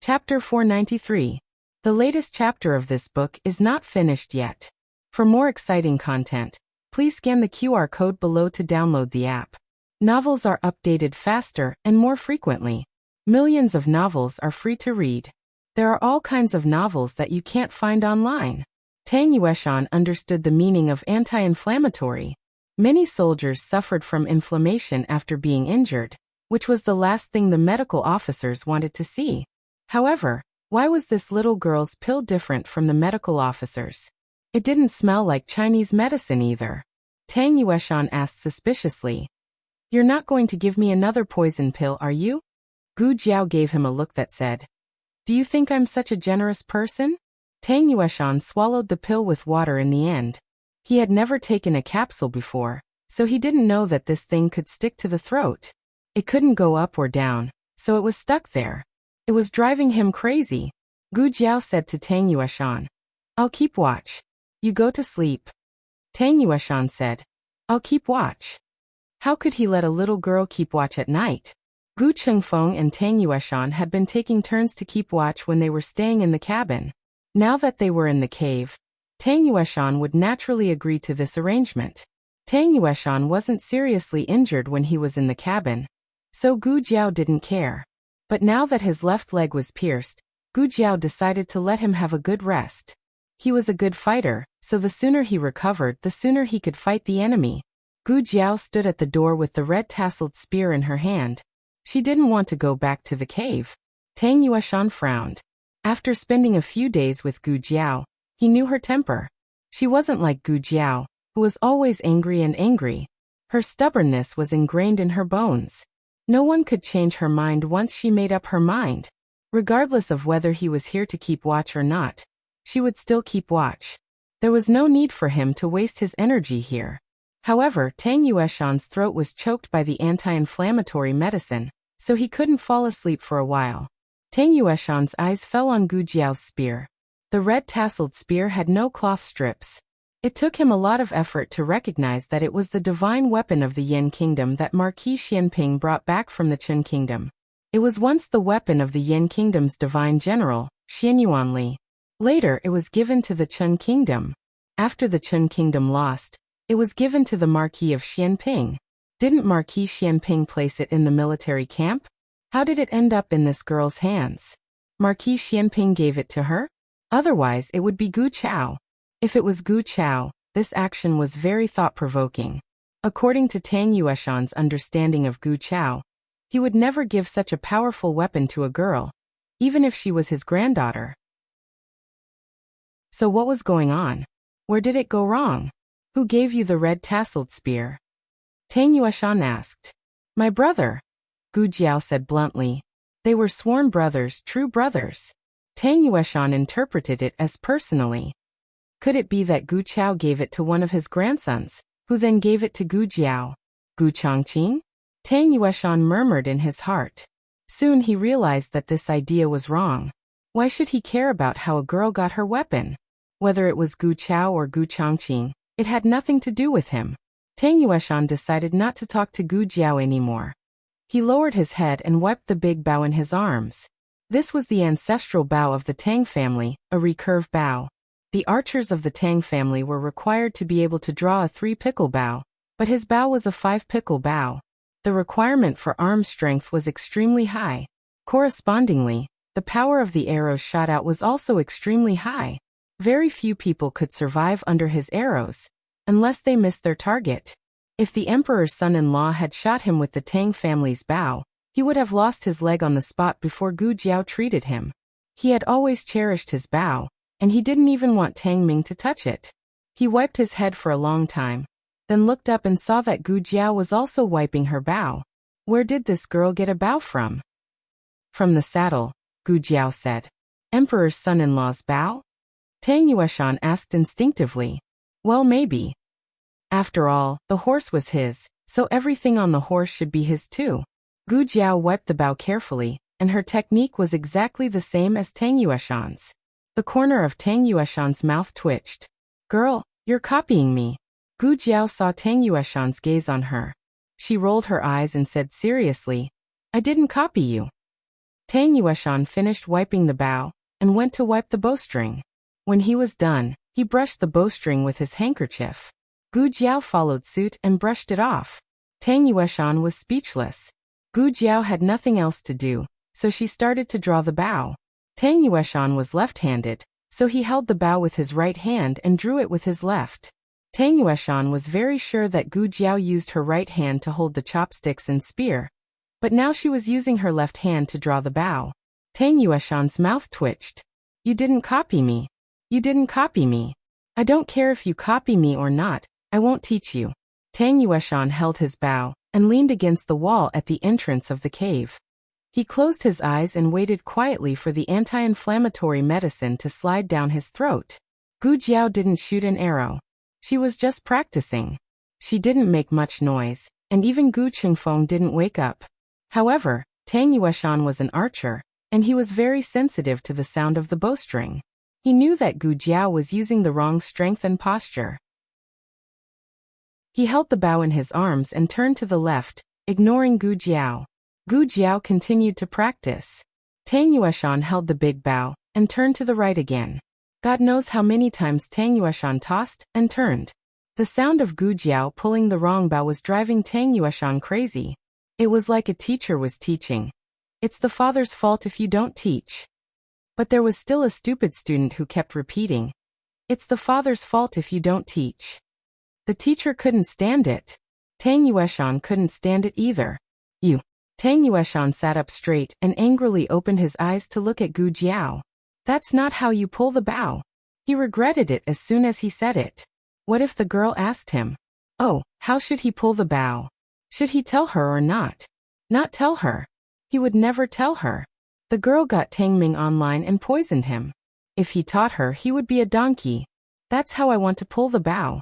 Chapter 493. The latest chapter of this book is not finished yet. For more exciting content, please scan the QR code below to download the app. Novels are updated faster and more frequently. Millions of novels are free to read. There are all kinds of novels that you can't find online. Tang Yueshan understood the meaning of anti-inflammatory. Many soldiers suffered from inflammation after being injured, which was the last thing the medical officers wanted to see. However, why was this little girl's pill different from the medical officers? It didn't smell like Chinese medicine either. Tang Yueshan asked suspiciously. "You're not going to give me another poison pill, are you?" Gu Jiao gave him a look that said, "Do you think I'm such a generous person?" Tang Yueshan swallowed the pill with water in the end. He had never taken a capsule before, so he didn't know that this thing could stick to the throat. It couldn't go up or down, so it was stuck there. It was driving him crazy. Gu Jiao said to Tang Yueshan, "I'll keep watch. You go to sleep." Tang Yueshan said, "I'll keep watch." How could he let a little girl keep watch at night? Gu Chengfeng and Tang Yueshan had been taking turns to keep watch when they were staying in the cabin. Now that they were in the cave, Tang Yueshan would naturally agree to this arrangement. Tang Yueshan wasn't seriously injured when he was in the cabin, so Gu Jiao didn't care. But now that his left leg was pierced, Gu Jiao decided to let him have a good rest. He was a good fighter, so the sooner he recovered, the sooner he could fight the enemy. Gu Jiao stood at the door with the red-tasseled spear in her hand. She didn't want to go back to the cave. Tang Yueshan frowned. After spending a few days with Gu Jiao, he knew her temper. She wasn't like Gu Jiao, who was always angry. Her stubbornness was ingrained in her bones. No one could change her mind once she made up her mind. Regardless of whether he was here to keep watch or not, she would still keep watch. There was no need for him to waste his energy here. However, Tang Yueshan's throat was choked by the anti-inflammatory medicine, so he couldn't fall asleep for a while. Tang Yueshan's eyes fell on Gu Jiao's spear. The red-tasseled spear had no cloth strips. It took him a lot of effort to recognize that it was the divine weapon of the Yin Kingdom that Marquis Xianping brought back from the Qin Kingdom. It was once the weapon of the Yin Kingdom's divine general, Xianyuan Li. Later it was given to the Qin Kingdom. After the Qin Kingdom lost, it was given to the Marquis of Xianping. Didn't Marquis Xianping place it in the military camp? How did it end up in this girl's hands? Marquis Xianping gave it to her? Otherwise it would be Gu Chao. If it was Gu Chao, this action was very thought-provoking. According to Tang Yueshan's understanding of Gu Chao, he would never give such a powerful weapon to a girl, even if she was his granddaughter. So what was going on? Where did it go wrong? Who gave you the red-tasseled spear? Tang Yueshan asked. My brother, Gu Jiao said bluntly. They were sworn brothers, true brothers. Tang Yueshan interpreted it as personally. Could it be that Gu Chao gave it to one of his grandsons, who then gave it to Gu Jiao? Gu Changqing? Tang Yueshan murmured in his heart. Soon he realized that this idea was wrong. Why should he care about how a girl got her weapon? Whether it was Gu Chao or Gu Changqing, it had nothing to do with him. Tang Yueshan decided not to talk to Gu Jiao anymore. He lowered his head and wiped the big bow in his arms. This was the ancestral bow of the Tang family, a recurve bow. The archers of the Tang family were required to be able to draw a 3-pickle bow, but his bow was a 5-pickle bow. The requirement for arm strength was extremely high. Correspondingly, the power of the arrows shot out was also extremely high. Very few people could survive under his arrows, unless they missed their target. If the emperor's son-in-law had shot him with the Tang family's bow, he would have lost his leg on the spot before Gu Jiao treated him. He had always cherished his bow, and he didn't even want Tang Ming to touch it. He wiped his head for a long time, then looked up and saw that Gu Jiao was also wiping her bow. Where did this girl get a bow from? From the saddle, Gu Jiao said. Emperor's son-in-law's bow? Tang Yueshan asked instinctively. Well, maybe. After all, the horse was his, so everything on the horse should be his too. Gu Jiao wiped the bow carefully, and her technique was exactly the same as Tang Yueshan's. The corner of Tang Yueshan's mouth twitched. Girl, you're copying me. Gu Jiao saw Tang Yueshan's gaze on her. She rolled her eyes and said seriously, I didn't copy you. Tang Yueshan finished wiping the bow and went to wipe the bowstring. When he was done, he brushed the bowstring with his handkerchief. Gu Jiao followed suit and brushed it off. Tang Yueshan was speechless. Gu Jiao had nothing else to do, so she started to draw the bow. Tang Yueshan was left-handed, so he held the bow with his right hand and drew it with his left. Tang Yueshan was very sure that Gu Jiao used her right hand to hold the chopsticks and spear, but now she was using her left hand to draw the bow. Tang Yueshan's mouth twitched. "You didn't copy me. You didn't copy me. I don't care if you copy me or not, I won't teach you." Tang Yueshan held his bow and leaned against the wall at the entrance of the cave. He closed his eyes and waited quietly for the anti-inflammatory medicine to slide down his throat. Gu Jiao didn't shoot an arrow. She was just practicing. She didn't make much noise, and even Gu Qingfeng didn't wake up. However, Tang Yueshan was an archer, and he was very sensitive to the sound of the bowstring. He knew that Gu Jiao was using the wrong strength and posture. He held the bow in his arms and turned to the left, ignoring Gu Jiao. Gu Jiao continued to practice. Tang Yueshan held the big bow and turned to the right again. God knows how many times Tang Yueshan tossed and turned. The sound of Gu Jiao pulling the wrong bow was driving Tang Yueshan crazy. It was like a teacher was teaching. It's the father's fault if you don't teach. But there was still a stupid student who kept repeating, "It's the father's fault if you don't teach." The teacher couldn't stand it. Tang Yueshan couldn't stand it either. "You." Tang Yueshan sat up straight and angrily opened his eyes to look at Gu Jiao. "That's not how you pull the bow." He regretted it as soon as he said it. What if the girl asked him, "Oh, how should he pull the bow?" Should he tell her or not? Not tell her. He would never tell her. The girl got Tang Ming online and poisoned him. If he taught her, he would be a donkey. That's how I want to pull the bow.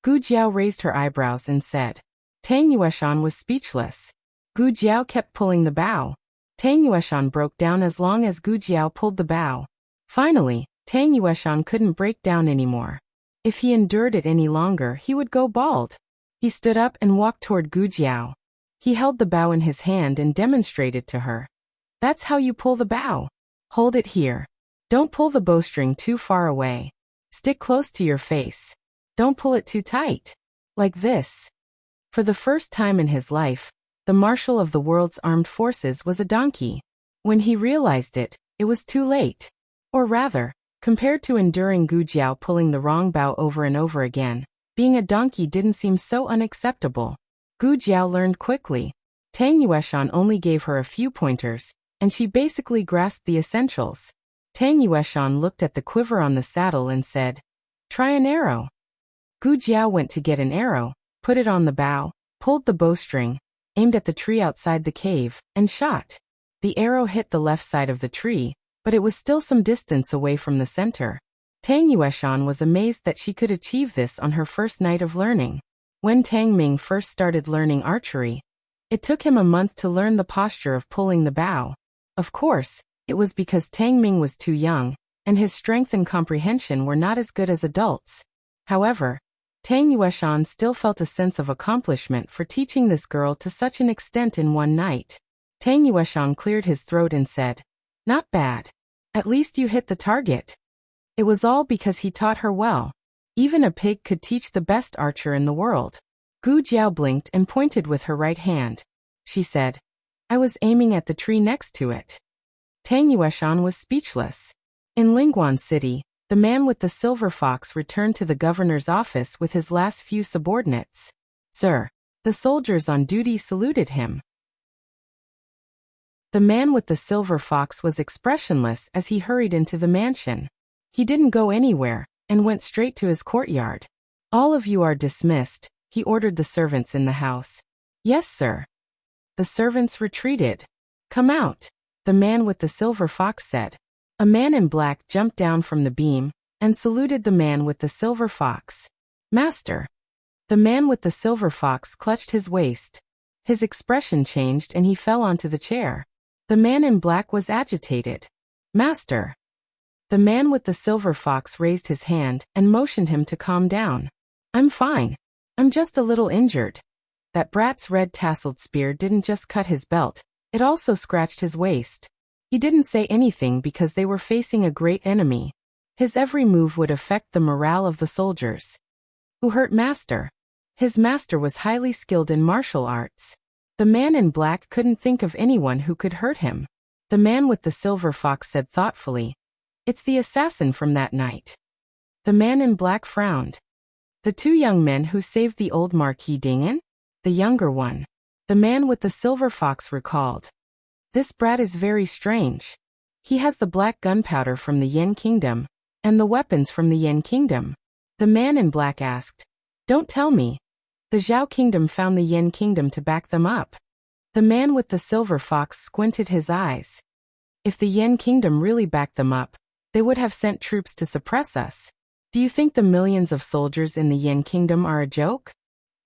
Gu Jiao raised her eyebrows and said. Tang Yueshan was speechless. Gu Jiao kept pulling the bow. Tang Yueshan broke down as long as Gu Jiao pulled the bow. Finally, Tang Yueshan couldn't break down anymore. If he endured it any longer, he would go bald. He stood up and walked toward Gu Jiao. He held the bow in his hand and demonstrated to her. That's how you pull the bow. Hold it here. Don't pull the bowstring too far away. Stick close to your face. Don't pull it too tight. Like this. For the first time in his life, the marshal of the world's armed forces was a donkey. When he realized it, it was too late. Or rather, compared to enduring Gu Jiao pulling the wrong bow over and over again, being a donkey didn't seem so unacceptable. Gu Jiao learned quickly. Tang Yueshan only gave her a few pointers, and she basically grasped the essentials. Tang Yueshan looked at the quiver on the saddle and said, "Try an arrow." Gu Jiao went to get an arrow, put it on the bow, pulled the bowstring, aimed at the tree outside the cave, and shot. The arrow hit the left side of the tree, but it was still some distance away from the center. Tang Yueshan was amazed that she could achieve this on her first night of learning. When Tang Ming first started learning archery, it took him a month to learn the posture of pulling the bow. Of course, it was because Tang Ming was too young, and his strength and comprehension were not as good as adults. However, Tang Yueshan still felt a sense of accomplishment for teaching this girl to such an extent in one night. Tang Yueshan cleared his throat and said, "Not bad. At least you hit the target." It was all because he taught her well. Even a pig could teach the best archer in the world. Gu Jiao blinked and pointed with her right hand. She said, "I was aiming at the tree next to it." Tang Yueshan was speechless. In Lingguan City, the man with the silver fox returned to the governor's office with his last few subordinates. "Sir." The soldiers on duty saluted him. The man with the silver fox was expressionless as he hurried into the mansion. He didn't go anywhere, and went straight to his courtyard. "All of you are dismissed," he ordered the servants in the house. "Yes, sir." The servants retreated. "Come out," the man with the silver fox said. A man in black jumped down from the beam, and saluted the man with the silver fox. "Master." The man with the silver fox clutched his waist. His expression changed and he fell onto the chair. The man in black was agitated. "Master." The man with the silver fox raised his hand and motioned him to calm down. "I'm fine. I'm just a little injured." That brat's red tasseled spear didn't just cut his belt, it also scratched his waist. He didn't say anything because they were facing a great enemy. His every move would affect the morale of the soldiers. Who hurt Master? His master was highly skilled in martial arts. The man in black couldn't think of anyone who could hurt him. The man with the silver fox said thoughtfully, "It's the assassin from that night." The man in black frowned. "The two young men who saved the old Marquis Dingen?" The younger one. The man with the silver fox recalled. "This brat is very strange. He has the black gunpowder from the Yen Kingdom, and the weapons from the Yen Kingdom." The man in black asked, "Don't tell me. The Zhao Kingdom found the Yen Kingdom to back them up." The man with the silver fox squinted his eyes. "If the Yen Kingdom really backed them up, they would have sent troops to suppress us. Do you think the millions of soldiers in the Yen Kingdom are a joke?"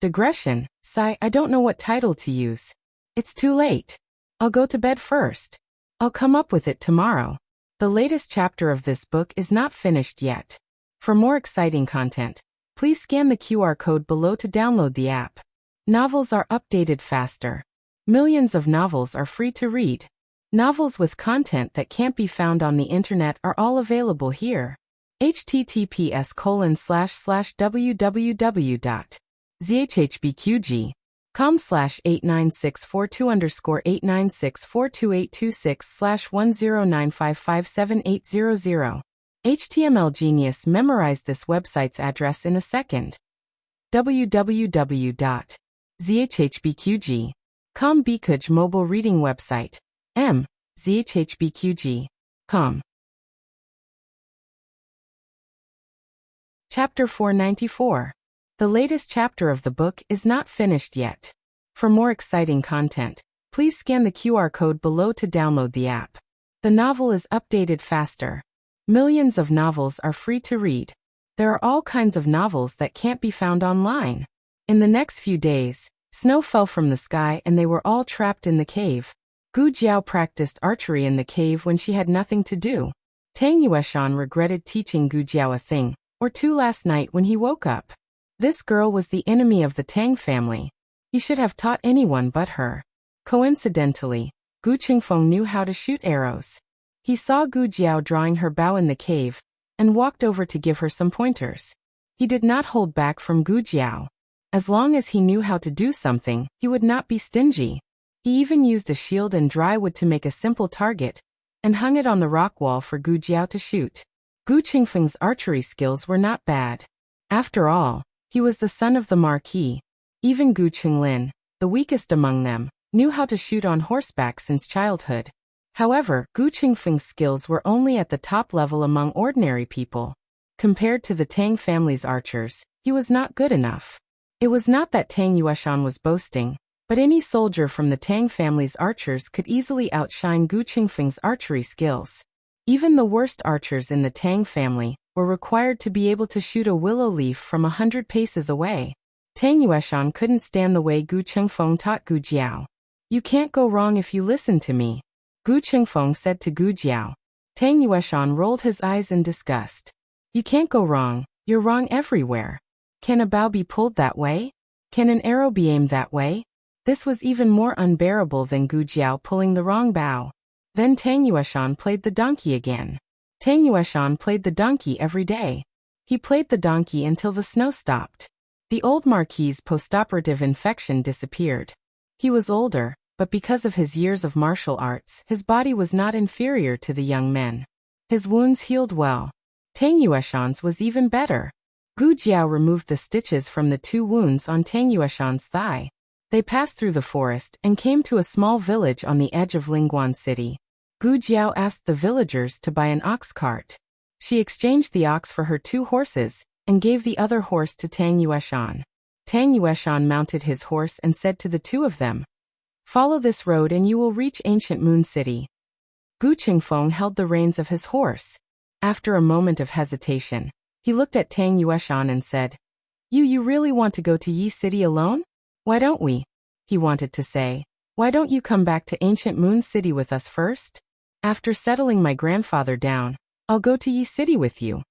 "Digression, sigh, I don't know what title to use. It's too late. I'll go to bed first. I'll come up with it tomorrow." The latest chapter of this book is not finished yet. For more exciting content, please scan the QR code below to download the app. Novels are updated faster. Millions of novels are free to read. Novels with content that can't be found on the internet are all available here. https://www.zhhbqg.com/89642_8964226/109555800. HTML Genius memorized this website's address in a second. www.zhhbqg.com Bikuj mobile reading website. zhhbqg.com. Chapter 494. The latest chapter of the book is not finished yet. For more exciting content, please scan the QR code below to download the app. The novel is updated faster. Millions of novels are free to read. There are all kinds of novels that can't be found online. In the next few days, snow fell from the sky and they were all trapped in the cave. Gu Jiao practiced archery in the cave when she had nothing to do. Tang Yueshan regretted teaching Gu Jiao a thing or two last night when he woke up. This girl was the enemy of the Tang family. He should have taught anyone but her. Coincidentally, Gu Qingfeng knew how to shoot arrows. He saw Gu Jiao drawing her bow in the cave and walked over to give her some pointers. He did not hold back from Gu Jiao. As long as he knew how to do something, he would not be stingy. He even used a shield and dry wood to make a simple target and hung it on the rock wall for Gu Jiao to shoot. Gu Qingfeng's archery skills were not bad. After all, he was the son of the Marquis. Even Gu Qinglin, the weakest among them, knew how to shoot on horseback since childhood. However, Gu Qingfeng's skills were only at the top level among ordinary people. Compared to the Tang family's archers, he was not good enough. It was not that Tang Yueshan was boasting, but any soldier from the Tang family's archers could easily outshine Gu Qingfeng's archery skills. Even the worst archers in the Tang family were required to be able to shoot a willow leaf from 100 paces away. Tang Yueshan couldn't stand the way Gu Qingfeng taught Gu Jiao. "You can't go wrong if you listen to me," Gu Qingfeng said to Gu Jiao. Tang Yueshan rolled his eyes in disgust. "You can't go wrong, you're wrong everywhere. Can a bow be pulled that way? Can an arrow be aimed that way?" This was even more unbearable than Gu Jiao pulling the wrong bow. Then Tang Yueshan played the donkey again. Tang Yueshan played the donkey every day. He played the donkey until the snow stopped. The old Marquis's postoperative infection disappeared. He was older, but because of his years of martial arts, his body was not inferior to the young men. His wounds healed well. Tang Yueshan's was even better. Gu Jiao removed the stitches from the 2 wounds on Tang Yueshan's thigh. They passed through the forest and came to a small village on the edge of Lingguan City. Gu Jiao asked the villagers to buy an ox cart. She exchanged the ox for her 2 horses and gave the other horse to Tang Yueshan. Tang Yueshan mounted his horse and said to the 2 of them, "Follow this road and you will reach ancient Moon City." Gu Qingfeng held the reins of his horse. After a moment of hesitation, he looked at Tang Yueshan and said, You really want to go to Yi City alone? Why don't we?" He wanted to say, "Why don't you come back to ancient Moon City with us first? After settling my grandfather down, I'll go to Yi City with you."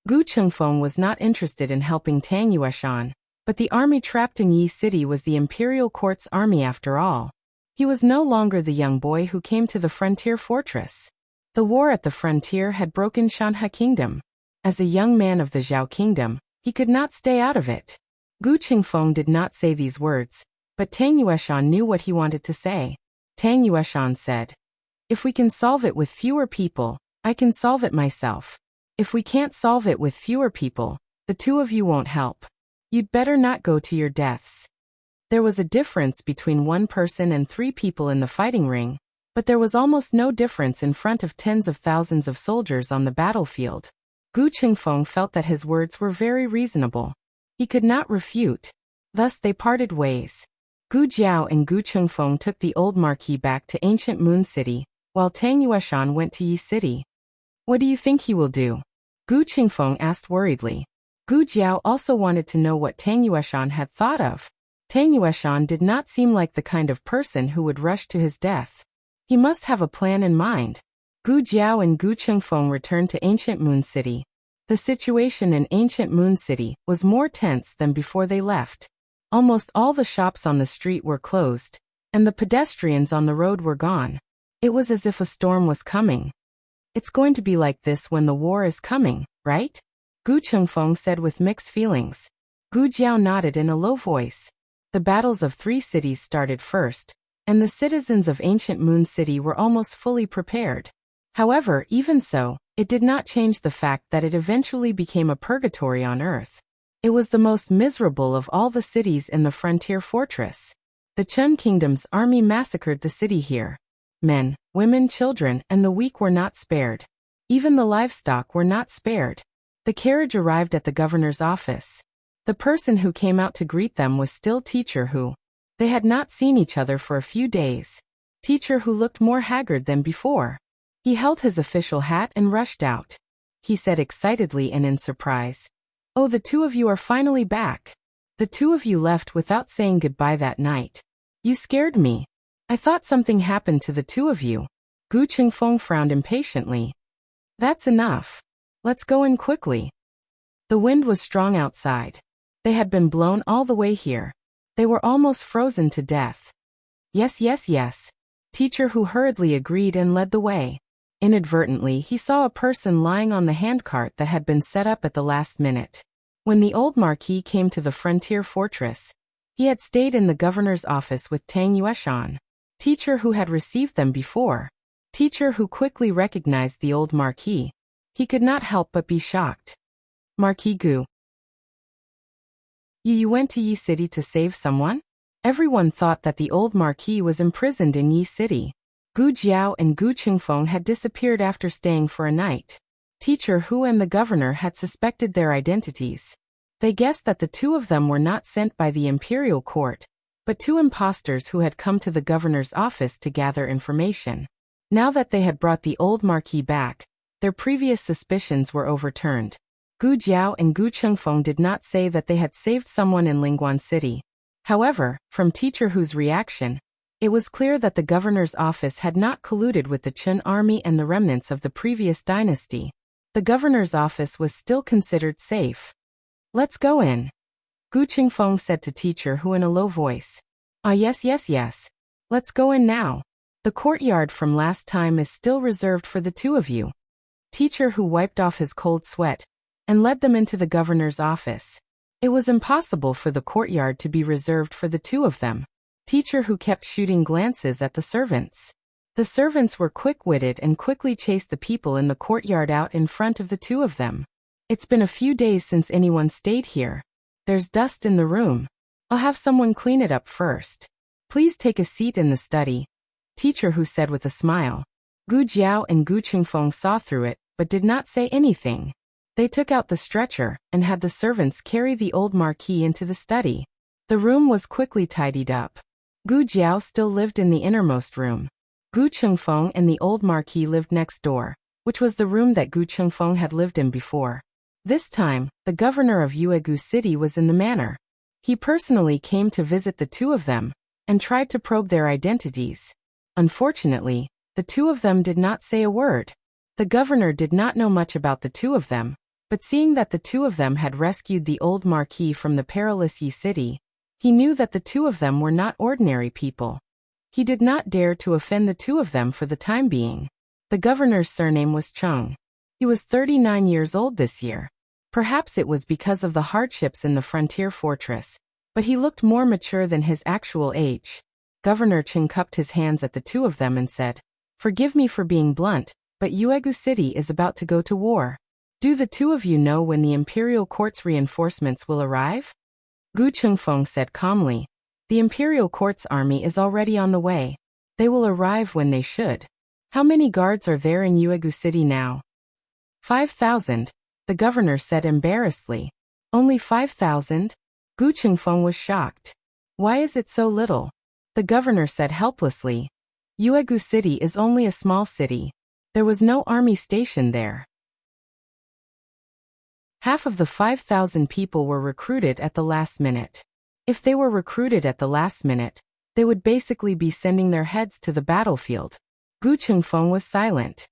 Gu Qingfeng was not interested in helping Tang Yueshan, but the army trapped in Yi City was the imperial court's army after all. He was no longer the young boy who came to the frontier fortress. The war at the frontier had broken Shanha Kingdom. As a young man of the Zhao Kingdom, he could not stay out of it. Gu Qingfeng did not say these words, but Tang Yueshan knew what he wanted to say. Tang Yueshan said, "If we can solve it with fewer people, I can solve it myself. If we can't solve it with fewer people, the two of you won't help. You'd better not go to your deaths." There was a difference between one person and 3 people in the fighting ring, but there was almost no difference in front of tens of thousands of soldiers on the battlefield. Gu Qingfeng felt that his words were very reasonable. He could not refute. Thus they parted ways. Gu Jiao and Gu Qingfeng took the old marquis back to ancient Moon City, while Tang Yueshan went to Yi City. "What do you think he will do?" Gu Qingfeng asked worriedly. Gu Jiao also wanted to know what Tang Yueshan had thought of. Tang Yueshan did not seem like the kind of person who would rush to his death. He must have a plan in mind. Gu Jiao and Gu Qingfeng returned to ancient Moon City. The situation in ancient Moon City was more tense than before they left. Almost all the shops on the street were closed, and the pedestrians on the road were gone. It was as if a storm was coming. "It's going to be like this when the war is coming, right?" Gu Qingfeng said with mixed feelings. Gu Jiao nodded in a low voice. The battles of 3 cities started first, and the citizens of ancient Moon City were almost fully prepared. However, even so, it did not change the fact that it eventually became a purgatory on Earth. It was the most miserable of all the cities in the frontier fortress. The Chen Kingdom's army massacred the city here. Men, women, children, and the weak were not spared. Even the livestock were not spared. The carriage arrived at the governor's office. The person who came out to greet them was still Teacher Hu. They had not seen each other for a few days. Teacher Hu looked more haggard than before. He held his official hat and rushed out. He said excitedly and in surprise, "Oh, the two of you are finally back. The two of you left without saying goodbye that night. You scared me. I thought something happened to the two of you." Gu Qingfeng frowned impatiently. "That's enough. Let's go in quickly." The wind was strong outside. They had been blown all the way here. They were almost frozen to death. "Yes, yes, yes." Teacher Hu hurriedly agreed and led the way. Inadvertently, he saw a person lying on the handcart that had been set up at the last minute. When the old marquis came to the frontier fortress, he had stayed in the governor's office with Tang Yueshan. Teacher Hu had received them before. Teacher Hu quickly recognized the old marquis. He could not help but be shocked. "Marquis Gu, you went to Yi City to save someone?" Everyone thought that the old marquis was imprisoned in Yi City. Gu Jiao and Gu Qingfeng had disappeared after staying for a night. Teacher Hu and the governor had suspected their identities. They guessed that the two of them were not sent by the imperial court, but 2 impostors who had come to the governor's office to gather information. Now that they had brought the old marquis back, their previous suspicions were overturned. Gu Jiao and Gu Qingfeng did not say that they had saved someone in Lingguan City. However, from Teacher Hu's reaction, it was clear that the governor's office had not colluded with the Qin army and the remnants of the previous dynasty. The governor's office was still considered safe. "Let's go in," Gu Qingfeng said to Teacher Hu in a low voice. "Ah, yes, yes, yes. Let's go in now. The courtyard from last time is still reserved for the two of you." Teacher Hu wiped off his cold sweat and led them into the governor's office. It was impossible for the courtyard to be reserved for the two of them. Teacher Hu kept shooting glances at the servants. The servants were quick-witted and quickly chased the people in the courtyard out in front of the two of them. "It's been a few days since anyone stayed here. There's dust in the room. I'll have someone clean it up first. Please take a seat in the study," Teacher Hu said with a smile. Gu Jiao and Gu Qingfeng saw through it, but did not say anything. They took out the stretcher and had the servants carry the old marquis into the study. The room was quickly tidied up. Gu Jiao still lived in the innermost room. Gu Qingfeng and the old marquis lived next door, which was the room that Gu Qingfeng had lived in before. This time, the governor of Yuegu City was in the manor. He personally came to visit the two of them and tried to probe their identities. Unfortunately, the two of them did not say a word. The governor did not know much about the two of them, but seeing that the two of them had rescued the old marquis from the perilous Yi City, he knew that the two of them were not ordinary people. He did not dare to offend the two of them for the time being. The governor's surname was Chung. He was 39 years old this year. Perhaps it was because of the hardships in the frontier fortress, but he looked more mature than his actual age. Governor Chung cupped his hands at the two of them and said, "Forgive me for being blunt, but Yuegu City is about to go to war. Do the two of you know when the imperial court's reinforcements will arrive?" Gu Chengfeng said calmly, "The imperial court's army is already on the way. They will arrive when they should. How many guards are there in Yuegu City now?" 5,000, the governor said embarrassedly. "Only 5,000? Gu Chengfeng was shocked. "Why is it so little?" The governor said helplessly. "Yuegu City is only a small city. There was no army stationed there." Half of the 5,000 people were recruited at the last minute. If they were recruited at the last minute, they would basically be sending their heads to the battlefield. Gu Chengfeng was silent.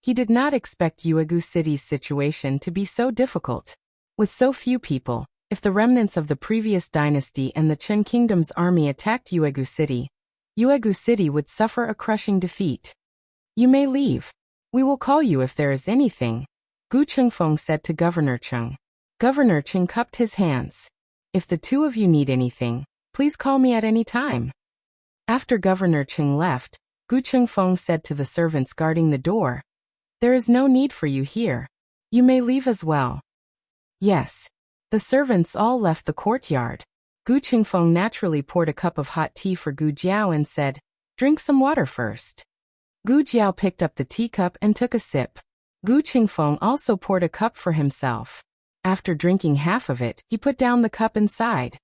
He did not expect Yuegu City's situation to be so difficult. With so few people, if the remnants of the previous dynasty and the Chen Kingdom's army attacked Yuegu City would suffer a crushing defeat. "You may leave. We will call you if there is anything," Gu Chengfeng said to Governor Chung. Governor Chung cupped his hands. "If the two of you need anything, please call me at any time." After Governor Chung left, Gu Chengfeng said to the servants guarding the door, "There is no need for you here. You may leave as well." "Yes." The servants all left the courtyard. Gu Chengfeng naturally poured a cup of hot tea for Gu Jiao and said, "Drink some water first." Gu Jiao picked up the teacup and took a sip. Gu Chengfeng also poured a cup for himself. After drinking half of it, he put down the cup and sighed.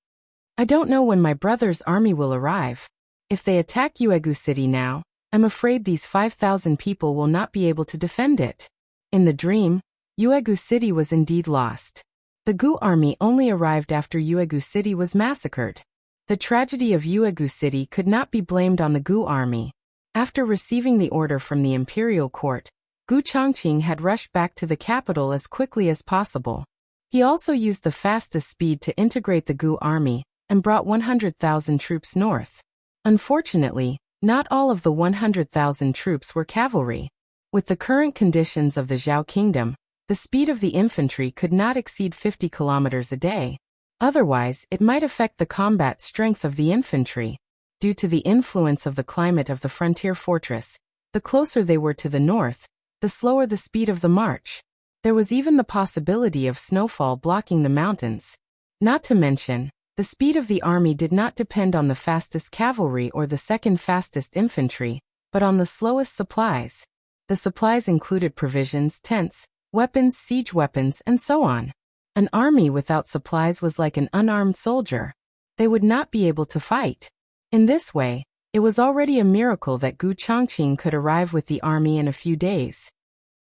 "I don't know when my brother's army will arrive. If they attack Yuegu City now, I'm afraid these 5,000 people will not be able to defend it." In the dream, Yuegu City was indeed lost. The Gu army only arrived after Yuegu City was massacred. The tragedy of Yuegu City could not be blamed on the Gu army. After receiving the order from the imperial court, Gu Chongqing had rushed back to the capital as quickly as possible. He also used the fastest speed to integrate the Gu army and brought 100,000 troops north. Unfortunately, not all of the 100,000 troops were cavalry. With the current conditions of the Zhao Kingdom, the speed of the infantry could not exceed 50 kilometers a day. Otherwise, it might affect the combat strength of the infantry. Due to the influence of the climate of the frontier fortress, the closer they were to the north, the slower the speed of the march. There was even the possibility of snowfall blocking the mountains. Not to mention, the speed of the army did not depend on the fastest cavalry or the second fastest infantry, but on the slowest supplies. The supplies included provisions, tents, weapons, siege weapons, and so on. An army without supplies was like an unarmed soldier. They would not be able to fight. In this way, it was already a miracle that Gu Chongqing could arrive with the army in a few days.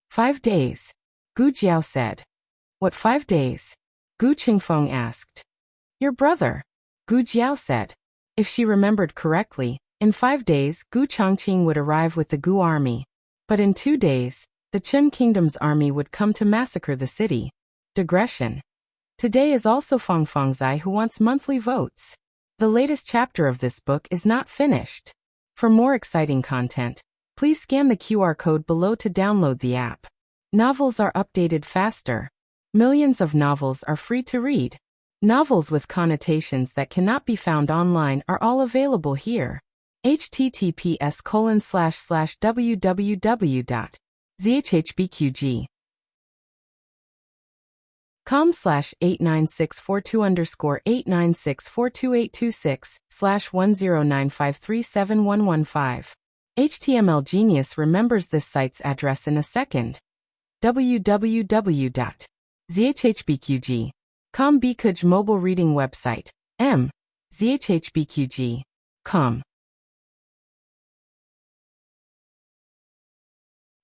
5 days. Gu Jiao said. "What 5 days?" Gu Chengfeng asked. "Your brother," Gu Jiao said. If she remembered correctly, in 5 days Gu Chongqing would arrive with the Gu army. But in 2 days, the Chen Kingdom's army would come to massacre the city. Digression. Today is also Fang Fangzai who wants monthly votes. The latest chapter of this book is not finished. For more exciting content, please scan the QR code below to download the app. Novels are updated faster. Millions of novels are free to read. Novels with connotations that cannot be found online are all available here. https://www.zhhbqg.com/89642_896428226/1095371115. HTML Genius remembers this site's address in a second. www.zhhbqg.com Bkuj mobile reading website. zhhbqg.com.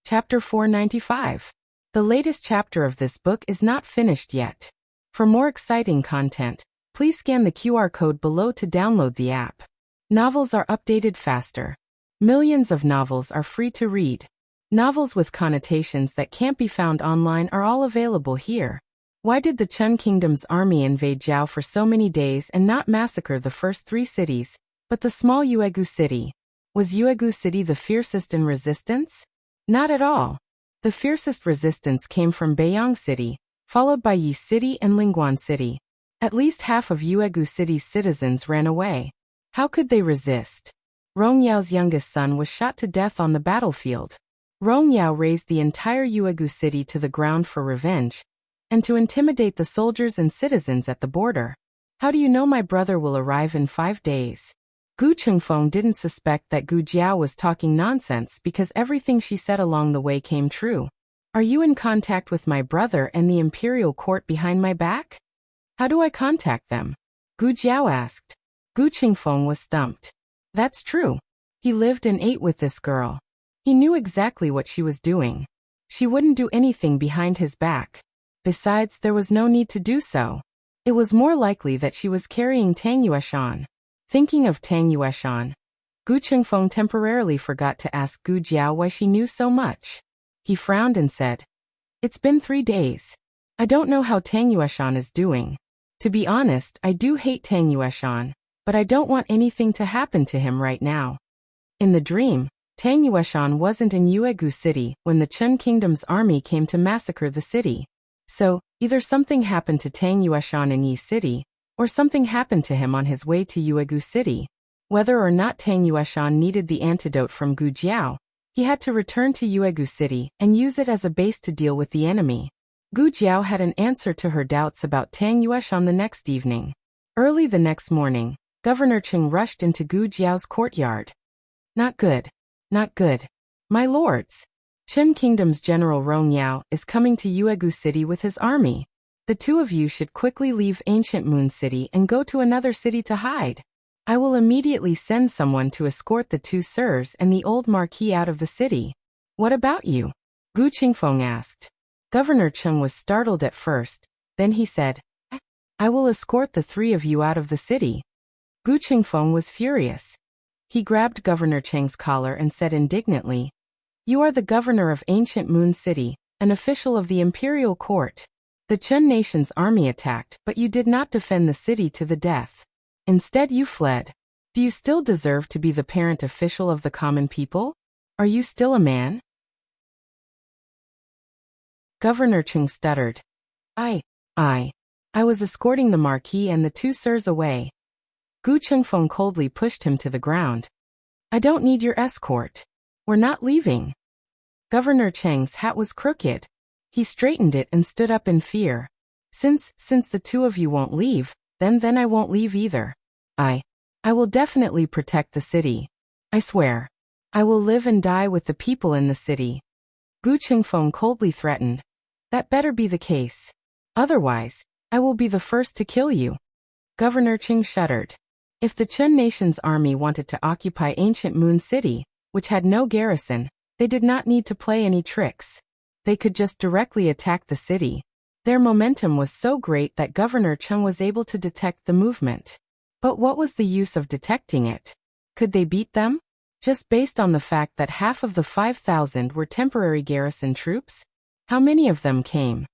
Chapter 495. The latest chapter of this book is not finished yet. For more exciting content, please scan the QR code below to download the app. Novels are updated faster. Millions of novels are free to read. Novels with connotations that can't be found online are all available here. Why did the Chen Kingdom's army invade Zhao for so many days and not massacre the first 3 cities, but the small Yuegu city? Was Yuegu City the fiercest in resistance? Not at all. The fiercest resistance came from Beiyang City, followed by Yi City and Lingguan City. At least half of Yuegu City's citizens ran away. How could they resist? Rong Yao's youngest son was shot to death on the battlefield. Rong Yao raised the entire Yuegu City to the ground for revenge, and to intimidate the soldiers and citizens at the border. How do you know my brother will arrive in 5 days? Gu Chengfeng didn't suspect that Gu Jiao was talking nonsense because everything she said along the way came true. Are you in contact with my brother and the imperial court behind my back? How do I contact them? Gu Jiao asked. Gu Chengfeng was stumped. That's true. He lived and ate with this girl. He knew exactly what she was doing. She wouldn't do anything behind his back. Besides, there was no need to do so. It was more likely that she was carrying Tang Yueshan. Thinking of Tang Yueshan, Gu Chengfeng temporarily forgot to ask Gu Jiao why she knew so much. He frowned and said, "It's been 3 days. I don't know how Tang Yueshan is doing. To be honest, I do hate Tang Yueshan, but I don't want anything to happen to him right now." In the dream, Tang Yueshan wasn't in Yuegu City when the Chen Kingdom's army came to massacre the city. So, either something happened to Tang Yueshan in Yi City, or something happened to him on his way to Yuegu City. Whether or not Tang Yueshan needed the antidote from Gu Jiao, he had to return to Yuegu City and use it as a base to deal with the enemy. Gu Jiao had an answer to her doubts about Tang Yueshan the next evening. Early the next morning, Governor Cheng rushed into Gu Jiao's courtyard. Not good. Not good. My lords. Chen Kingdom's General Rong Yao is coming to Yuegu City with his army. The two of you should quickly leave Ancient Moon City and go to another city to hide. I will immediately send someone to escort the 2 sirs and the old marquis out of the city. What about you? Gu Chengfeng asked. Governor Cheng was startled at first, then he said, I will escort the 3 of you out of the city. Gu Chengfeng was furious. He grabbed Governor Cheng's collar and said indignantly, You are the governor of Ancient Moon City, an official of the imperial court. The Chen nation's army attacked, but you did not defend the city to the death. Instead you fled. Do you still deserve to be the parent official of the common people? Are you still a man? Governor Cheng stuttered. I was escorting the marquis and the 2 sirs away. Gu Chengfeng coldly pushed him to the ground. I don't need your escort. We're not leaving. Governor Cheng's hat was crooked. He straightened it and stood up in fear. Since the 2 of you won't leave, then I won't leave either. I will definitely protect the city. I swear. I will live and die with the people in the city. Gu Chengfeng coldly threatened. That better be the case. Otherwise, I will be the first to kill you. Governor Cheng shuddered. If the Chen nation's army wanted to occupy Ancient Moon City, which had no garrison, they did not need to play any tricks. They could just directly attack the city. Their momentum was so great that Governor Cheng was able to detect the movement. But what was the use of detecting it? Could they beat them? Just based on the fact that half of the 5,000 were temporary garrison troops? How many of them came?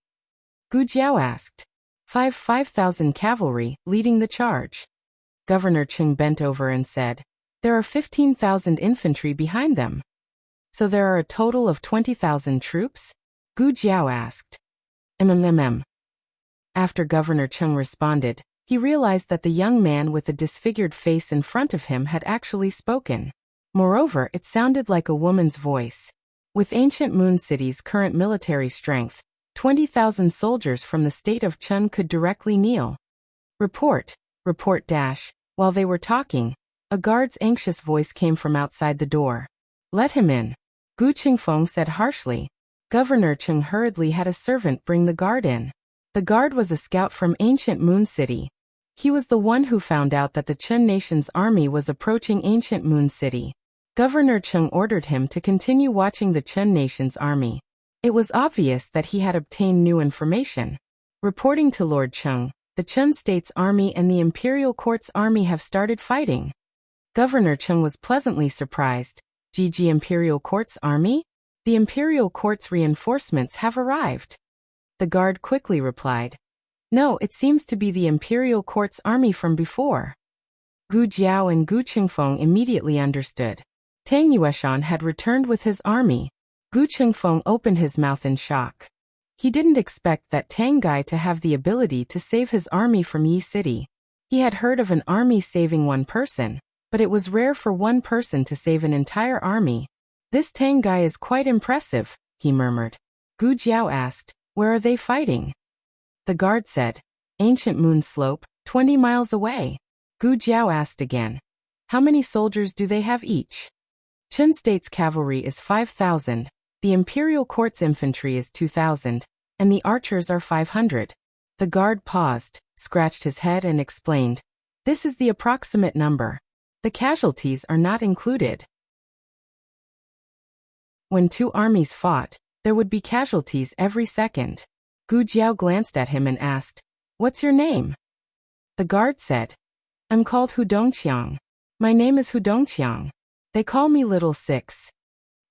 Gu Jiao asked. 5,000 cavalry, leading the charge. Governor Cheng bent over and said, There are 15,000 infantry behind them. So there are a total of 20,000 troops? Gu Jiao asked. After Governor Cheng responded, he realized that the young man with the disfigured face in front of him had actually spoken. Moreover, it sounded like a woman's voice. With Ancient Moon City's current military strength, 20,000 soldiers from the state of Chen could directly kneel. Report. While they were talking, a guard's anxious voice came from outside the door. Let him in. Gu Chengfeng said harshly. Governor Cheng hurriedly had a servant bring the guard in. The guard was a scout from Ancient Moon City. He was the one who found out that the Chen nation's army was approaching Ancient Moon City. Governor Cheng ordered him to continue watching the Chen nation's army. It was obvious that he had obtained new information. Reporting to Lord Cheng, the Chen state's army and the imperial court's army have started fighting. Governor Cheng was pleasantly surprised. GG Imperial Court's army? The Imperial Court's reinforcements have arrived. The guard quickly replied. No, it seems to be the Imperial Court's army from before. Gu Jiao and Gu Chengfeng immediately understood. Tang Yueshan had returned with his army. Gu Chengfeng opened his mouth in shock. He didn't expect that Tang guy to have the ability to save his army from Yi City. He had heard of an army saving one person, but it was rare for one person to save an entire army. This Tang guy is quite impressive, he murmured. Gu Jiao asked, where are they fighting? The guard said, Ancient Moon Slope, 20 miles away. Gu Jiao asked again, how many soldiers do they have each? Qin State's cavalry is 5,000, the Imperial Court's infantry is 2,000, and the archers are 500. The guard paused, scratched his head and explained, this is the approximate number. The casualties are not included. When two armies fought, there would be casualties every second. Gu Jiao glanced at him and asked, what's your name? The guard said, I'm called Hu Dongqiang. My name is Hu Dongqiang. They call me Little Six.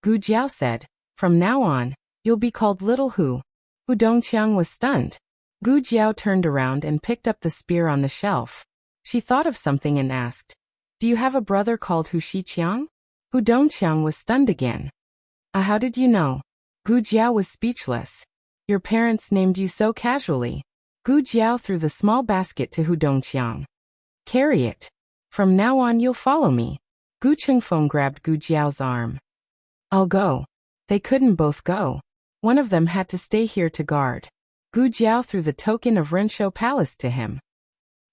Gu Jiao said, from now on, you'll be called Little Hu. Hu Dongqiang was stunned. Gu Jiao turned around and picked up the spear on the shelf. She thought of something and asked, do you have a brother called Hu Shiqiang? Hu Dongqiang was stunned again. How did you know? Gu Jiao was speechless. Your parents named you so casually. Gu Jiao threw the small basket to Hu Dongqiang. Carry it. From now on you'll follow me. Gu Chengfeng grabbed Gu Jiao's arm. I'll go. They couldn't both go. One of them had to stay here to guard. Gu Jiao threw the token of Renshou Palace to him.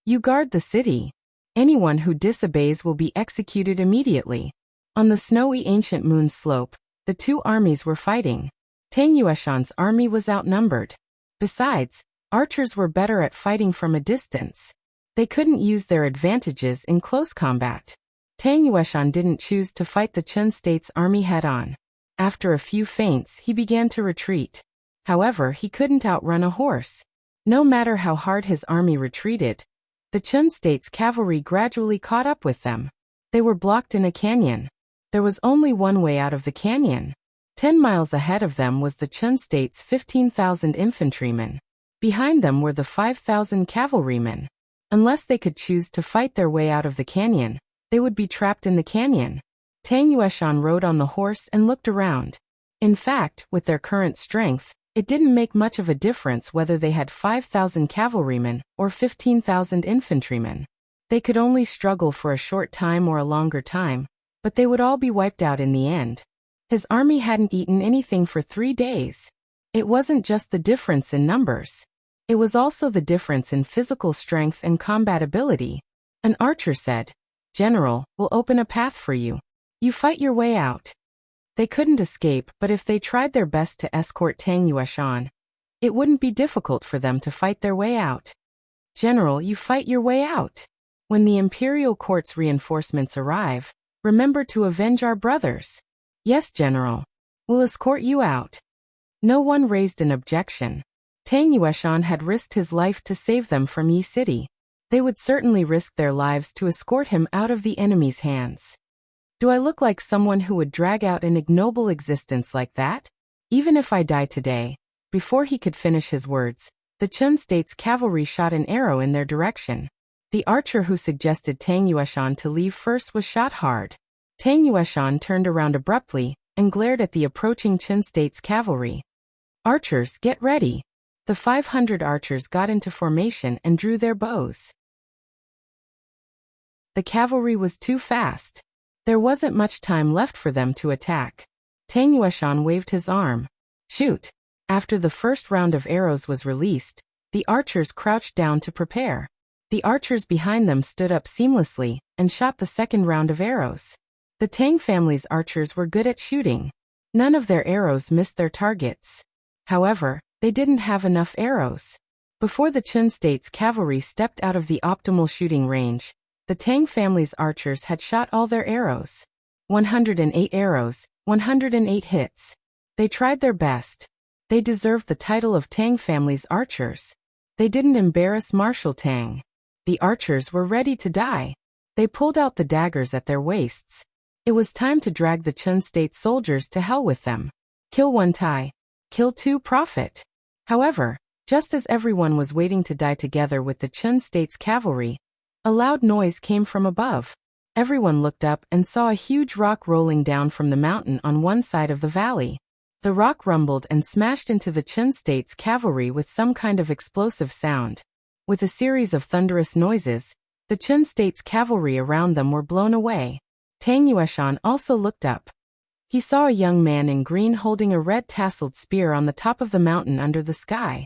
You guard the city. Anyone who disobeys will be executed immediately. On the snowy ancient moon slope, the two armies were fighting. Tang Yueshan's army was outnumbered. Besides, archers were better at fighting from a distance. They couldn't use their advantages in close combat. Tang Yueshan didn't choose to fight the Qin State's army head-on. After a few feints, he began to retreat. However, he couldn't outrun a horse. No matter how hard his army retreated, the Qin State's cavalry gradually caught up with them. They were blocked in a canyon. There was only one way out of the canyon. 10 miles ahead of them was the Qin State's 15,000 infantrymen. Behind them were the 5,000 cavalrymen. Unless they could choose to fight their way out of the canyon, they would be trapped in the canyon. Tang Yueshan rode on the horse and looked around. In fact, with their current strength, it didn't make much of a difference whether they had 5,000 cavalrymen or 15,000 infantrymen. They could only struggle for a short time or a longer time, but they would all be wiped out in the end. His army hadn't eaten anything for 3 days. It wasn't just the difference in numbers. It was also the difference in physical strength and combat ability. An archer said, General, we'll open a path for you. You fight your way out. They couldn't escape, but if they tried their best to escort Tang Yueshan, it wouldn't be difficult for them to fight their way out. General, you fight your way out. When the Imperial Court's reinforcements arrive, remember to avenge our brothers. Yes, General. We'll escort you out. No one raised an objection. Tang Yueshan had risked his life to save them from Yi City. They would certainly risk their lives to escort him out of the enemy's hands. Do I look like someone who would drag out an ignoble existence like that? Even if I die today. Before he could finish his words, the Qin State's cavalry shot an arrow in their direction. The archer who suggested Tang Yueshan to leave first was shot hard. Tang Yueshan turned around abruptly and glared at the approaching Qin State's cavalry. Archers, get ready. The 500 archers got into formation and drew their bows. The cavalry was too fast. There wasn't much time left for them to attack. Tang Yueshan waved his arm. Shoot! After the first round of arrows was released, the archers crouched down to prepare. The archers behind them stood up seamlessly and shot the second round of arrows. The Tang family's archers were good at shooting. None of their arrows missed their targets. However, they didn't have enough arrows. Before the Qin State's cavalry stepped out of the optimal shooting range, the Tang family's archers had shot all their arrows. 108 arrows, 108 hits. They tried their best. They deserved the title of Tang family's archers. They didn't embarrass Marshal Tang. The archers were ready to die. They pulled out the daggers at their waists. It was time to drag the Qin State soldiers to hell with them. Kill one tie. Kill two profit. However, just as everyone was waiting to die together with the Qin State's cavalry, a loud noise came from above. Everyone looked up and saw a huge rock rolling down from the mountain on one side of the valley. The rock rumbled and smashed into the Qin state's cavalry with some kind of explosive sound. With a series of thunderous noises, the Qin state's cavalry around them were blown away. Tang Yueshan also looked up. He saw a young man in green holding a red tasseled spear on the top of the mountain under the sky.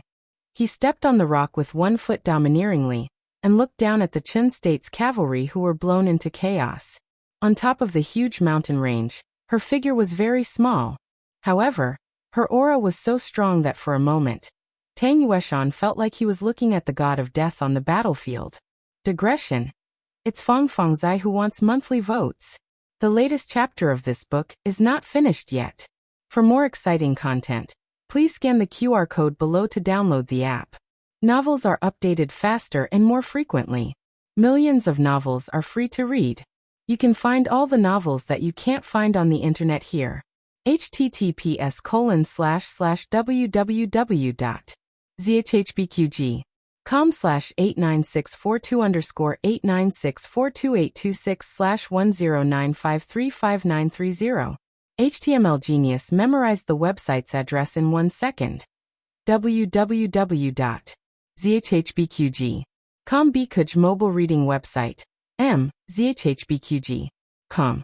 He stepped on the rock with one foot domineeringly, and looked down at the Qin state's cavalry who were blown into chaos. On top of the huge mountain range, her figure was very small. However, her aura was so strong that for a moment, Tang Yueshan felt like he was looking at the god of death on the battlefield. Digression. It's Fong Fongzai who wants monthly votes. The latest chapter of this book is not finished yet. For more exciting content, please scan the QR code below to download the app. Novels are updated faster and more frequently. Millions of novels are free to read. You can find all the novels that you can't find on the internet here. https://www.zhhbqg.com/89642_8964286/1095353930. HTML Genius memorized the website's address in 1 second. www.zhhbqg.com Bkuj mobile reading website. zhhbqg.com.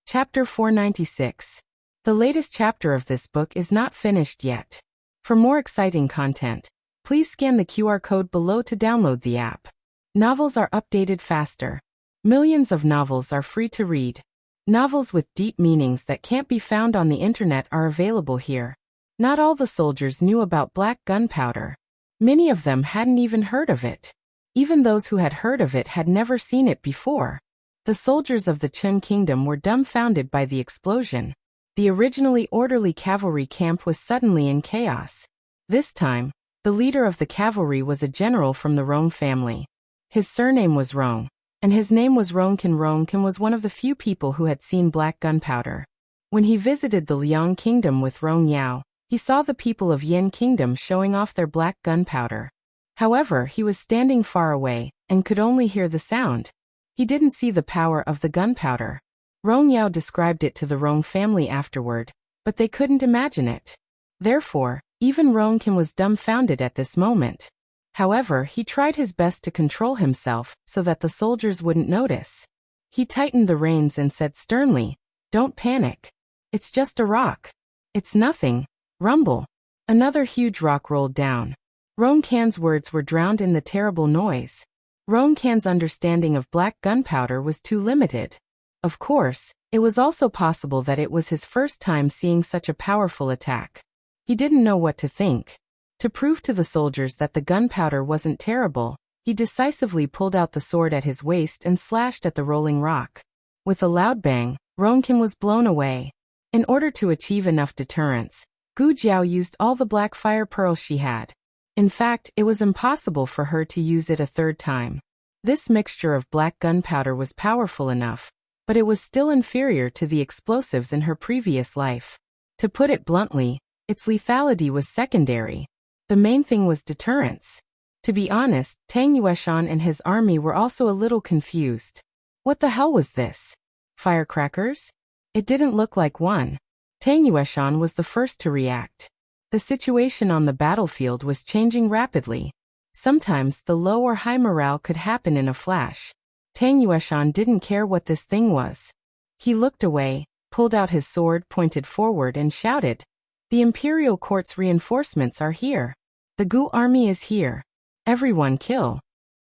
Chapter 496. The latest chapter of this book is not finished yet. For more exciting content, please scan the QR code below to download the app. Novels are updated faster. Millions of novels are free to read. Novels with deep meanings that can't be found on the internet are available here. Not all the soldiers knew about black gunpowder. Many of them hadn't even heard of it. Even those who had heard of it had never seen it before. The soldiers of the Qin kingdom were dumbfounded by the explosion. The originally orderly cavalry camp was suddenly in chaos. This time, the leader of the cavalry was a general from the Rong family. His surname was Rong, and his name was Rongkin. Rongkin was one of the few people who had seen black gunpowder. When he visited the Liang kingdom with Rong Yao, he saw the people of Yin kingdom showing off their black gunpowder. However, he was standing far away, and could only hear the sound. He didn't see the power of the gunpowder. Rong Yao described it to the Rong family afterward, but they couldn't imagine it. Therefore, even Rongkin was dumbfounded at this moment. However, he tried his best to control himself so that the soldiers wouldn't notice. He tightened the reins and said sternly, "Don't panic. It's just a rock. It's nothing." Rumble. Another huge rock rolled down. Rongkan's words were drowned in the terrible noise. Rongkan's understanding of black gunpowder was too limited. Of course, it was also possible that it was his first time seeing such a powerful attack. He didn't know what to think. To prove to the soldiers that the gunpowder wasn't terrible, he decisively pulled out the sword at his waist and slashed at the rolling rock. With a loud bang, Rongkan was blown away. In order to achieve enough deterrence, Gu Jiao used all the black fire pearls she had. In fact, it was impossible for her to use it a third time. This mixture of black gunpowder was powerful enough, but it was still inferior to the explosives in her previous life. To put it bluntly, its lethality was secondary. The main thing was deterrence. To be honest, Tang Yueshan and his army were also a little confused. What the hell was this? Firecrackers? It didn't look like one. Tang Yueshan was the first to react. The situation on the battlefield was changing rapidly. Sometimes the low or high morale could happen in a flash. Tang Yueshan didn't care what this thing was. He looked away, pulled out his sword, pointed forward and shouted, "The Imperial Court's reinforcements are here. The Gu army is here. Everyone kill."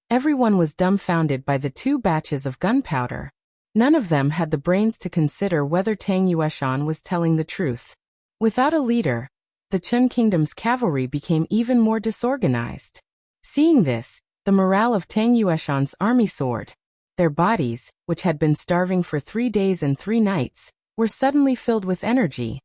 Everyone was dumbfounded by the 2 batches of gunpowder. None of them had the brains to consider whether Tang Yueshan was telling the truth. Without a leader, the Qin kingdom's cavalry became even more disorganized. Seeing this, the morale of Tang Yueshan's army soared. Their bodies, which had been starving for 3 days and 3 nights, were suddenly filled with energy.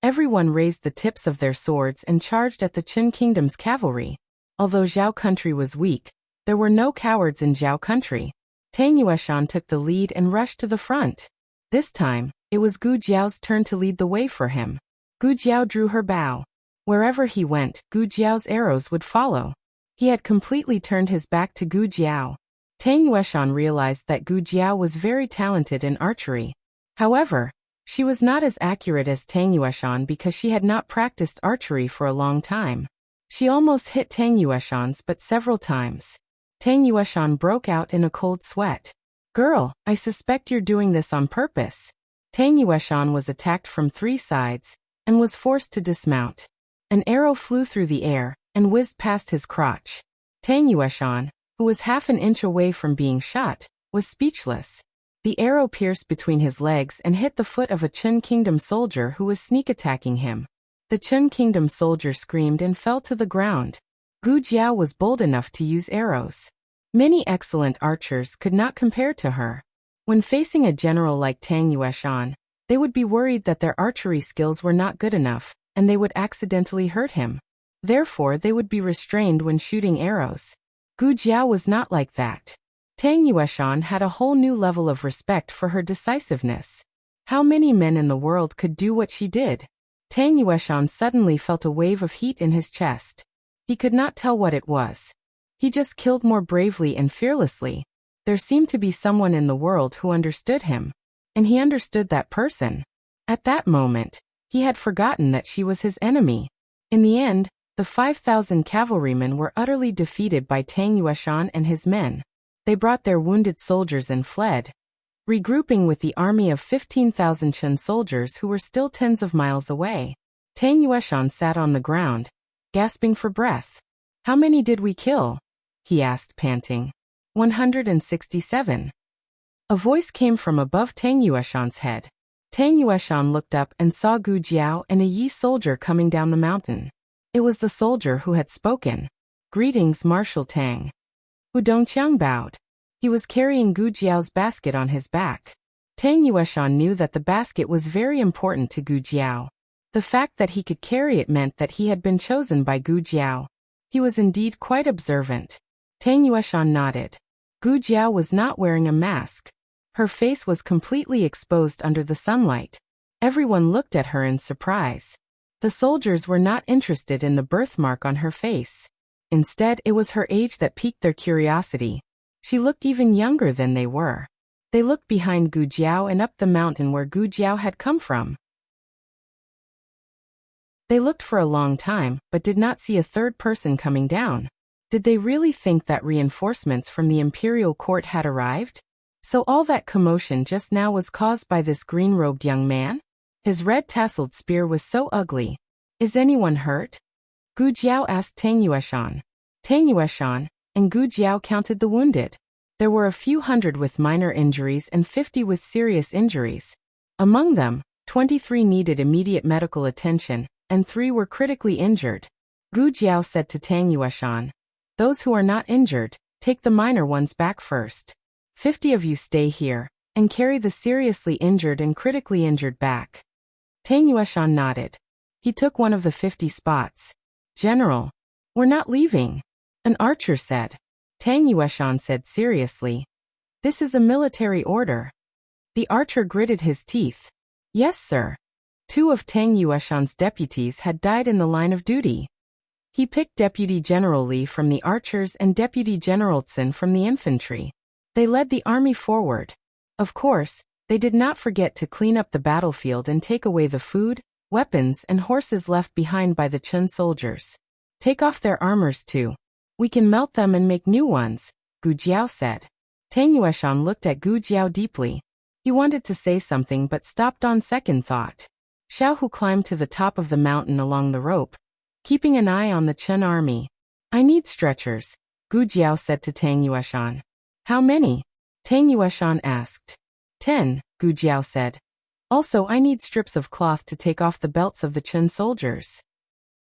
Everyone raised the tips of their swords and charged at the Qin kingdom's cavalry. Although Zhao country was weak, there were no cowards in Zhao country. Tang Yueshan took the lead and rushed to the front. This time, it was Gu Jiao's turn to lead the way for him. Gu Jiao drew her bow. Wherever he went, Gu Jiao's arrows would follow. He had completely turned his back to Gu Jiao. Tang Yueshan realized that Gu Jiao was very talented in archery. However, she was not as accurate as Tang Yueshan because she had not practiced archery for a long time. She almost hit Tang Yueshan's but several times. Tang Yueshan broke out in a cold sweat. "Girl, I suspect you're doing this on purpose." Tang Yueshan was attacked from 3 sides and was forced to dismount. An arrow flew through the air and whizzed past his crotch. Tang Yueshan, who was half an inch away from being shot, was speechless. The arrow pierced between his legs and hit the foot of a Chun Kingdom soldier who was sneak attacking him. The Chun Kingdom soldier screamed and fell to the ground. Gu Jiao was bold enough to use arrows. Many excellent archers could not compare to her. When facing a general like Tang Yueshan, they would be worried that their archery skills were not good enough, and they would accidentally hurt him. Therefore, they would be restrained when shooting arrows. Gu Jiao was not like that. Tang Yueshan had a whole new level of respect for her decisiveness. How many men in the world could do what she did? Tang Yueshan suddenly felt a wave of heat in his chest. He could not tell what it was. He just killed more bravely and fearlessly. There seemed to be someone in the world who understood him. And he understood that person. At that moment, he had forgotten that she was his enemy. In the end, the 5,000 cavalrymen were utterly defeated by Tang Yueshan and his men. They brought their wounded soldiers and fled, regrouping with the army of 15,000 Chun soldiers who were still tens of miles away. Tang Yueshan sat on the ground, gasping for breath. "How many did we kill?" he asked, panting. 167. A voice came from above Tang Yueshan's head. Tang Yueshan looked up and saw Gu Jiao and a Yi soldier coming down the mountain. It was the soldier who had spoken. "Greetings, Marshal Tang." Hu Dongqiang bowed. He was carrying Gu Jiao's basket on his back. Tang Yueshan knew that the basket was very important to Gu Jiao. The fact that he could carry it meant that he had been chosen by Gu Jiao. He was indeed quite observant. Tang Yueshan nodded. Gu Jiao was not wearing a mask. Her face was completely exposed under the sunlight. Everyone looked at her in surprise. The soldiers were not interested in the birthmark on her face. Instead, it was her age that piqued their curiosity. She looked even younger than they were. They looked behind Gu Jiao and up the mountain where Gu Jiao had come from. They looked for a long time, but did not see a third person coming down. Did they really think that reinforcements from the imperial court had arrived? So all that commotion just now was caused by this green-robed young man? His red-tasseled spear was so ugly. "Is anyone hurt?" Gu Jiao asked Tang Yueshan. Tang Yueshan and Gu Jiao counted the wounded. There were a few hundred with minor injuries and 50 with serious injuries. Among them, 23 needed immediate medical attention, and 3 were critically injured. Gu Jiao said to Tang Yueshan, "Those who are not injured, take the minor ones back first. 50 of you stay here, and carry the seriously injured and critically injured back." Tang Yueshan nodded. He took one of the 50 spots. "General, we're not leaving," an archer said. Tang Yueshan said seriously, "This is a military order." The archer gritted his teeth. "Yes, sir." 2 of Tang Yueshan's deputies had died in the line of duty. He picked Deputy General Li from the archers and Deputy General Tsin from the infantry. They led the army forward. Of course, they did not forget to clean up the battlefield and take away the food, weapons and horses left behind by the Chun soldiers. "Take off their armors too. We can melt them and make new ones," Gu Jiao said. Tang Yueshan looked at Gu Jiao deeply. He wanted to say something but stopped on second thought. Xiao Hu climbed to the top of the mountain along the rope, keeping an eye on the Chun army. "I need stretchers," Gu Jiao said to Tang Yueshan. "How many?" Tang Yueshan asked. 10, Gu Jiao said. "Also, I need strips of cloth to take off the belts of the Chun soldiers."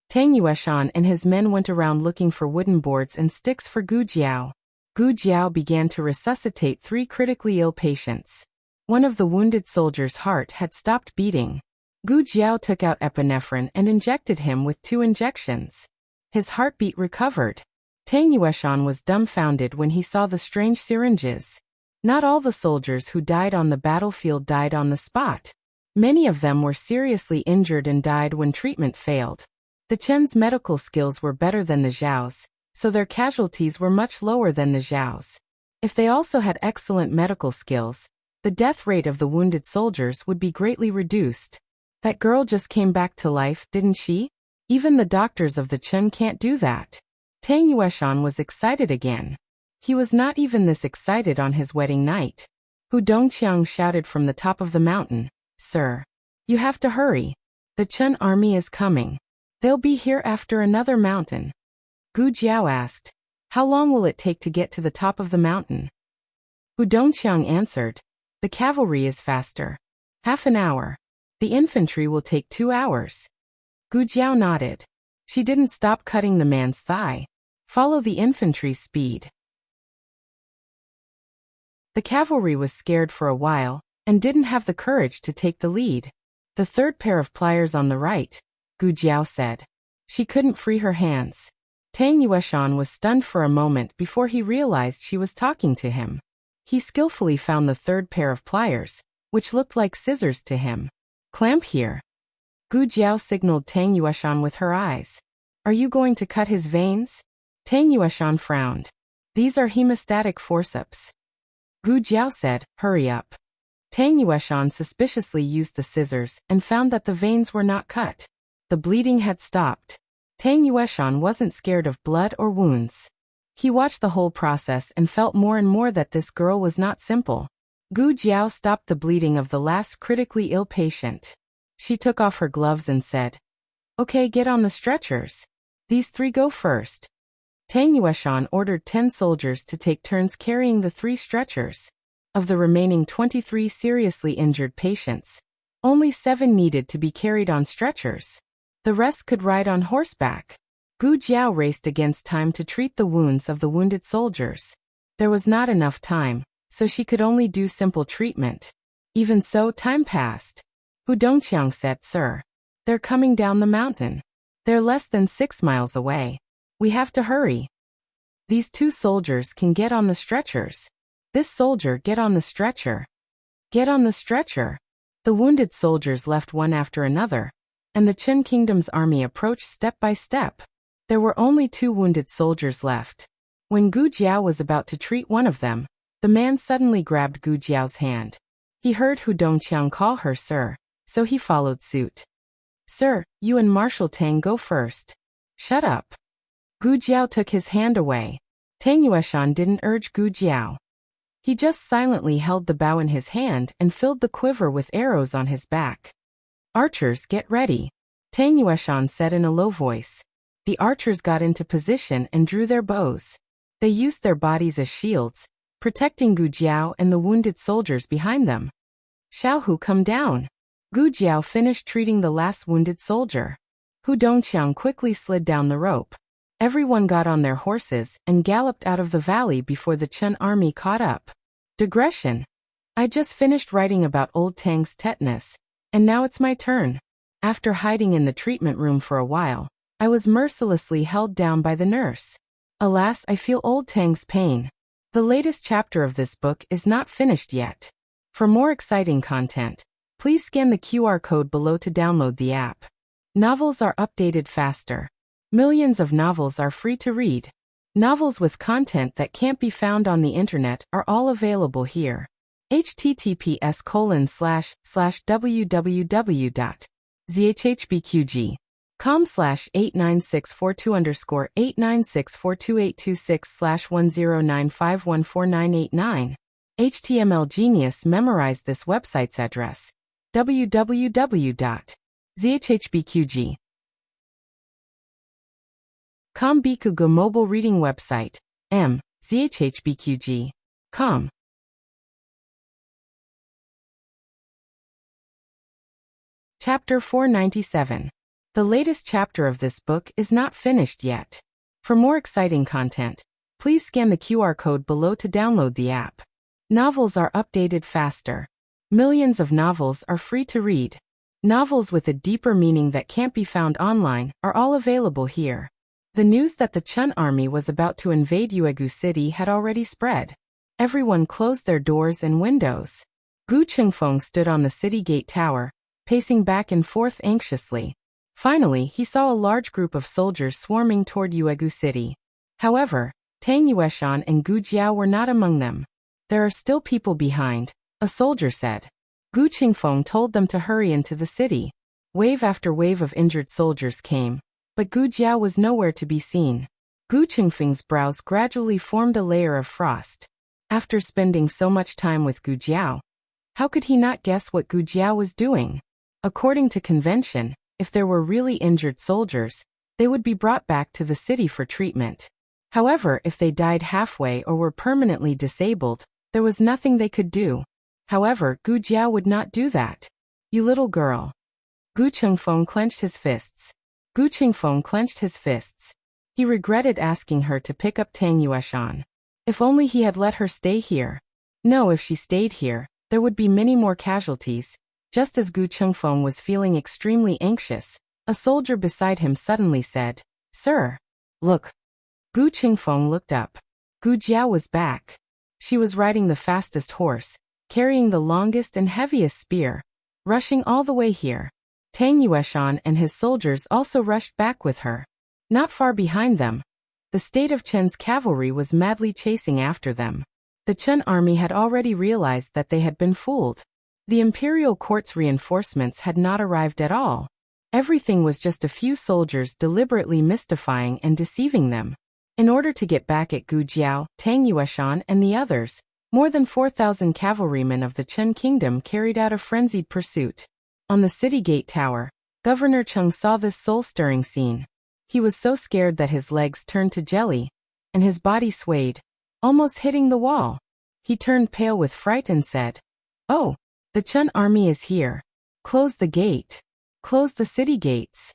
Tang Yueshan and his men went around looking for wooden boards and sticks for Gu Jiao. Gu Jiao began to resuscitate 3 critically ill patients. One of the wounded soldiers' heart had stopped beating. Gu Jiao took out epinephrine and injected him with 2 injections. His heartbeat recovered. Tang Yueshan was dumbfounded when he saw the strange syringes. Not all the soldiers who died on the battlefield died on the spot. Many of them were seriously injured and died when treatment failed. The Chen's medical skills were better than the Zhao's, so their casualties were much lower than the Zhao's. If they also had excellent medical skills, the death rate of the wounded soldiers would be greatly reduced. That girl just came back to life, didn't she? Even the doctors of the Chen can't do that. Tang Yueshan was excited again. He was not even this excited on his wedding night. Hu Dongqiang shouted from the top of the mountain, "Sir, you have to hurry. The Chen army is coming. They'll be here after another mountain." Gu Jiao asked, "How long will it take to get to the top of the mountain?" Hu Dongqiang answered, "The cavalry is faster. Half an hour. The infantry will take 2 hours." Gu Jiao nodded. She didn't stop cutting the man's thigh. Follow the infantry's speed. The cavalry was scared for a while, and didn't have the courage to take the lead. "The third pair of pliers on the right," Gu Jiao said. She couldn't free her hands. Tang Yueshan was stunned for a moment before he realized she was talking to him. He skillfully found the third pair of pliers, which looked like scissors to him. "Clamp here." Gu Jiao signaled Tang Yueshan with her eyes. "Are you going to cut his veins?" Tang Yueshan frowned. "These are hemostatic forceps." Gu Jiao said, "Hurry up." Tang Yueshan suspiciously used the scissors and found that the veins were not cut. The bleeding had stopped. Tang Yueshan wasn't scared of blood or wounds. He watched the whole process and felt more and more that this girl was not simple. Gu Jiao stopped the bleeding of the last critically ill patient. She took off her gloves and said, "Okay, get on the stretchers. These 3 go first." Tang Yueshan ordered 10 soldiers to take turns carrying the 3 stretchers. Of the remaining 23 seriously injured patients, only 7 needed to be carried on stretchers. The rest could ride on horseback. Gu Jiao raced against time to treat the wounds of the wounded soldiers. There was not enough time, so she could only do simple treatment. Even so, time passed. Hu Dongqiang said, "Sir, they're coming down the mountain. They're less than 6 miles away. We have to hurry. These 2 soldiers can get on the stretchers. This soldier, get on the stretcher. Get on the stretcher." The wounded soldiers left one after another, and the Qin Kingdom's army approached step by step. There were only 2 wounded soldiers left. When Gu Jiao was about to treat one of them, the man suddenly grabbed Gu Jiao's hand. He heard Hu Dongqiang call her sir, so he followed suit. "Sir, you and Marshal Tang go first." "Shut up." Gu Jiao took his hand away. Tang Yueshan didn't urge Gu Jiao. He just silently held the bow in his hand and filled the quiver with arrows on his back. "Archers, get ready," Tang Yueshan said in a low voice. The archers got into position and drew their bows. They used their bodies as shields, protecting Gu Jiao and the wounded soldiers behind them. "Xiaohu, come down." Gu Jiao finished treating the last wounded soldier. Hu Dongqiang quickly slid down the rope. Everyone got on their horses and galloped out of the valley before the Chen army caught up. Digression. I just finished writing about old Tang's tetanus, and now it's my turn. After hiding in the treatment room for a while, I was mercilessly held down by the nurse. Alas, I feel old Tang's pain. The latest chapter of this book is not finished yet. For more exciting content, please scan the QR code below to download the app. Novels are updated faster. Millions of novels are free to read. Novels with content that can't be found on the internet are all available here. https://www.zhhbqg.com/89642_8964286/1095149889. HTML Genius memorized this website's address. www.zhhbqg.com. Bikuga mobile reading website. zhhbqg.com. Chapter 497. The latest chapter of this book is not finished yet. For more exciting content, please scan the QR code below to download the app. Novels are updated faster. Millions of novels are free to read. Novels with a deeper meaning that can't be found online are all available here. The news that the Chen army was about to invade Yuegu City had already spread. Everyone closed their doors and windows. Gu Qingfeng stood on the city gate tower, pacing back and forth anxiously. Finally, he saw a large group of soldiers swarming toward Yuegu City. However, Tang Yueshan and Gu Jiao were not among them. There are still people behind, a soldier said. Gu Qingfeng told them to hurry into the city. Wave after wave of injured soldiers came, but Gu Jiao was nowhere to be seen. Gu Qingfeng's brows gradually formed a layer of frost. After spending so much time with Gu Jiao, how could he not guess what Gu Jiao was doing? According to convention, if there were really injured soldiers, they would be brought back to the city for treatment. However, if they died halfway or were permanently disabled, there was nothing they could do. However, Gu Jiao would not do that. You little girl. Gu Qingfeng clenched his fists. Gu Qingfeng clenched his fists. He regretted asking her to pick up Tang Yueshan. If only he had let her stay here. No, if she stayed here, there would be many more casualties. Just as Gu Qingfeng was feeling extremely anxious, a soldier beside him suddenly said, "Sir, look." Gu Qingfeng looked up. Gu Jiao was back. She was riding the fastest horse, carrying the longest and heaviest spear, rushing all the way here. Tang Yueshan and his soldiers also rushed back with her. Not far behind them, the state of Chen's cavalry was madly chasing after them. The Chen army had already realized that they had been fooled. The imperial court's reinforcements had not arrived at all. Everything was just a few soldiers deliberately mystifying and deceiving them. In order to get back at Gu Jiao, Tang Yueshan and the others, more than 4,000 cavalrymen of the Chen kingdom carried out a frenzied pursuit. On the city gate tower, Governor Cheng saw this soul-stirring scene. He was so scared that his legs turned to jelly, and his body swayed, almost hitting the wall. He turned pale with fright and said, "Oh, the Chen army is here. Close the gate. Close the city gates.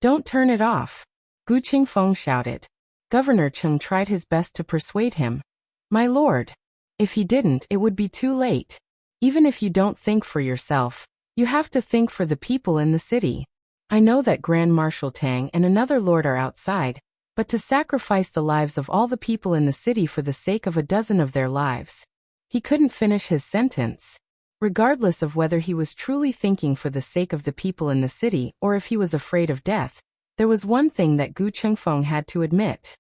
Don't turn it off." Gu Qingfeng shouted. Governor Cheng tried his best to persuade him. "My lord, if he didn't, it would be too late. Even if you don't think for yourself, you have to think for the people in the city. I know that Grand Marshal Tang and another lord are outside, but to sacrifice the lives of all the people in the city for the sake of a dozen of their lives." He couldn't finish his sentence. Regardless of whether he was truly thinking for the sake of the people in the city or if he was afraid of death, there was one thing that Gu Qingfeng had to admit.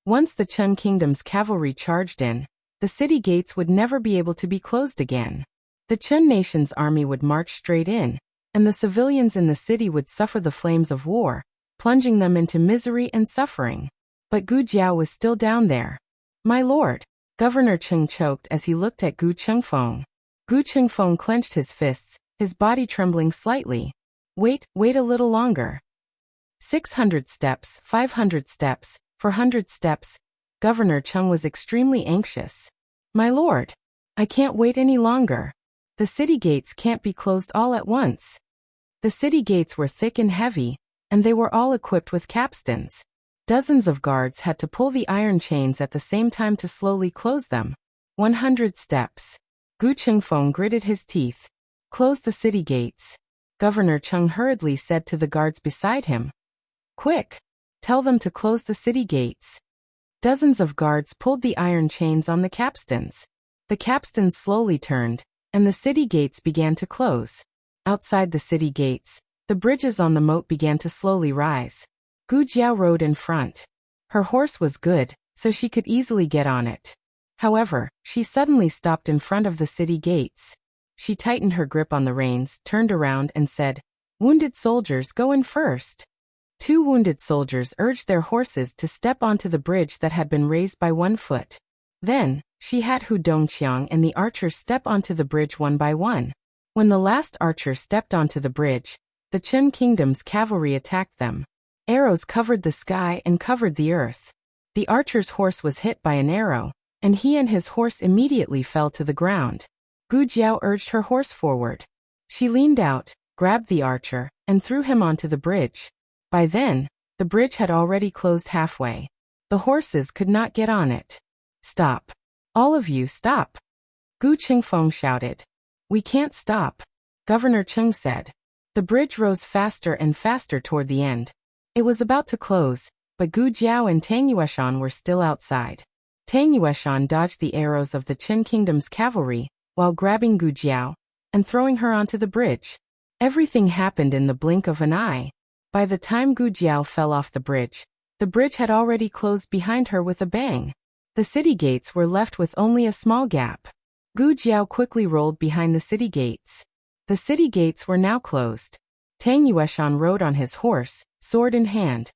Once the Chen kingdom's cavalry charged in, the city gates would never be able to be closed again. The Chen nation's army would march straight in, and the civilians in the city would suffer the flames of war, plunging them into misery and suffering. But Gu Jiao was still down there. "My lord," Governor Cheng choked as he looked at Gu Qingfeng. Gu Qingfeng clenched his fists, his body trembling slightly. Wait a little longer." 600 steps, 500 steps, 400 steps. Governor Cheng was extremely anxious. "My lord, I can't wait any longer. The city gates can't be closed all at once." The city gates were thick and heavy, and they were all equipped with capstans. Dozens of guards had to pull the iron chains at the same time to slowly close them. 100 steps. Gu Qingfeng gritted his teeth. "Close the city gates." Governor Cheng hurriedly said to the guards beside him. "Quick! Tell them to close the city gates." Dozens of guards pulled the iron chains on the capstans. The capstans slowly turned, and the city gates began to close. Outside the city gates, the bridges on the moat began to slowly rise. Gu Jiao rode in front. Her horse was good, so she could easily get on it. However, she suddenly stopped in front of the city gates. She tightened her grip on the reins, turned around and said, "Wounded soldiers, go in first." 2 wounded soldiers urged their horses to step onto the bridge that had been raised by 1 foot. Then, she had Hu Dongqiang and the archers step onto the bridge one by one. When the last archer stepped onto the bridge, the Chen kingdom's cavalry attacked them. Arrows covered the sky and covered the earth. The archer's horse was hit by an arrow, and he and his horse immediately fell to the ground. Gu Jiao urged her horse forward. She leaned out, grabbed the archer, and threw him onto the bridge. By then, the bridge had already closed halfway. The horses could not get on it. "Stop. All of you, stop!" Gu Qingfeng shouted. "We can't stop," Governor Cheng said. The bridge rose faster and faster toward the end. It was about to close, but Gu Jiao and Tang Yueshan were still outside. Tang Yueshan dodged the arrows of the Qin Kingdom's cavalry, while grabbing Gu Jiao and throwing her onto the bridge. Everything happened in the blink of an eye. By the time Gu Jiao fell off the bridge had already closed behind her with a bang. The city gates were left with only a small gap. Gu Jiao quickly rolled behind the city gates. The city gates were now closed. Tang Yueshan rode on his horse, sword in hand.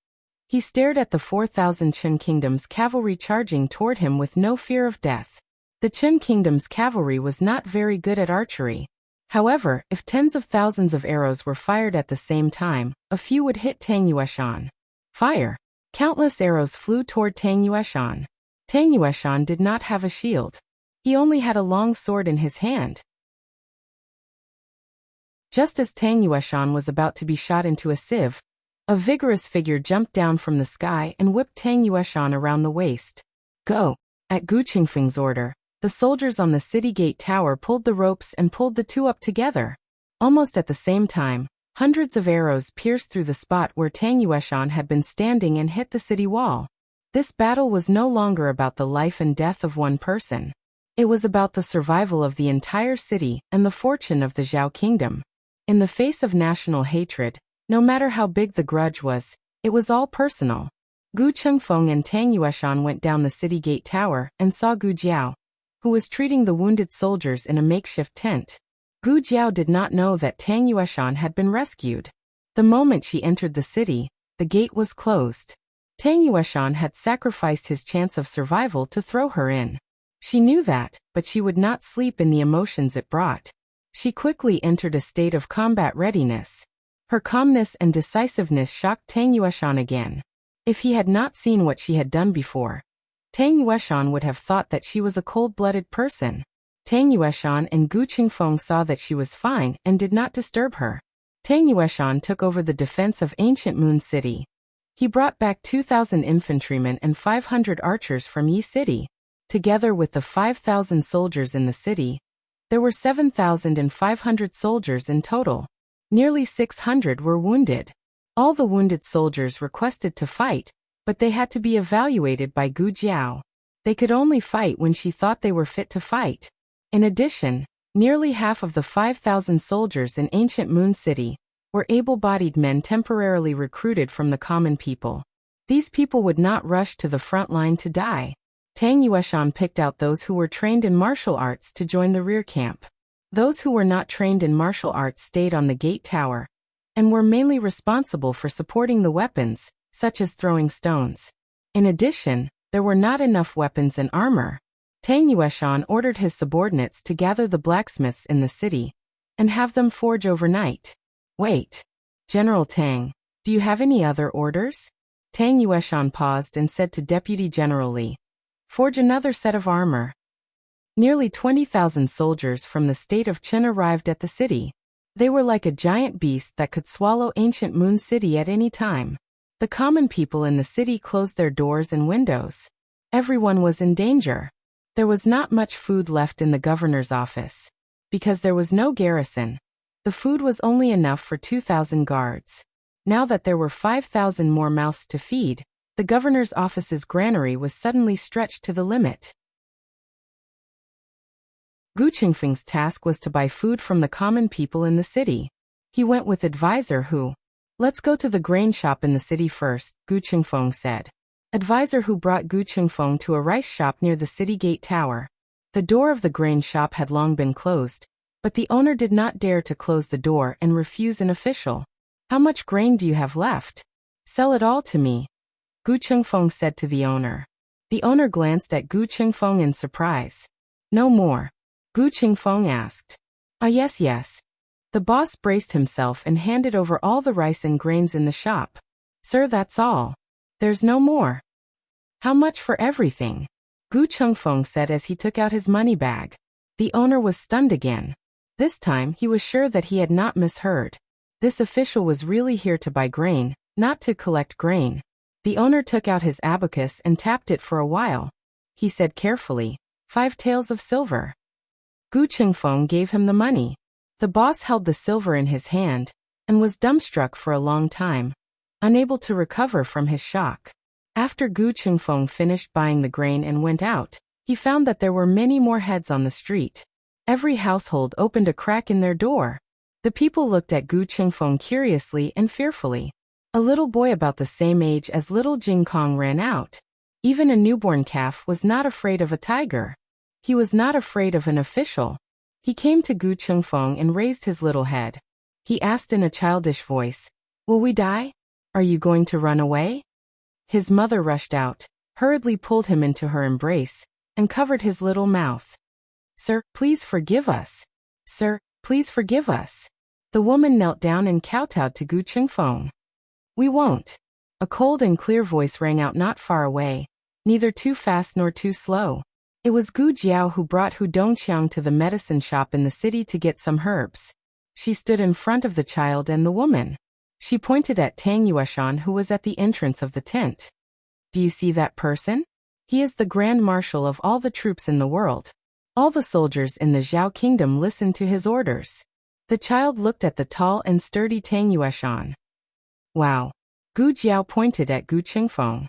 He stared at the 4,000 Qin Kingdom's cavalry charging toward him with no fear of death. The Qin Kingdom's cavalry was not very good at archery. However, if tens of thousands of arrows were fired at the same time, a few would hit Tang Yueshan. Fire! Countless arrows flew toward Tang Yueshan. Tang Yueshan did not have a shield. He only had a long sword in his hand. Just as Tang Yueshan was about to be shot into a sieve, a vigorous figure jumped down from the sky and whipped Tang Yueshan around the waist. Go! At Gu Qingfeng's order, the soldiers on the city gate tower pulled the ropes and pulled the two up together. Almost at the same time, hundreds of arrows pierced through the spot where Tang Yueshan had been standing and hit the city wall. This battle was no longer about the life and death of one person. It was about the survival of the entire city and the fortune of the Zhao Kingdom. In the face of national hatred, no matter how big the grudge was, it was all personal. Gu Qingfeng and Tang Yueshan went down the city gate tower and saw Gu Jiao, who was treating the wounded soldiers in a makeshift tent. Gu Jiao did not know that Tang Yueshan had been rescued. The moment she entered the city, the gate was closed. Tang Yueshan had sacrificed his chance of survival to throw her in. She knew that, but she would not sleep in the emotions it brought. She quickly entered a state of combat readiness. Her calmness and decisiveness shocked Tang Yueshan again. If he had not seen what she had done before, Tang Yueshan would have thought that she was a cold-blooded person. Tang Yueshan and Gu Qingfeng saw that she was fine and did not disturb her. Tang Yueshan took over the defense of ancient Moon City. He brought back 2,000 infantrymen and 500 archers from Yi City. Together with the 5,000 soldiers in the city, there were 7,500 soldiers in total. Nearly 600 were wounded. All the wounded soldiers requested to fight, but they had to be evaluated by Gu Jiao. They could only fight when she thought they were fit to fight. In addition, nearly half of the 5,000 soldiers in ancient Moon City were able-bodied men temporarily recruited from the common people. These people would not rush to the front line to die. Tang Yueshan picked out those who were trained in martial arts to join the rear camp. Those who were not trained in martial arts stayed on the gate tower and were mainly responsible for supporting the weapons, such as throwing stones. In addition, there were not enough weapons and armor. Tang Yueshan ordered his subordinates to gather the blacksmiths in the city and have them forge overnight. Wait. General Tang, do you have any other orders? Tang Yueshan paused and said to Deputy General Li, forge another set of armor. Nearly 20,000 soldiers from the state of Qin arrived at the city. They were like a giant beast that could swallow ancient Moon City at any time. The common people in the city closed their doors and windows. Everyone was in danger. There was not much food left in the governor's office. Because there was no garrison, the food was only enough for 2,000 guards. Now that there were 5,000 more mouths to feed, the governor's office's granary was suddenly stretched to the limit. Gu Qingfeng's task was to buy food from the common people in the city. He went with advisor Hu. Let's go to the grain shop in the city first, Gu Qingfeng said. Advisor Hu brought Gu Qingfeng to a rice shop near the city gate tower. The door of the grain shop had long been closed, but the owner did not dare to close the door and refuse an official. How much grain do you have left? Sell it all to me, Gu Qingfeng said to the owner. The owner glanced at Gu Qingfeng in surprise. No more? Gu Qingfeng asked. Ah, yes. The boss braced himself and handed over all the rice and grains in the shop. Sir, that's all. There's no more. How much for everything? Gu Qingfeng said as he took out his money bag. The owner was stunned again. This time he was sure that he had not misheard. This official was really here to buy grain, not to collect grain. The owner took out his abacus and tapped it for a while. He said carefully, 5 taels of silver. Gu Qingfeng gave him the money. The boss held the silver in his hand and was dumbstruck for a long time, unable to recover from his shock. After Gu Qingfeng finished buying the grain and went out, he found that there were many more heads on the street. Every household opened a crack in their door. The people looked at Gu Qingfeng curiously and fearfully. A little boy about the same age as little Jing Kong ran out. Even a newborn calf was not afraid of a tiger. He was not afraid of an official. He came to Gu Qingfeng and raised his little head. He asked in a childish voice, "Will we die? Are you going to run away?" His mother rushed out, hurriedly pulled him into her embrace, and covered his little mouth. "Sir, please forgive us. Sir, please forgive us." The woman knelt down and kowtowed to Gu Qingfeng. "We won't." A cold and clear voice rang out not far away, neither too fast nor too slow. It was Gu Jiao who brought Hu Dongqiang to the medicine shop in the city to get some herbs. She stood in front of the child and the woman. She pointed at Tang Yueshan, who was at the entrance of the tent. "Do you see that person? He is the Grand Marshal of all the troops in the world. All the soldiers in the Zhao Kingdom listen to his orders." The child looked at the tall and sturdy Tang Yueshan. "Wow." Gu Jiao pointed at Gu Qingfeng.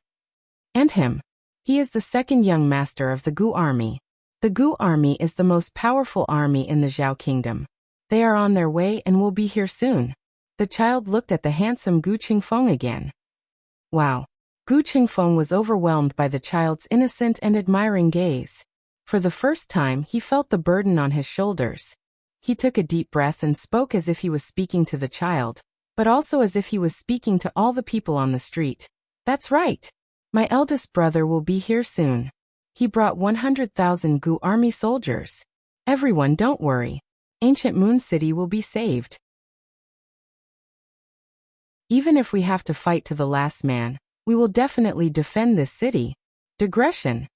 "And him. He is the second young master of the Gu army. The Gu army is the most powerful army in the Zhao Kingdom. They are on their way and will be here soon." The child looked at the handsome Gu Qingfeng again. Wow. Gu Qingfeng was overwhelmed by the child's innocent and admiring gaze. For the first time, he felt the burden on his shoulders. He took a deep breath and spoke as if he was speaking to the child, but also as if he was speaking to all the people on the street. "That's right. My eldest brother will be here soon. He brought 100,000 Gu army soldiers. Everyone, don't worry. Ancient Moon City will be saved. Even if we have to fight to the last man, we will definitely defend this city." Digression.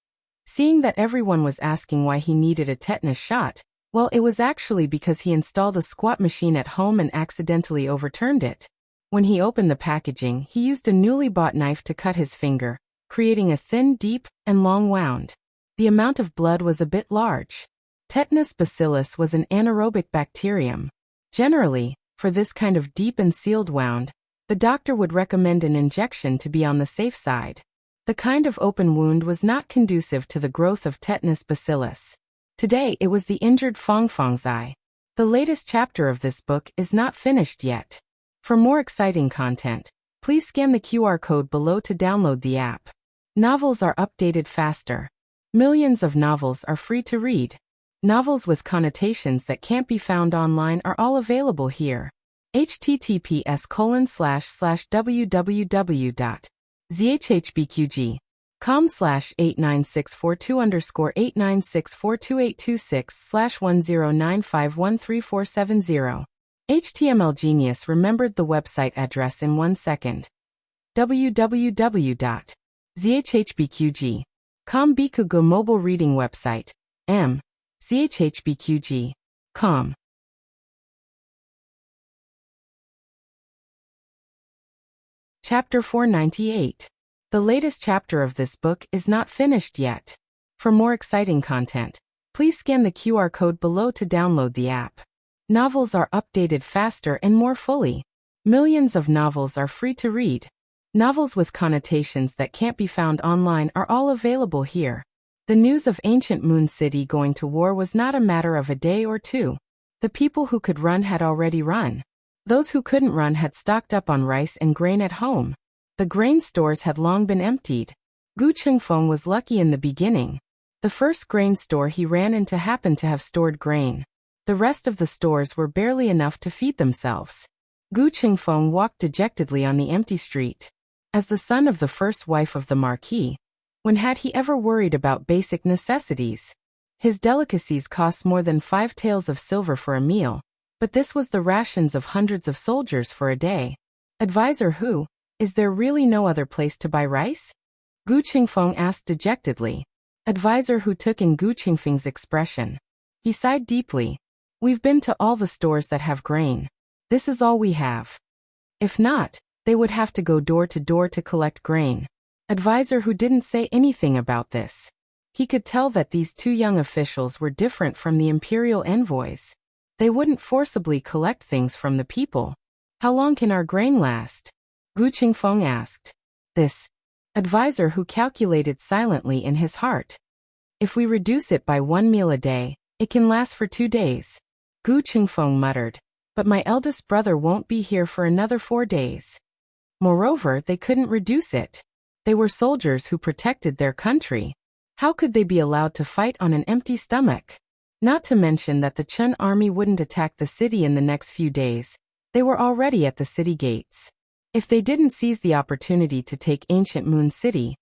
Seeing that everyone was asking why he needed a tetanus shot, well, it was actually because he installed a squat machine at home and accidentally overturned it. When he opened the packaging, he used a newly bought knife to cut his finger, creating a thin, deep, and long wound. The amount of blood was a bit large. Tetanus bacillus was an anaerobic bacterium. Generally, for this kind of deep and sealed wound, the doctor would recommend an injection to be on the safe side. The kind of open wound was not conducive to the growth of tetanus bacillus. Today it was the injured Fangfang's eye. The latest chapter of this book is not finished yet. For more exciting content, please scan the QR code below to download the app. Novels are updated faster. Millions of novels are free to read. Novels with connotations that can't be found online are all available here. https://www.zhbqg.com/89642_89642826/10951347. HTML Genius remembered the website address in 1 second. www.zhbqg.com Bikugo mobile reading website. zhbqg.com. Chapter 498. The latest chapter of this book is not finished yet. For more exciting content, please scan the QR code below to download the app. Novels are updated faster and more fully. Millions of novels are free to read. Novels with connotations that can't be found online are all available here. The news of Ancient Moon City going to war was not a matter of a day or two. The people who could run had already run. Those who couldn't run had stocked up on rice and grain at home. The grain stores had long been emptied. Gu Qingfeng was lucky in the beginning. The first grain store he ran into happened to have stored grain. The rest of the stores were barely enough to feed themselves. Gu Qingfeng walked dejectedly on the empty street. As the son of the first wife of the Marquis, when had he ever worried about basic necessities? His delicacies cost more than 5 taels of silver for a meal, but this was the rations of hundreds of soldiers for a day. Advisor Hu, is there really no other place to buy rice? Gu Qingfeng asked dejectedly. Advisor Hu took in Gu Qingfeng's expression. He sighed deeply. We've been to all the stores that have grain. This is all we have. If not, they would have to go door to collect grain. Advisor Hu didn't say anything about this. He could tell that these 2 young officials were different from the imperial envoys. They wouldn't forcibly collect things from the people. How long can our grain last? Gu Qingfeng asked. This. Advisor Hu calculated silently in his heart. If we reduce it by 1 meal a day, it can last for 2 days. Gu Qingfeng muttered. But my eldest brother won't be here for another 4 days. Moreover, they couldn't reduce it. They were soldiers who protected their country. How could they be allowed to fight on an empty stomach? Not to mention that the Chun army wouldn't attack the city in the next few days. They were already at the city gates. If they didn't seize the opportunity to take ancient Moon City,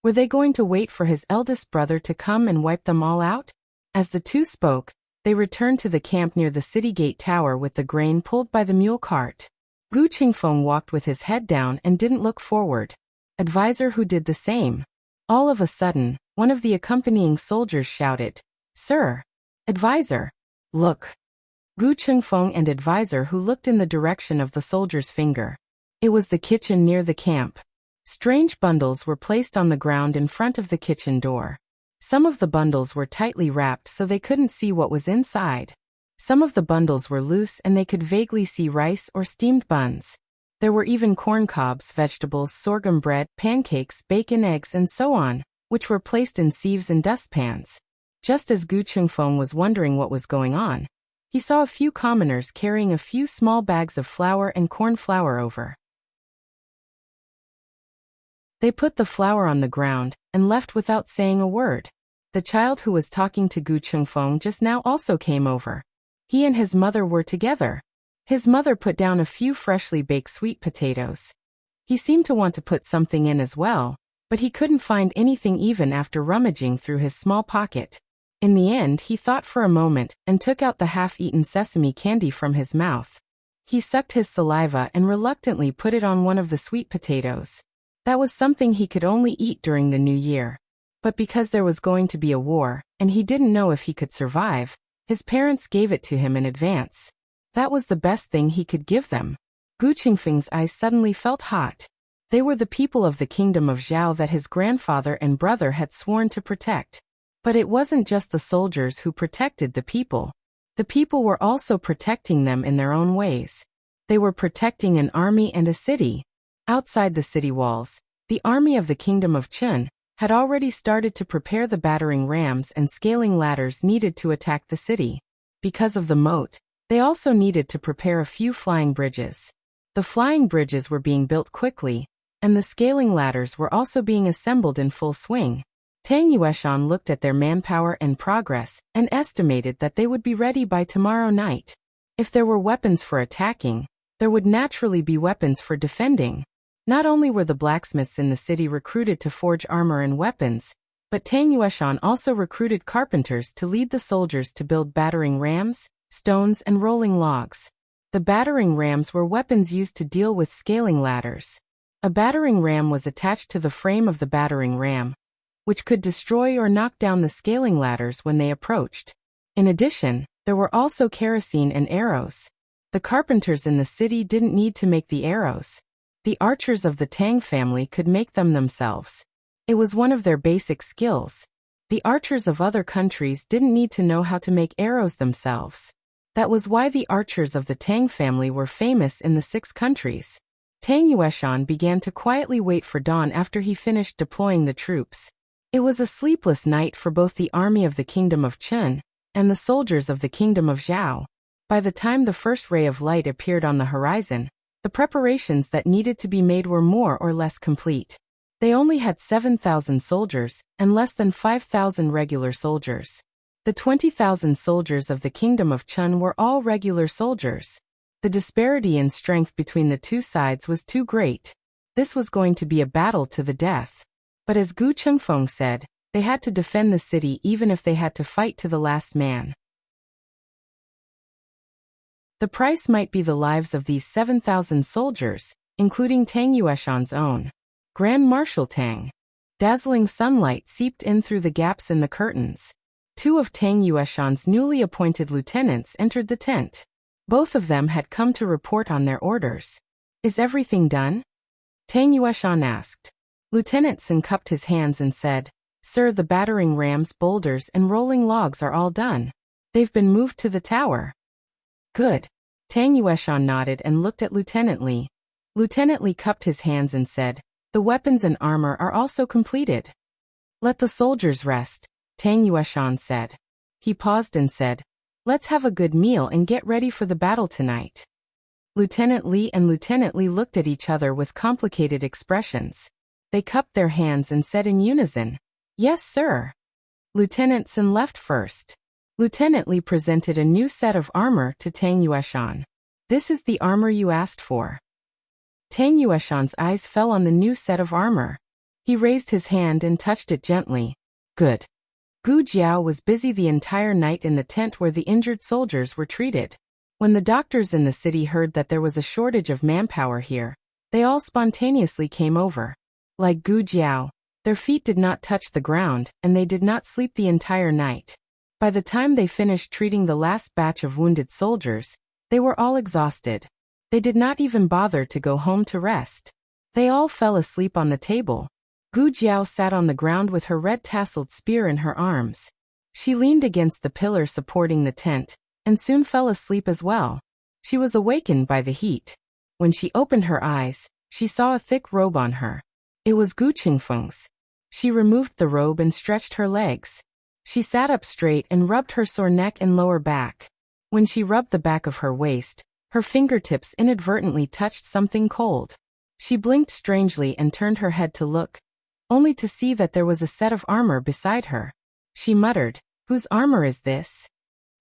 were they going to wait for his eldest brother to come and wipe them all out? As the two spoke, they returned to the camp near the city gate tower with the grain pulled by the mule cart. Gu Qingfeng walked with his head down and didn't look forward. Advisor who did the same. All of a sudden, one of the accompanying soldiers shouted, "Sir! Advisor! Look!" Gu Qingfeng and Advisor who looked in the direction of the soldier's finger. It was the kitchen near the camp. Strange bundles were placed on the ground in front of the kitchen door. Some of the bundles were tightly wrapped so they couldn't see what was inside. Some of the bundles were loose and they could vaguely see rice or steamed buns. There were even corn cobs, vegetables, sorghum bread, pancakes, bacon, eggs, and so on, which were placed in sieves and dustpans. Just as Gu Qingfeng was wondering what was going on, he saw a few commoners carrying a few small bags of flour and corn flour over. They put the flour on the ground and left without saying a word. The child who was talking to Gu Qingfeng just now also came over. He and his mother were together. His mother put down a few freshly baked sweet potatoes. He seemed to want to put something in as well, but he couldn't find anything even after rummaging through his small pocket. In the end, he thought for a moment and took out the half-eaten sesame candy from his mouth. He sucked his saliva and reluctantly put it on one of the sweet potatoes. That was something he could only eat during the new year. But because there was going to be a war, and he didn't know if he could survive, his parents gave it to him in advance. That was the best thing he could give them. Gu Qingfeng's eyes suddenly felt hot. They were the people of the kingdom of Zhao that his grandfather and brother had sworn to protect. But it wasn't just the soldiers who protected the people. The people were also protecting them in their own ways. They were protecting an army and a city. Outside the city walls, the army of the kingdom of Chun had already started to prepare the battering rams and scaling ladders needed to attack the city. Because of the moat, they also needed to prepare a few flying bridges. The flying bridges were being built quickly, and the scaling ladders were also being assembled in full swing. Tang Yueshan looked at their manpower and progress and estimated that they would be ready by tomorrow night. If there were weapons for attacking, there would naturally be weapons for defending. Not only were the blacksmiths in the city recruited to forge armor and weapons, but Tang Yueshan also recruited carpenters to lead the soldiers to build battering rams, stones, and rolling logs. The battering rams were weapons used to deal with scaling ladders. A battering ram was attached to the frame of the battering ram, which could destroy or knock down the scaling ladders when they approached. In addition, there were also kerosene and arrows. The carpenters in the city didn't need to make the arrows. The archers of the Tang family could make them themselves. It was one of their basic skills. The archers of other countries didn't need to know how to make arrows themselves. That was why the archers of the Tang family were famous in the 6 countries. Tang Yueshan began to quietly wait for dawn after he finished deploying the troops. It was a sleepless night for both the army of the Kingdom of Chun and the soldiers of the Kingdom of Zhao. By the time the first ray of light appeared on the horizon, the preparations that needed to be made were more or less complete. They only had 7,000 soldiers and less than 5,000 regular soldiers. The 20,000 soldiers of the Kingdom of Chun were all regular soldiers. The disparity in strength between the two sides was too great. This was going to be a battle to the death. But as Gu Qingfeng said, they had to defend the city even if they had to fight to the last man. The price might be the lives of these 7,000 soldiers, including Tang Yueshan's own. Grand Marshal Tang. Dazzling sunlight seeped in through the gaps in the curtains. 2 of Tang Yueshan's newly appointed lieutenants entered the tent. Both of them had come to report on their orders. "Is everything done?" Tang Yueshan asked. Lieutenant Sun cupped his hands and said, "Sir, the battering rams, boulders, and rolling logs are all done. They've been moved to the tower." "Good." Tang Yueshan nodded and looked at Lieutenant Li. Lieutenant Li cupped his hands and said, "The weapons and armor are also completed." "Let the soldiers rest," Tang Yueshan said. He paused and said, Let's have a good meal and get ready for the battle tonight. Lieutenant Lee and Lieutenant Lee looked at each other with complicated expressions. They cupped their hands and said in unison, "Yes, sir." Lieutenant Sun left first. Lieutenant Lee presented a new set of armor to Tang Yueshan. "This is the armor you asked for." Tang Yueshan's eyes fell on the new set of armor. He raised his hand and touched it gently. "Good." Gu Jiao was busy the entire night in the tent where the injured soldiers were treated. When the doctors in the city heard that there was a shortage of manpower here, they all spontaneously came over. Like Gu Jiao, their feet did not touch the ground, and they did not sleep the entire night. By the time they finished treating the last batch of wounded soldiers, they were all exhausted. They did not even bother to go home to rest. They all fell asleep on the table. Gu Jiao sat on the ground with her red-tasseled spear in her arms. She leaned against the pillar supporting the tent, and soon fell asleep as well. She was awakened by the heat. When she opened her eyes, she saw a thick robe on her. It was Gu Qingfeng's. She removed the robe and stretched her legs. She sat up straight and rubbed her sore neck and lower back. When she rubbed the back of her waist, her fingertips inadvertently touched something cold. She blinked strangely and turned her head to look, only to see that there was a set of armor beside her. She muttered, "Whose armor is this?"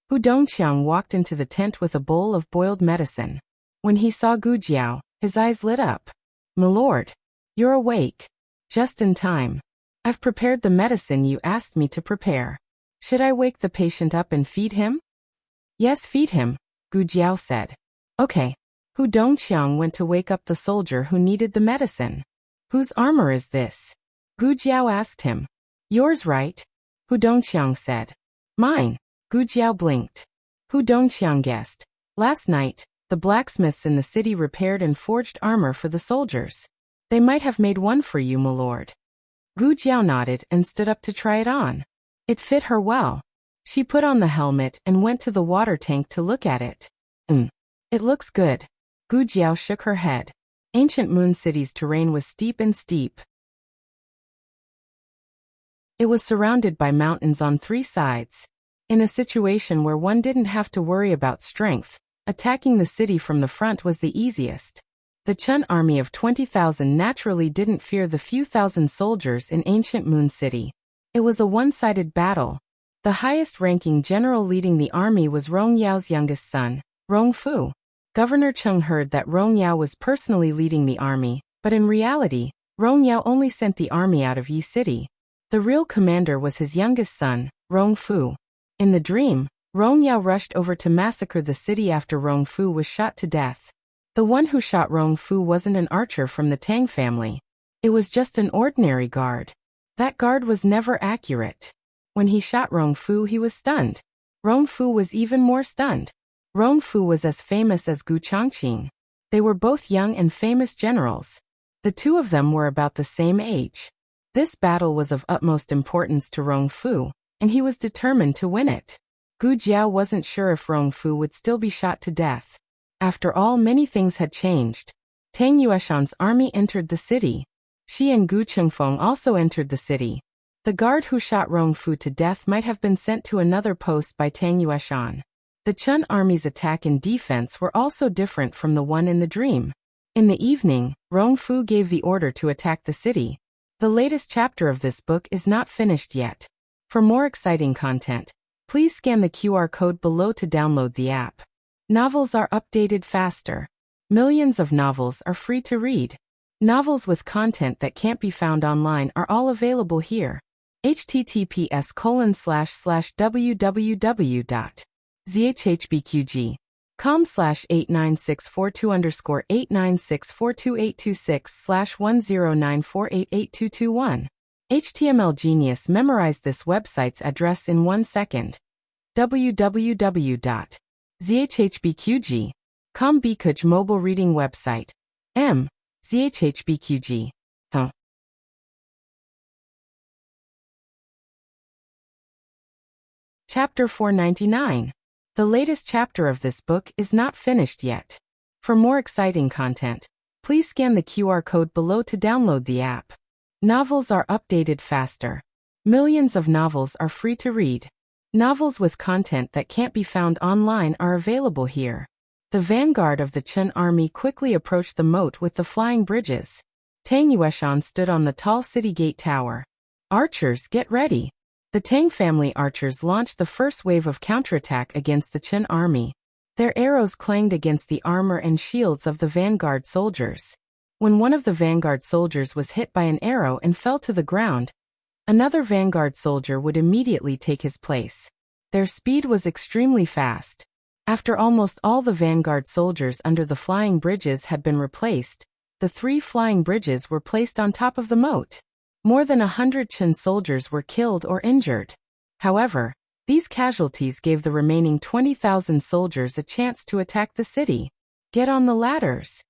Hu Dongqiang walked into the tent with a bowl of boiled medicine. When he saw Gu Jiao, his eyes lit up. "Milord, you're awake. Just in time. I've prepared the medicine you asked me to prepare. Should I wake the patient up and feed him?" "Yes, feed him," Gu Jiao said. "Okay." Hu Dongqiang went to wake up the soldier who needed the medicine. "Whose armor is this?" Gu Jiao asked him. "Yours, right?" Hu Dongqiang said. "Mine." Gu Jiao blinked. Hu Dongqiang guessed. "Last night, the blacksmiths in the city repaired and forged armor for the soldiers. They might have made one for you, milord." Gu Jiao nodded and stood up to try it on. It fit her well. She put on the helmet and went to the water tank to look at it. It looks good." Gu Jiao shook her head. Ancient Moon City's terrain was steep and steep. It was surrounded by mountains on three sides. In a situation where one didn't have to worry about strength, attacking the city from the front was the easiest. The Chun army of 20,000 naturally didn't fear the few thousand soldiers in Ancient Moon City. It was a one-sided battle. The highest-ranking general leading the army was Rong Yao's youngest son, Rong Fu. Governor Cheng heard that Rong Yao was personally leading the army, but in reality, Rong Yao only sent the army out of Yi City. The real commander was his youngest son, Rong Fu. In the dream, Rong Yao rushed over to massacre the city after Rong Fu was shot to death. The one who shot Rong Fu wasn't an archer from the Tang family. It was just an ordinary guard. That guard was never accurate. When he shot Rong Fu, he was stunned. Rong Fu was even more stunned. Rong Fu was as famous as Gu Changqing. They were both young and famous generals. The two of them were about the same age. This battle was of utmost importance to Rong Fu, and he was determined to win it. Gu Jiao wasn't sure if Rong Fu would still be shot to death. After all, many things had changed. Tang Yueshan's army entered the city. She and Gu Qingfeng also entered the city. The guard who shot Rong Fu to death might have been sent to another post by Tang Yueshan. The Chun army's attack and defense were also different from the one in the dream. In the evening, Rong Fu gave the order to attack the city. The latest chapter of this book is not finished yet. For more exciting content, please scan the QR code below to download the app. Novels are updated faster. Millions of novels are free to read. Novels with content that can't be found online are all available here. https://www.zhbqg.com/89642_896422826/1094888221. HTML Genius memorized this website's address in 1 second. www.zhbqg.com Bikuj mobile reading website. zhbqg. Chapter 499. The latest chapter of this book is not finished yet. For more exciting content, please scan the QR code below to download the app. Novels are updated faster. Millions of novels are free to read. Novels with content that can't be found online are available here. The vanguard of the Chen army quickly approached the moat with the flying bridges. Tang Yueshan stood on the tall city gate tower. Archers, get ready. The Tang family archers launched the first wave of counterattack against the Chen army. Their arrows clanged against the armor and shields of the vanguard soldiers. When one of the vanguard soldiers was hit by an arrow and fell to the ground, another vanguard soldier would immediately take his place. Their speed was extremely fast. After almost all the vanguard soldiers under the flying bridges had been replaced, the 3 flying bridges were placed on top of the moat. More than 100 Chen soldiers were killed or injured. However, these casualties gave the remaining 20,000 soldiers a chance to attack the city. Get on the ladders.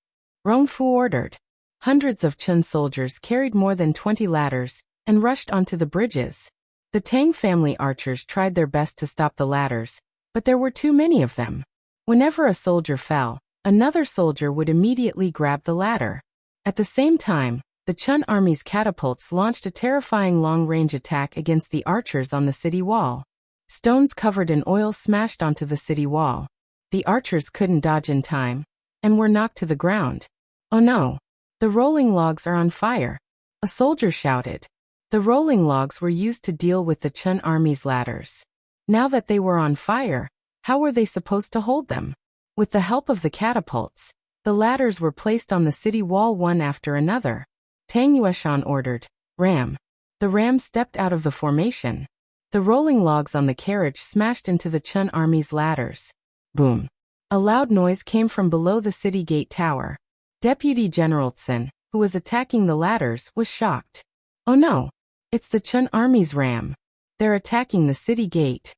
Rongfu ordered. Hundreds of Chen soldiers carried more than 20 ladders and rushed onto the bridges. The Tang family archers tried their best to stop the ladders, but there were too many of them. Whenever a soldier fell, another soldier would immediately grab the ladder. At the same time, the Chen army's catapults launched a terrifying long-range attack against the archers on the city wall. Stones covered in oil smashed onto the city wall. The archers couldn't dodge in time, and were knocked to the ground. Oh no! The rolling logs are on fire. A soldier shouted. The rolling logs were used to deal with the Chen army's ladders. Now that they were on fire, how were they supposed to hold them? With the help of the catapults, the ladders were placed on the city wall one after another. Tang Yueshan ordered, "Ram." The ram stepped out of the formation. The rolling logs on the carriage smashed into the Chen army's ladders. Boom. A loud noise came from below the city gate tower. Deputy General Tsen, who was attacking the ladders, was shocked. Oh no! It's the Chen army's ram. They're attacking the city gate.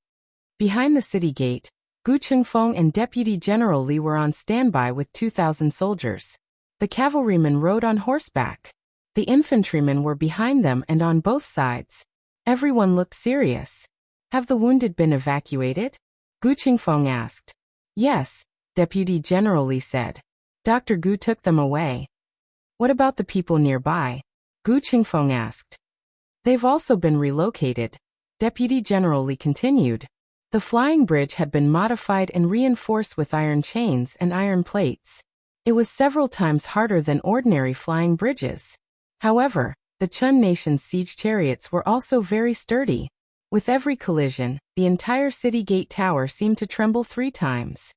Behind the city gate, Gu Qingfeng and Deputy General Li were on standby with 2,000 soldiers. The cavalrymen rode on horseback. The infantrymen were behind them and on both sides. Everyone looked serious. Have the wounded been evacuated? Gu Qingfeng asked. Yes, Deputy General Li said. Dr. Gu took them away. What about the people nearby? Gu Qingfeng asked. They've also been relocated. Deputy General Li continued. The flying bridge had been modified and reinforced with iron chains and iron plates. It was several times harder than ordinary flying bridges. However, the Chen nation's siege chariots were also very sturdy. With every collision, the entire city gate tower seemed to tremble 3 times.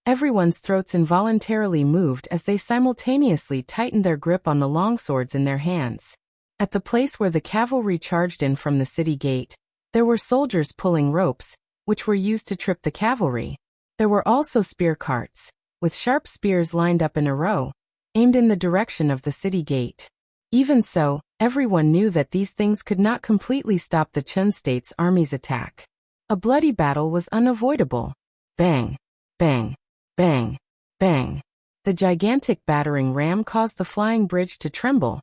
Everyone's throats involuntarily moved as they simultaneously tightened their grip on the longswords in their hands. At the place where the cavalry charged in from the city gate, there were soldiers pulling ropes, which were used to trip the cavalry. There were also spear carts, with sharp spears lined up in a row, aimed in the direction of the city gate. Even so, everyone knew that these things could not completely stop the Chen state's army's attack. A bloody battle was unavoidable. Bang! Bang! Bang! Bang! The gigantic battering ram caused the flying bridge to tremble,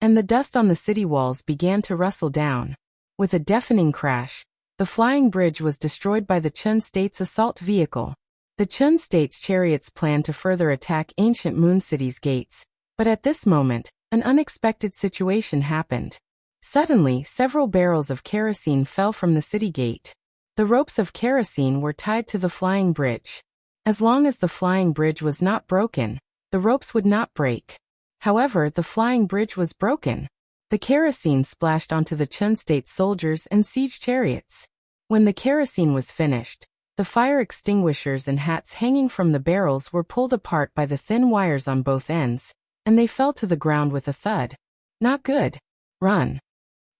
and the dust on the city walls began to rustle down. With a deafening crash, the flying bridge was destroyed by the Chen state's assault vehicle. The Chen state's chariots planned to further attack ancient Moon City's gates, but at this moment, an unexpected situation happened. Suddenly, several barrels of kerosene fell from the city gate. The ropes of kerosene were tied to the flying bridge. As long as the flying bridge was not broken, the ropes would not break. However, the flying bridge was broken. The kerosene splashed onto the Chen state soldiers and siege chariots. When the kerosene was finished, the fire extinguishers and hats hanging from the barrels were pulled apart by the thin wires on both ends, and they fell to the ground with a thud. Not good. Run!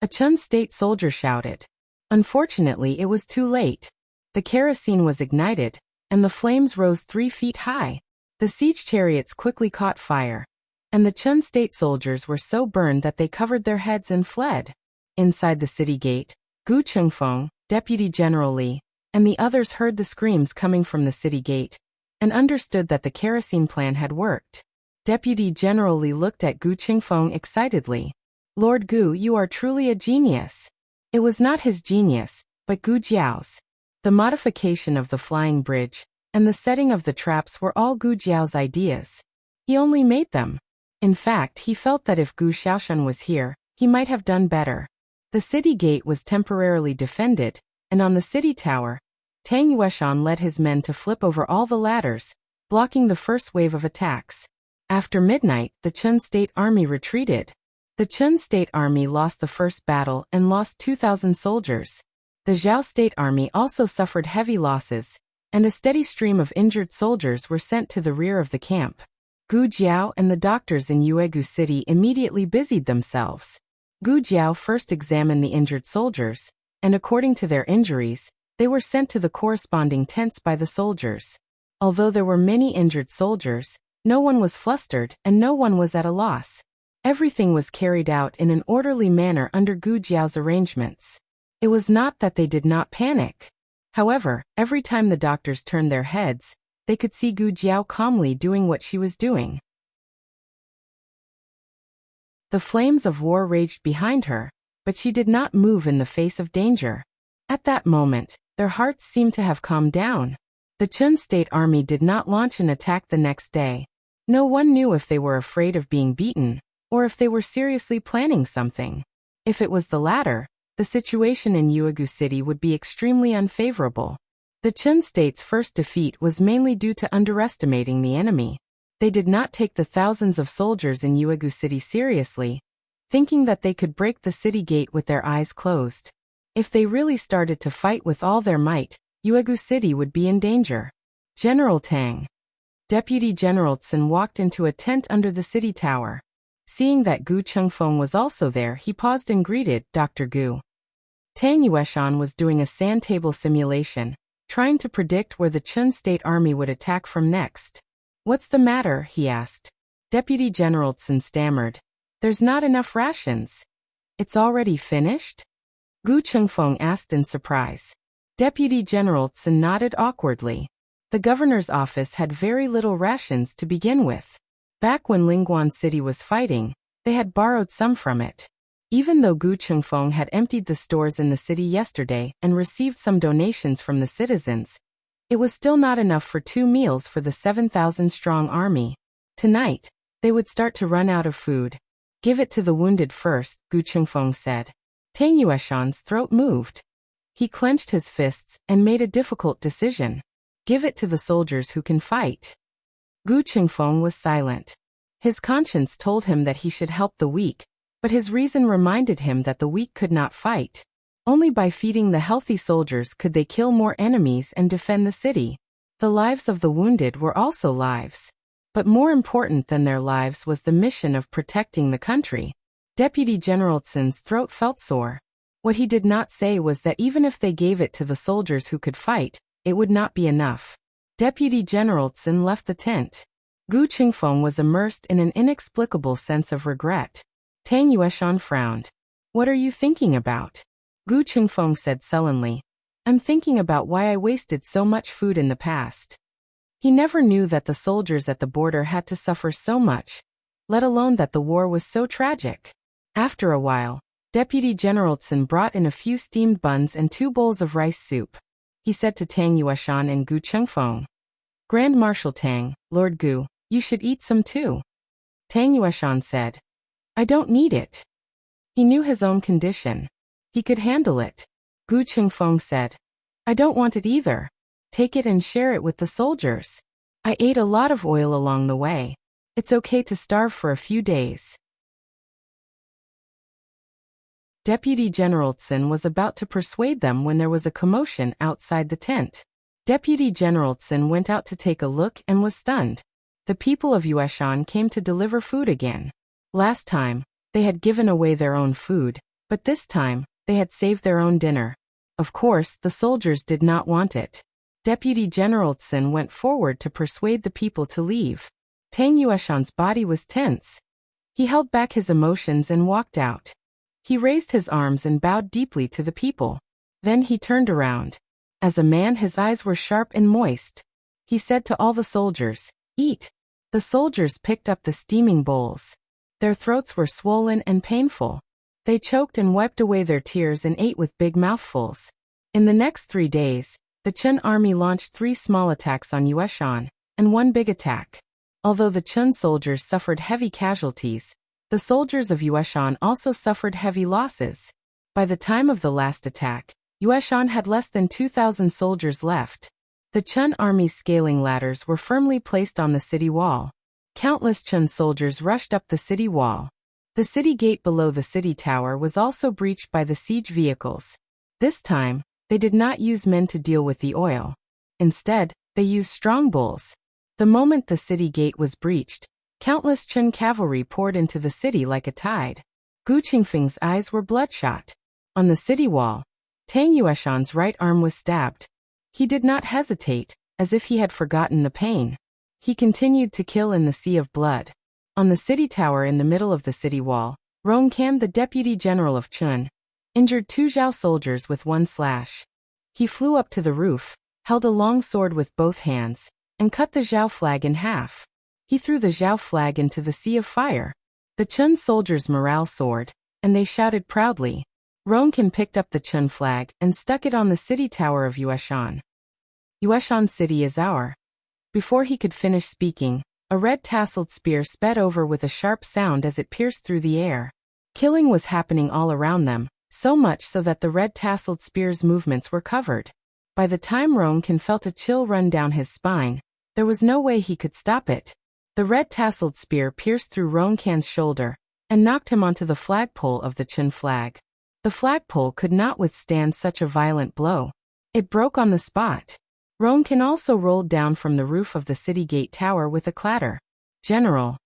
A Chen state soldier shouted. Unfortunately, it was too late. The kerosene was ignited, and the flames rose 3 feet high. The siege chariots quickly caught fire, and the Chen state soldiers were so burned that they covered their heads and fled. Inside the city gate, Gu Qingfeng, Deputy General Li, and the others heard the screams coming from the city gate, and understood that the kerosene plan had worked. Deputy General Li looked at Gu Qingfeng excitedly. Lord Gu, you are truly a genius. It was not his genius, but Gu Jiao's. The modification of the flying bridge, and the setting of the traps were all Gu Jiao's ideas. He only made them. In fact, he felt that if Gu Xiaoshan was here, he might have done better. The city gate was temporarily defended, and on the city tower, Tang Yueshan led his men to flip over all the ladders, blocking the first wave of attacks. After midnight, the Chun State Army retreated. The Chun State Army lost the first battle and lost 2,000 soldiers. The Zhao State Army also suffered heavy losses, and a steady stream of injured soldiers were sent to the rear of the camp. Gu Jiao and the doctors in Yuegu City immediately busied themselves. Gu Jiao first examined the injured soldiers, and according to their injuries, they were sent to the corresponding tents by the soldiers. Although there were many injured soldiers, no one was flustered and no one was at a loss. Everything was carried out in an orderly manner under Gu Jiao's arrangements. It was not that they did not panic. However, every time the doctors turned their heads, they could see Gu Jiao calmly doing what she was doing. The flames of war raged behind her, but she did not move in the face of danger. At that moment, their hearts seemed to have calmed down. The Chun State Army did not launch an attack the next day. No one knew if they were afraid of being beaten, or if they were seriously planning something. If it was the latter, the situation in Yuegu City would be extremely unfavorable. The Chun State's first defeat was mainly due to underestimating the enemy. They did not take the thousands of soldiers in Yuegu City seriously, thinking that they could break the city gate with their eyes closed. If they really started to fight with all their might, Yuegu City would be in danger. General Tang. Deputy General Tsun walked into a tent under the city tower. Seeing that Gu Chengfeng was also there, he paused and greeted Dr. Gu. Tang Yueshan was doing a sand table simulation, trying to predict where the Chun State Army would attack from next. "What's the matter?" he asked. Deputy General Tsun stammered. "There's not enough rations." "It's already finished?" Gu Chengfeng asked in surprise. Deputy General Tsun nodded awkwardly. The governor's office had very little rations to begin with. Back when Lingguan City was fighting, they had borrowed some from it. Even though Gu Chengfeng had emptied the stores in the city yesterday and received some donations from the citizens, it was still not enough for 2 meals for the 7,000-strong army. Tonight, they would start to run out of food. "Give it to the wounded first," Gu Chengfeng said. Tang Yueshan's throat moved. He clenched his fists and made a difficult decision. Give it to the soldiers who can fight. Gu Chengfeng was silent. His conscience told him that he should help the weak, but his reason reminded him that the weak could not fight. Only by feeding the healthy soldiers could they kill more enemies and defend the city. The lives of the wounded were also lives. But more important than their lives was the mission of protecting the country. Deputy General Tsun's throat felt sore. What he did not say was that even if they gave it to the soldiers who could fight, it would not be enough. Deputy General Tsun left the tent. Gu Chengfeng was immersed in an inexplicable sense of regret. Tang Yueshan frowned. "What are you thinking about?" Gu Chengfeng said sullenly. "I'm thinking about why I wasted so much food in the past." He never knew that the soldiers at the border had to suffer so much, let alone that the war was so tragic. After a while, Deputy General Tsun brought in a few steamed buns and 2 bowls of rice soup. He said to Tang Yueshan and Gu Chengfeng, "Grand Marshal Tang, Lord Gu, you should eat some too." Tang Yueshan said, "I don't need it." He knew his own condition. He could handle it. Gu Chengfeng said, "I don't want it either. Take it and share it with the soldiers. I ate a lot of oil along the way. It's okay to starve for a few days." Deputy General Tsun was about to persuade them when there was a commotion outside the tent. Deputy General Tsun went out to take a look and was stunned. The people of Yueshan came to deliver food again. Last time, they had given away their own food, but this time, they had saved their own dinner. Of course, the soldiers did not want it. Deputy General Tsun went forward to persuade the people to leave. Tang Yueshan's body was tense. He held back his emotions and walked out. He raised his arms and bowed deeply to the people. Then he turned around. As a man, his eyes were sharp and moist. He said to all the soldiers, "Eat." The soldiers picked up the steaming bowls. Their throats were swollen and painful. They choked and wiped away their tears and ate with big mouthfuls. In the next 3 days, the Chun army launched 3 small attacks on Yueshan, and 1 big attack. Although the Chun soldiers suffered heavy casualties, the soldiers of Yueshan also suffered heavy losses. By the time of the last attack, Yueshan had less than 2,000 soldiers left. The Chun army's scaling ladders were firmly placed on the city wall. Countless Chun soldiers rushed up the city wall. The city gate below the city tower was also breached by the siege vehicles. This time, they did not use men to deal with the oil. Instead, they used strong bulls. The moment the city gate was breached, countless Chun cavalry poured into the city like a tide. Gu Qingfeng's eyes were bloodshot. On the city wall, Tang Yueshan's right arm was stabbed. He did not hesitate, as if he had forgotten the pain. He continued to kill in the sea of blood. On the city tower in the middle of the city wall, Rong Kan, the deputy general of Chun, injured 2 Zhao soldiers with 1 slash. He flew up to the roof, held a long sword with both hands, and cut the Zhao flag in half. He threw the Zhao flag into the sea of fire. The Chun soldiers' morale soared, and they shouted proudly. Rong Kan picked up the Chun flag and stuck it on the city tower of Yueshan. Yueshan city is our. Before he could finish speaking, a red tasseled spear sped over with a sharp sound as it pierced through the air. Killing was happening all around them, so much so that the red tasseled spear's movements were covered. By the time Rong Kan felt a chill run down his spine, there was no way he could stop it. The red tasseled spear pierced through Rong Kan's shoulder and knocked him onto the flagpole of the Chun flag. The flagpole could not withstand such a violent blow. It broke on the spot. Rong Kan also rolled down from the roof of the city gate tower with a clatter. "General!"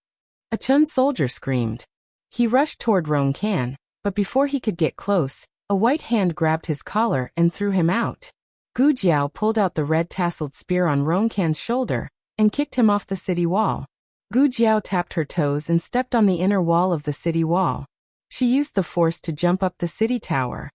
A Chun soldier screamed. He rushed toward Rong Kan, but before he could get close, a white hand grabbed his collar and threw him out. Gu Jiao pulled out the red tasseled spear on Rong Kan's shoulder and kicked him off the city wall. Gu Jiao tapped her toes and stepped on the inner wall of the city wall. She used the force to jump up the city tower.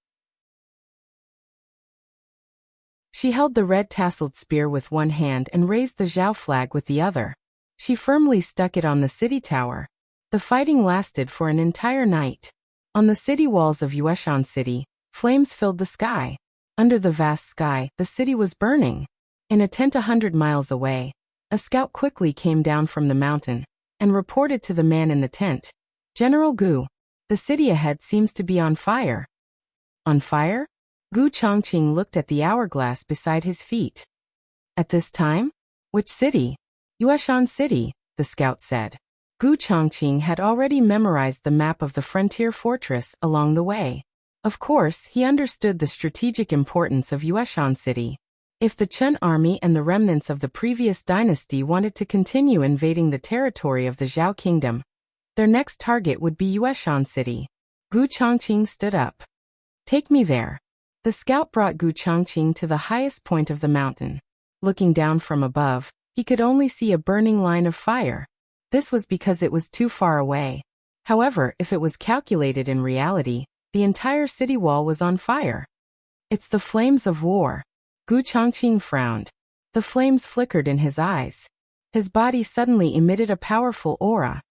She held the red tasseled spear with one hand and raised the Zhao flag with the other. She firmly stuck it on the city tower. The fighting lasted for an entire night. On the city walls of Yueshan City, flames filled the sky. Under the vast sky, the city was burning. In a tent 100 miles away, a scout quickly came down from the mountain and reported to the man in the tent. "General Gu, the city ahead seems to be on fire." "On fire?" Gu Chongqing looked at the hourglass beside his feet. "At this time? Which city?" "Yueshan City," the scout said. Gu Chongqing had already memorized the map of the frontier fortress along the way. Of course, he understood the strategic importance of Yueshan City. If the Chun army and the remnants of the previous dynasty wanted to continue invading the territory of the Zhao kingdom, their next target would be Yueshan City. Gu Chongqing stood up. "Take me there." The scout brought Gu Chongqing to the highest point of the mountain. Looking down from above, he could only see a burning line of fire. This was because it was too far away. However, if it was calculated in reality, the entire city wall was on fire. "It's the flames of war." Gu Chongqing frowned. The flames flickered in his eyes. His body suddenly emitted a powerful aura.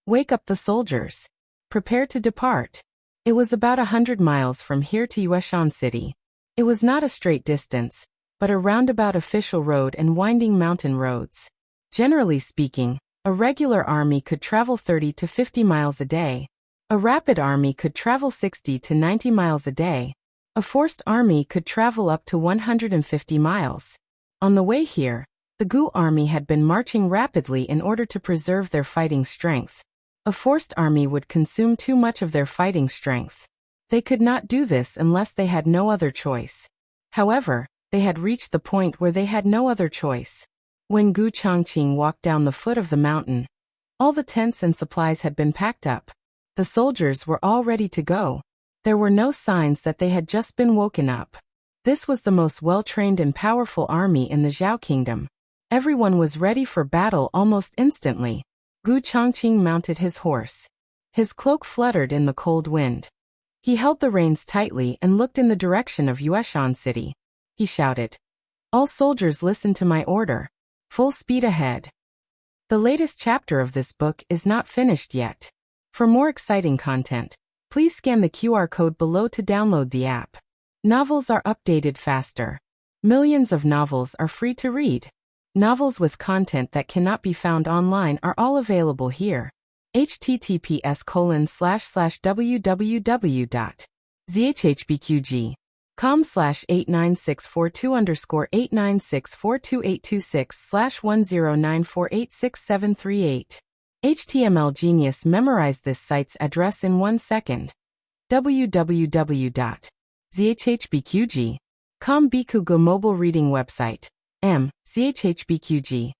"Wake up the soldiers. Prepare to depart." It was about 100 miles from here to Yueshan City. It was not a straight distance, but a roundabout official road and winding mountain roads. Generally speaking, a regular army could travel 30 to 50 miles a day. A rapid army could travel 60 to 90 miles a day. A forced army could travel up to 150 miles. On the way here, the Gu army had been marching rapidly in order to preserve their fighting strength. A forced army would consume too much of their fighting strength. They could not do this unless they had no other choice. However, they had reached the point where they had no other choice. When Gu Chongqing walked down the foot of the mountain, all the tents and supplies had been packed up. The soldiers were all ready to go. There were no signs that they had just been woken up. This was the most well-trained and powerful army in the Zhao kingdom. Everyone was ready for battle almost instantly. Gu Chongqing mounted his horse. His cloak fluttered in the cold wind. He held the reins tightly and looked in the direction of Yueshan City. He shouted, "All soldiers listen to my order. Full speed ahead." The latest chapter of this book is not finished yet. For more exciting content, please scan the QR code below to download the app. Novels are updated faster. Millions of novels are free to read. Novels with content that cannot be found online are all available here. https://www.zhao ZHHBQG. com/89642_896422826/109486738. HTML Genius memorized this site's address in 1 second. www.zhhbqg.com Bikugo mobile reading website. zhhbqg.com.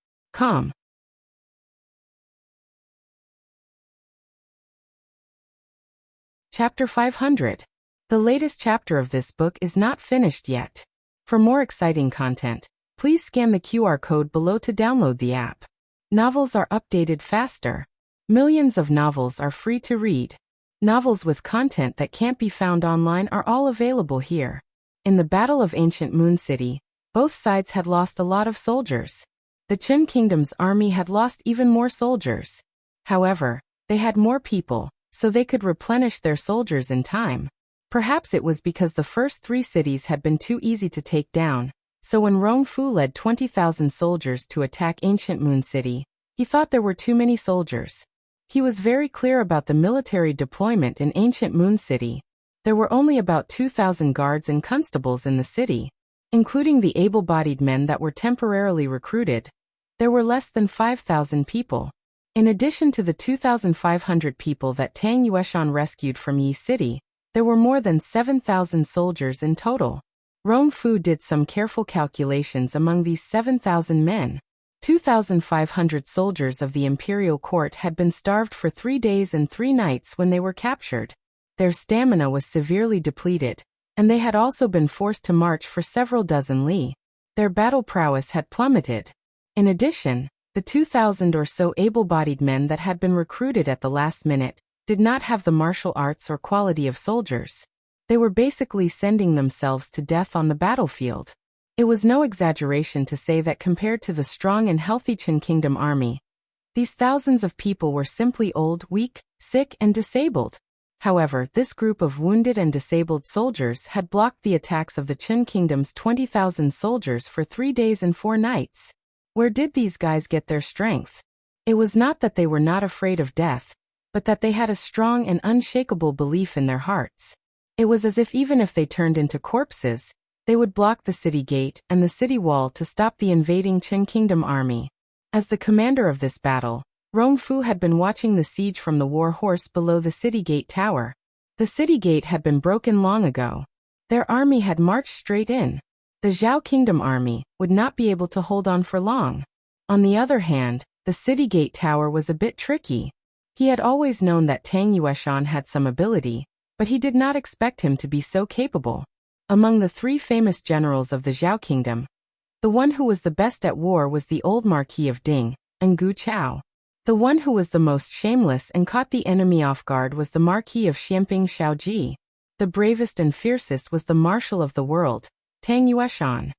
Chapter 500. The latest chapter of this book is not finished yet. For more exciting content, please scan the QR code below to download the app. Novels are updated faster. Millions of novels are free to read. Novels with content that can't be found online are all available here. In the Battle of Ancient Moon City, both sides had lost a lot of soldiers. The Qin Kingdom's army had lost even more soldiers. However, they had more people, so they could replenish their soldiers in time. Perhaps it was because the first 3 cities had been too easy to take down, so when Rong Fu led 20,000 soldiers to attack Ancient Moon City, he thought there were too many soldiers. He was very clear about the military deployment in Ancient Moon City. There were only about 2,000 guards and constables in the city, including the able-bodied men that were temporarily recruited. There were less than 5,000 people. In addition to the 2,500 people that Tang Yueshan rescued from Yi City, there were more than 7,000 soldiers in total. Rong Fu did some careful calculations among these 7,000 men. 2,500 soldiers of the imperial court had been starved for 3 days and 3 nights when they were captured. Their stamina was severely depleted, and they had also been forced to march for several dozen li. Their battle prowess had plummeted. In addition, the 2,000 or so able-bodied men that had been recruited at the last minute did not have the martial arts or quality of soldiers. They were basically sending themselves to death on the battlefield. It was no exaggeration to say that compared to the strong and healthy Qin Kingdom army, these thousands of people were simply old, weak, sick, and disabled. However, this group of wounded and disabled soldiers had blocked the attacks of the Qin Kingdom's 20,000 soldiers for 3 days and 4 nights. Where did these guys get their strength? It was not that they were not afraid of death, but that they had a strong and unshakable belief in their hearts. It was as if even if they turned into corpses, they would block the city gate and the city wall to stop the invading Qin Kingdom army. As the commander of this battle, Rong Fu had been watching the siege from the war horse below the city gate tower. The city gate had been broken long ago. Their army had marched straight in. The Zhao Kingdom army would not be able to hold on for long. On the other hand, the city gate tower was a bit tricky. He had always known that Tang Yueshan had some ability, but he did not expect him to be so capable. Among the 3 famous generals of the Zhao Kingdom, the one who was the best at war was the old Marquis of Ding, Ngu Chao. The one who was the most shameless and caught the enemy off guard was the Marquis of Xianping Shaoji. The bravest and fiercest was the Marshal of the World, Tang Yueshan.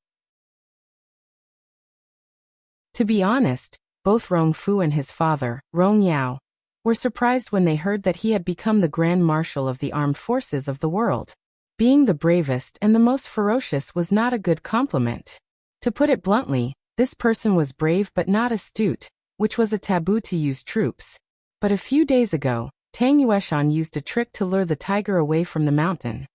To be honest, both Rong Fu and his father, Rong Yao, were surprised when they heard that he had become the Grand Marshal of the armed forces of the world. Being the bravest and the most ferocious was not a good compliment. To put it bluntly, this person was brave but not astute, which was a taboo to use troops. But a few days ago, Tang Yueshan used a trick to lure the tiger away from the mountain.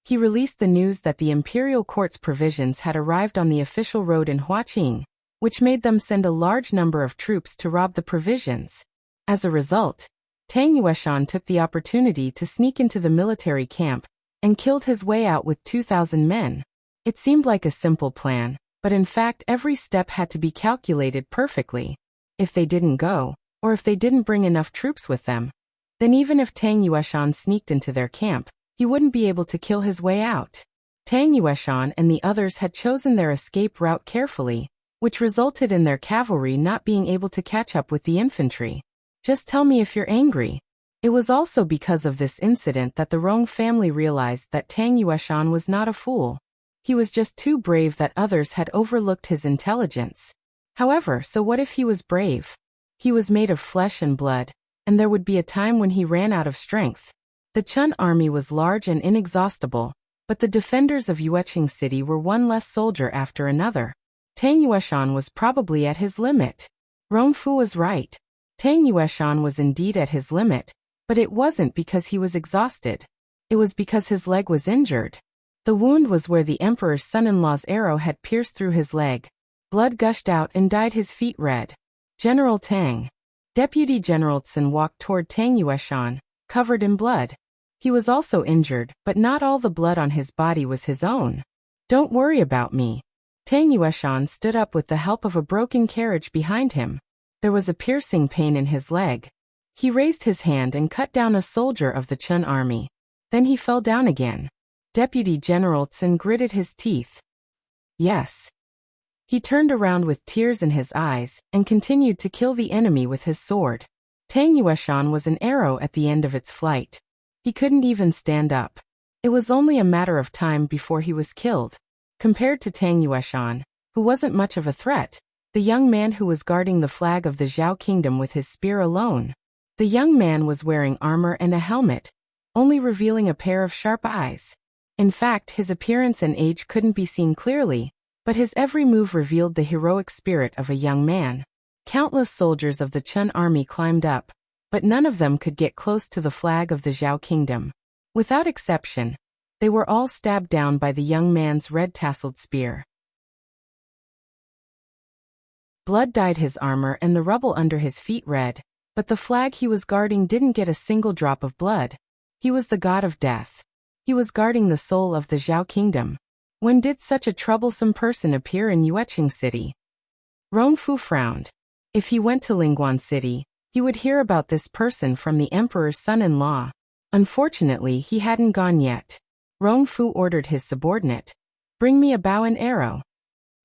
He released the news that the imperial court's provisions had arrived on the official road in Huaqing, which made them send a large number of troops to rob the provisions. As a result, Tang Yueshan took the opportunity to sneak into the military camp and killed his way out with 2,000 men. It seemed like a simple plan, but in fact every step had to be calculated perfectly. If they didn't go, or if they didn't bring enough troops with them, then even if Tang Yueshan sneaked into their camp, he wouldn't be able to kill his way out. Tang Yueshan and the others had chosen their escape route carefully, which resulted in their cavalry not being able to catch up with the infantry. Just tell me if you're angry. It was also because of this incident that the Rong family realized that Tang Yueshan was not a fool. He was just too brave that others had overlooked his intelligence. However, so what if he was brave? He was made of flesh and blood, and there would be a time when he ran out of strength. The Chun army was large and inexhaustible, but the defenders of Yueqing City were one less soldier after another. Tang Yueshan was probably at his limit. Rong Fu was right. Tang Yueshan was indeed at his limit, but it wasn't because he was exhausted. It was because his leg was injured. The wound was where the emperor's son-in-law's arrow had pierced through his leg. Blood gushed out and dyed his feet red. General Tang. Deputy General Tsun walked toward Tang Yueshan, covered in blood. He was also injured, but not all the blood on his body was his own. Don't worry about me. Tang Yueshan stood up with the help of a broken carriage behind him. There was a piercing pain in his leg. He raised his hand and cut down a soldier of the Chun army. Then he fell down again. Deputy General Tsun gritted his teeth. Yes. He turned around with tears in his eyes and continued to kill the enemy with his sword. Tang Yueshan was an arrow at the end of its flight. He couldn't even stand up. It was only a matter of time before he was killed. Compared to Tang Yueshan, who wasn't much of a threat, the young man who was guarding the flag of the Zhao kingdom with his spear alone. The young man was wearing armor and a helmet, only revealing a pair of sharp eyes. In fact, his appearance and age couldn't be seen clearly, but his every move revealed the heroic spirit of a young man. Countless soldiers of the Chun army climbed up, but none of them could get close to the flag of the Zhao kingdom. Without exception, they were all stabbed down by the young man's red-tasseled spear. Blood dyed his armor and the rubble under his feet red, but the flag he was guarding didn't get a single drop of blood. He was the god of death. He was guarding the soul of the Zhao kingdom. When did such a troublesome person appear in Yueqing City? Rongfu frowned. If he went to Lingguan City, he would hear about this person from the emperor's son-in-law. Unfortunately, he hadn't gone yet. Rongfu ordered his subordinate. Bring me a bow and arrow.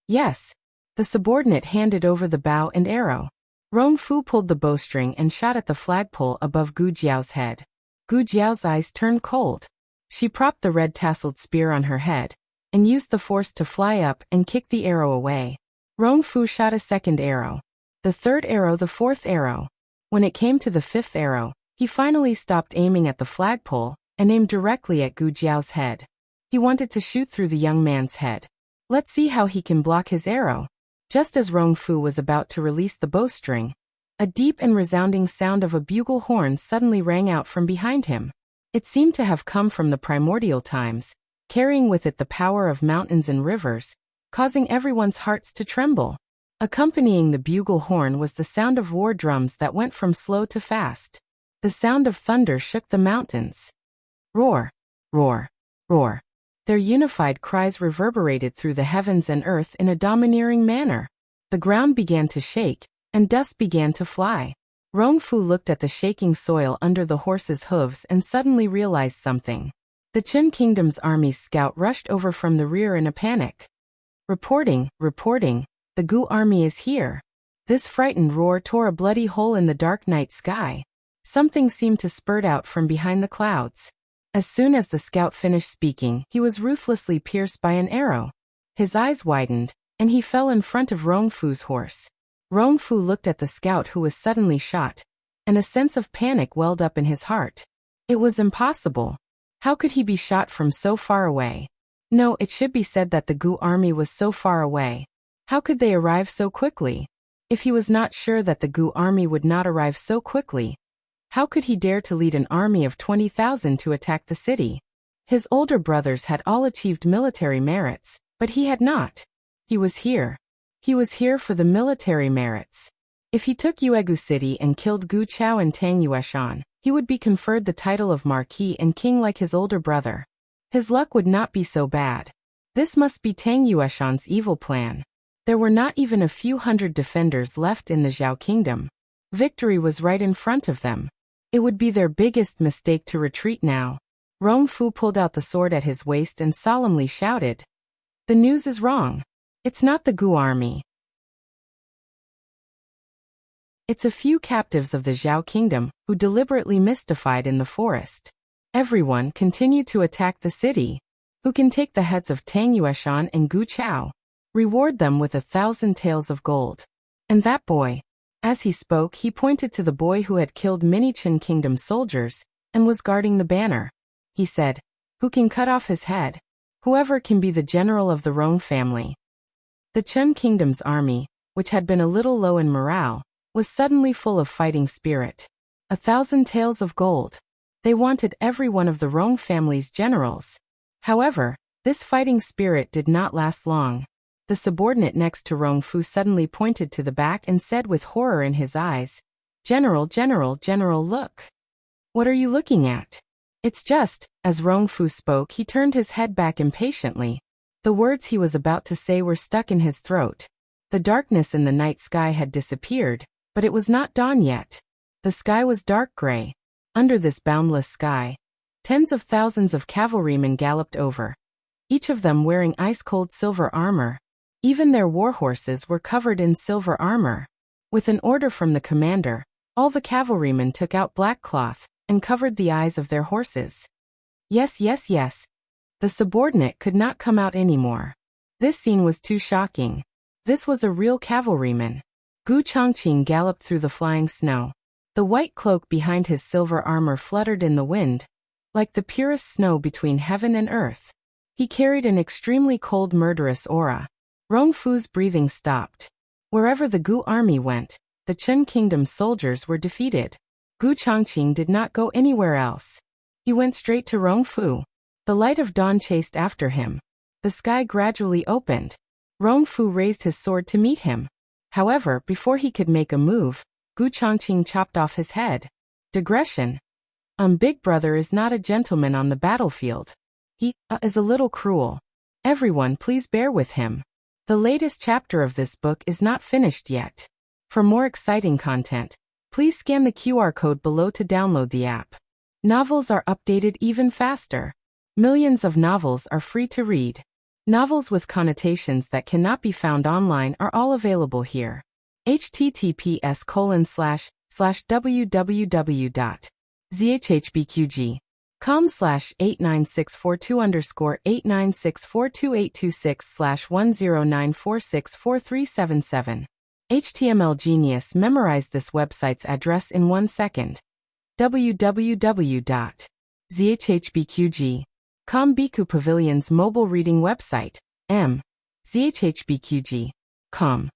Yes. The subordinate handed over the bow and arrow. Rongfu pulled the bowstring and shot at the flagpole above Gu Jiao's head. Gu Jiao's eyes turned cold. She propped the red-tasseled spear on her head and used the force to fly up and kick the arrow away. Rongfu shot a second arrow. The third arrow, the fourth arrow. When it came to the fifth arrow, he finally stopped aiming at the flagpole and aimed directly at Gu Jiao's head. He wanted to shoot through the young man's head. Let's see how he can block his arrow. Just as Rongfu was about to release the bowstring, a deep and resounding sound of a bugle horn suddenly rang out from behind him. It seemed to have come from the primordial times, carrying with it the power of mountains and rivers, causing everyone's hearts to tremble. Accompanying the bugle horn was the sound of war drums that went from slow to fast. The sound of thunder shook the mountains. Roar, roar, roar. Their unified cries reverberated through the heavens and earth in a domineering manner. The ground began to shake, and dust began to fly. Rongfu looked at the shaking soil under the horse's hooves and suddenly realized something. The Qin Kingdom's army's scout rushed over from the rear in a panic. Reporting, the Gu army is here. This frightened roar tore a bloody hole in the dark night sky. Something seemed to spurt out from behind the clouds. As soon as the scout finished speaking, he was ruthlessly pierced by an arrow. His eyes widened, and he fell in front of Rongfu's horse. Rongfu looked at the scout who was suddenly shot, and a sense of panic welled up in his heart. It was impossible. How could he be shot from so far away? No, it should be said that the Gu army was so far away. How could they arrive so quickly? If he was not sure that the Gu army would not arrive so quickly, how could he dare to lead an army of 20,000 to attack the city? His older brothers had all achieved military merits, but he had not. He was here. He was here for the military merits. If he took Yuegu City and killed Gu Chao and Tang Yueshan, he would be conferred the title of Marquis and King like his older brother. His luck would not be so bad. This must be Tang Yueshan's evil plan. There were not even a few hundred defenders left in the Zhao kingdom. Victory was right in front of them. It would be their biggest mistake to retreat now. Rongfu pulled out the sword at his waist and solemnly shouted, "The news is wrong. It's not the Gu army. It's a few captives of the Zhao kingdom who deliberately mystified in the forest. Everyone continue to attack the city. Who can take the heads of Tang Yueshan and Gu Chao? Reward them with 1,000 taels of gold. And that boy." As he spoke, he pointed to the boy who had killed many Qin Kingdom soldiers and was guarding the banner. He said, "Who can cut off his head? Whoever can be the general of the Rong family." The Qin Kingdom's army, which had been a little low in morale, was suddenly full of fighting spirit. 1,000 taels of gold. They wanted every one of the Rong family's generals. However, this fighting spirit did not last long. The subordinate next to Rong Fu suddenly pointed to the back and said with horror in his eyes, "General, General, General, look. What are you looking at?" It's just, as Rong Fu spoke, he turned his head back impatiently. The words he was about to say were stuck in his throat. The darkness in the night sky had disappeared, but it was not dawn yet. The sky was dark gray. Under this boundless sky, tens of thousands of cavalrymen galloped over, each of them wearing ice-cold silver armor. Even their war horses were covered in silver armor. With an order from the commander, all the cavalrymen took out black cloth and covered the eyes of their horses. Yes, yes, yes. The subordinate could not come out anymore. This scene was too shocking. This was a real cavalryman. Gu Chongqing galloped through the flying snow. The white cloak behind his silver armor fluttered in the wind, like the purest snow between heaven and earth. He carried an extremely cold, murderous aura. Rong Fu's breathing stopped. Wherever the Gu army went, the Qin Kingdom soldiers were defeated. Gu Chongqing did not go anywhere else. He went straight to Rong Fu. The light of dawn chased after him. The sky gradually opened. Rong Fu raised his sword to meet him. However, before he could make a move, Gu Chongqing chopped off his head. Digression. Big brother is not a gentleman on the battlefield. He is a little cruel. Everyone, please bear with him. The latest chapter of this book is not finished yet. For more exciting content, please scan the QR code below to download the app. Novels are updated even faster. Millions of novels are free to read. Novels with connotations that cannot be found online are all available here. https://www.zhbqg.com/89642_8964286/1094643777. HTML Genius memorized this website's address in 1 second. www.zhbqg.com Biku Pavilion's mobile reading website. zhbqg.com.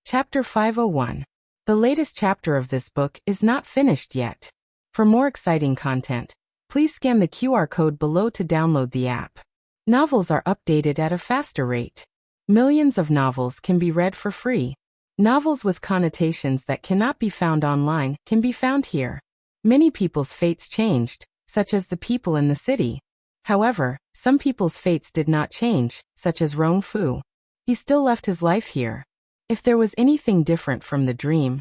Chapter 501. The latest chapter of this book is not finished yet. For more exciting content, please scan the QR code below to download the app. Novels are updated at a faster rate. Millions of novels can be read for free. Novels with connotations that cannot be found online can be found here. Many people's fates changed, such as the people in the city. However, some people's fates did not change, such as Rong Fu. He still left his life here. If there was anything different from the dream,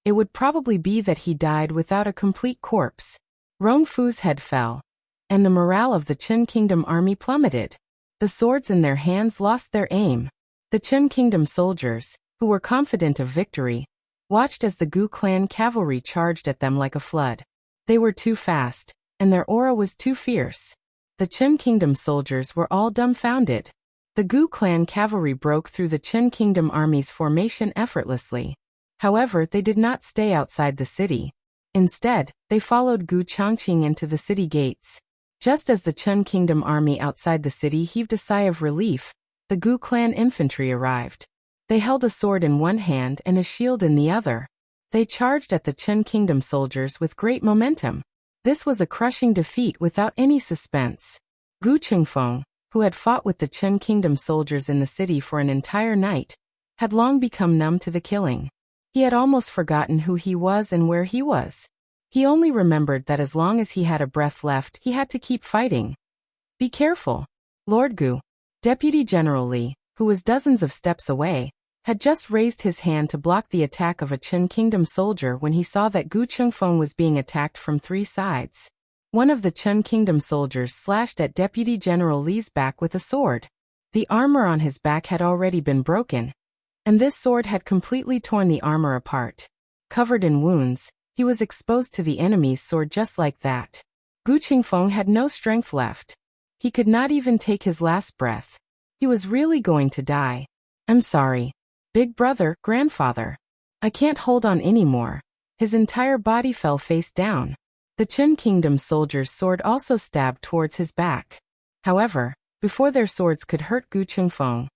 it would probably be that he died without a complete corpse. Rong Fu's head fell, and the morale of the Qin Kingdom army plummeted. The swords in their hands lost their aim. The Qin Kingdom soldiers, who were confident of victory, watched as the Gu clan cavalry charged at them like a flood. They were too fast, and their aura was too fierce. The Qin Kingdom soldiers were all dumbfounded. The Gu clan cavalry broke through the Qin Kingdom army's formation effortlessly. However, they did not stay outside the city. Instead, they followed Gu Chongqing into the city gates. Just as the Qin Kingdom army outside the city heaved a sigh of relief, the Gu clan infantry arrived. They held a sword in one hand and a shield in the other. They charged at the Qin Kingdom soldiers with great momentum. This was a crushing defeat without any suspense. Gu Qingfeng, who had fought with the Qin Kingdom soldiers in the city for an entire night, had long become numb to the killing. He had almost forgotten who he was and where he was. He only remembered that as long as he had a breath left, he had to keep fighting. Be careful. Lord Gu. Deputy General Li, who was dozens of steps away, had just raised his hand to block the attack of a Qin Kingdom soldier when he saw that Gu Qingfeng was being attacked from 3 sides. One of the Qin Kingdom soldiers slashed at Deputy General Li's back with a sword. The armor on his back had already been broken, and this sword had completely torn the armor apart. Covered in wounds, he was exposed to the enemy's sword just like that. Gu Qingfeng had no strength left. He could not even take his last breath. He was really going to die. I'm sorry. Big brother, grandfather. I can't hold on anymore. His entire body fell face down. The Qin Kingdom soldier's sword also stabbed towards his back. However, before their swords could hurt Gu Qingfeng,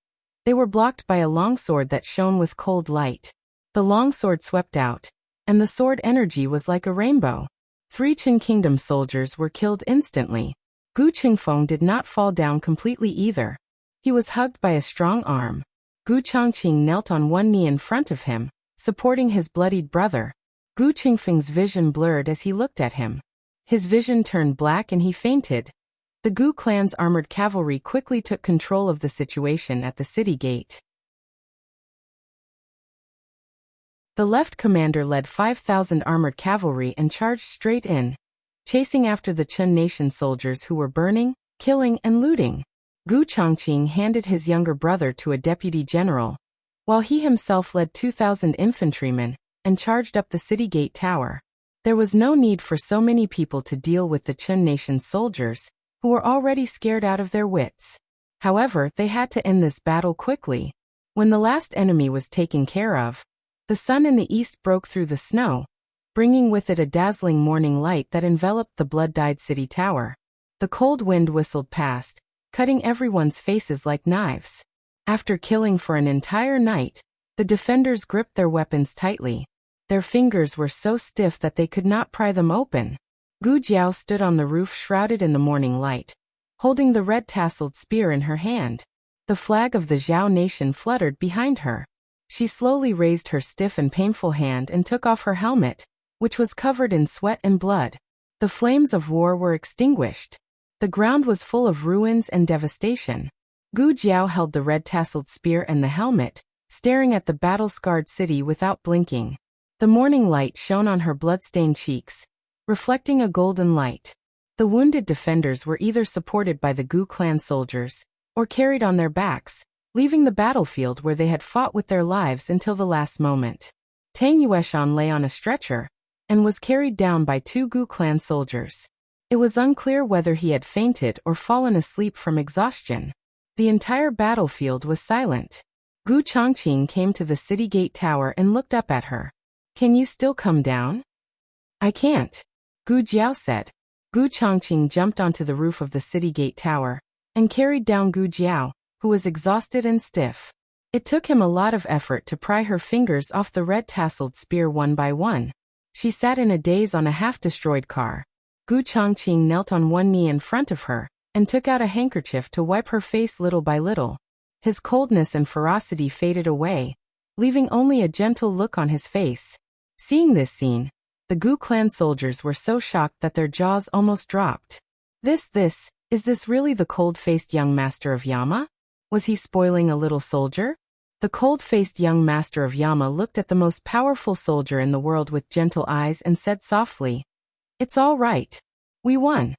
they were blocked by a long sword that shone with cold light. The long sword swept out, and the sword energy was like a rainbow. 3 Qin Kingdom soldiers were killed instantly. Gu Qingfeng did not fall down completely either. He was hugged by a strong arm. Gu Changqing knelt on one knee in front of him, supporting his bloodied brother. Gu Qingfeng's vision blurred as he looked at him. His vision turned black and he fainted. The Gu clan's armored cavalry quickly took control of the situation at the city gate. The left commander led 5,000 armored cavalry and charged straight in, chasing after the Qin nation soldiers who were burning, killing, and looting. Gu Changqing handed his younger brother to a deputy general, while he himself led 2,000 infantrymen and charged up the city gate tower. There was no need for so many people to deal with the Qin nation soldiers, who were already scared out of their wits. However, they had to end this battle quickly. When the last enemy was taken care of, the sun in the east broke through the snow, bringing with it a dazzling morning light that enveloped the blood-dyed city tower. The cold wind whistled past, cutting everyone's faces like knives. After killing for an entire night, the defenders gripped their weapons tightly. Their fingers were so stiff that they could not pry them open. Gu Jiao stood on the roof shrouded in the morning light, holding the red-tasseled spear in her hand. The flag of the Zhao nation fluttered behind her. She slowly raised her stiff and painful hand and took off her helmet, which was covered in sweat and blood. The flames of war were extinguished. The ground was full of ruins and devastation. Gu Jiao held the red-tasseled spear and the helmet, staring at the battle-scarred city without blinking. The morning light shone on her blood-stained cheeks, reflecting a golden light. The wounded defenders were either supported by the Gu clan soldiers, or carried on their backs, leaving the battlefield where they had fought with their lives until the last moment. Tang Yueshan lay on a stretcher, and was carried down by 2 Gu clan soldiers. It was unclear whether he had fainted or fallen asleep from exhaustion. The entire battlefield was silent. Gu Changqing came to the city gate tower and looked up at her. "Can you still come down?" "I can't," Gu Jiao said. Gu Changqing jumped onto the roof of the city gate tower and carried down Gu Jiao, who was exhausted and stiff. It took him a lot of effort to pry her fingers off the red-tasseled spear one by one. She sat in a daze on a half-destroyed car. Gu Changqing knelt on one knee in front of her and took out a handkerchief to wipe her face little by little. His coldness and ferocity faded away, leaving only a gentle look on his face. Seeing this scene, the Gu clan soldiers were so shocked that their jaws almost dropped. Is this really the cold-faced young master of Yama? Was he spoiling a little soldier? The cold-faced young master of Yama looked at the most powerful soldier in the world with gentle eyes and said softly, "It's all right. We won."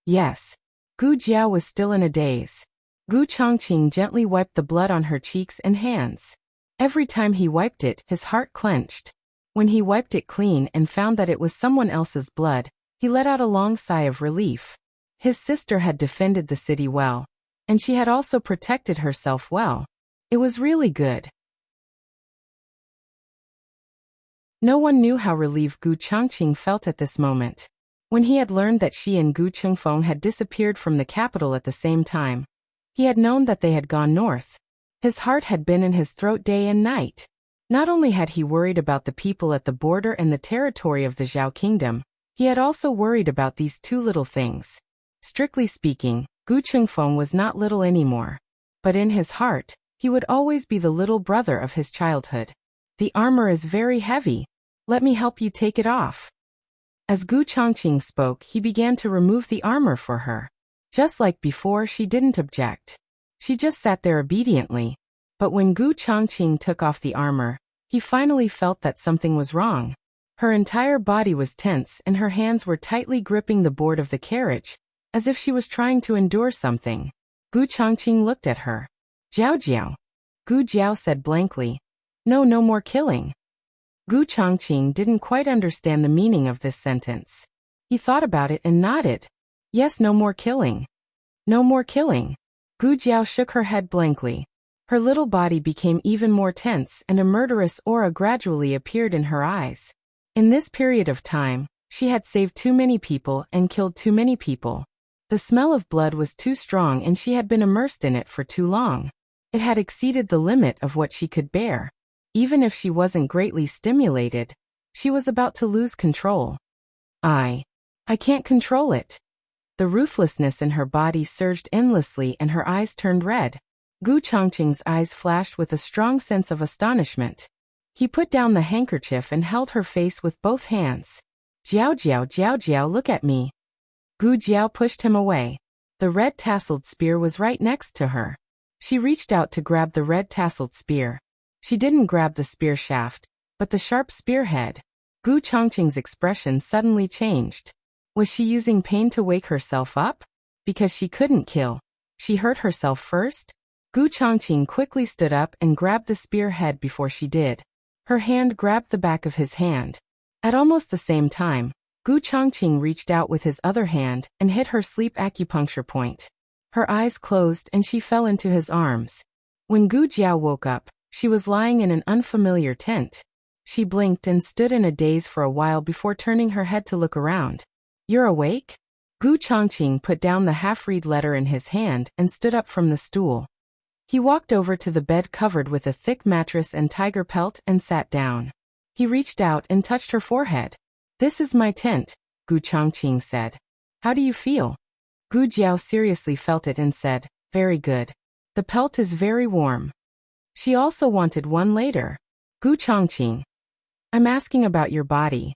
Yes. Gu Jiao was still in a daze. Gu Changqing gently wiped the blood on her cheeks and hands. Every time he wiped it, his heart clenched. When he wiped it clean and found that it was someone else's blood, he let out a long sigh of relief. His sister had defended the city well, and she had also protected herself well. It was really good. No one knew how relieved Gu Changqing felt at this moment. When he had learned that she and Gu Qingfeng had disappeared from the capital at the same time, he had known that they had gone north. His heart had been in his throat day and night. Not only had he worried about the people at the border and the territory of the Zhao kingdom, he had also worried about these 2 little things. Strictly speaking, Gu Qingfeng was not little anymore. But in his heart, he would always be the little brother of his childhood. "The armor is very heavy. Let me help you take it off." As Gu Changqing spoke, he began to remove the armor for her. Just like before, she didn't object. She just sat there obediently. But when Gu Changqing took off the armor, he finally felt that something was wrong. Her entire body was tense and her hands were tightly gripping the board of the carriage, as if she was trying to endure something. Gu Changqing looked at her. "Jiao Jiao." Gu Jiao said blankly, No more killing." Gu Changqing didn't quite understand the meaning of this sentence. He thought about it and nodded. "Yes, no more killing." "No more killing." Gu Jiao shook her head blankly. Her little body became even more tense and a murderous aura gradually appeared in her eyes. In this period of time, she had saved too many people and killed too many people. The smell of blood was too strong and she had been immersed in it for too long. It had exceeded the limit of what she could bear. Even if she wasn't greatly stimulated, she was about to lose control. I can't control it. The ruthlessness in her body surged endlessly and her eyes turned red. Gu Chongqing's eyes flashed with a strong sense of astonishment. He put down the handkerchief and held her face with both hands. Jiao Jiao Jiao Jiao, look at me. Gu Jiao pushed him away. The red-tasseled spear was right next to her. She reached out to grab the red-tasseled spear. She didn't grab the spear shaft, but the sharp spearhead. Gu Chongqing's expression suddenly changed. Was she using pain to wake herself up? Because she couldn't kill. She hurt herself first? Gu Chongqing quickly stood up and grabbed the spearhead before she did. Her hand grabbed the back of his hand. At almost the same time, Gu Chongqing reached out with his other hand and hit her sleep acupuncture point. Her eyes closed and she fell into his arms. When Gu Jiao woke up, she was lying in an unfamiliar tent. She blinked and stood in a daze for a while before turning her head to look around. You're awake? Gu Chongqing put down the half-read letter in his hand and stood up from the stool. He walked over to the bed covered with a thick mattress and tiger pelt and sat down. He reached out and touched her forehead. This is my tent, Gu Chongqing said. How do you feel? Gu Jiao seriously felt it and said, very good. The pelt is very warm. She also wanted one later. Gu Chongqing. I'm asking about your body.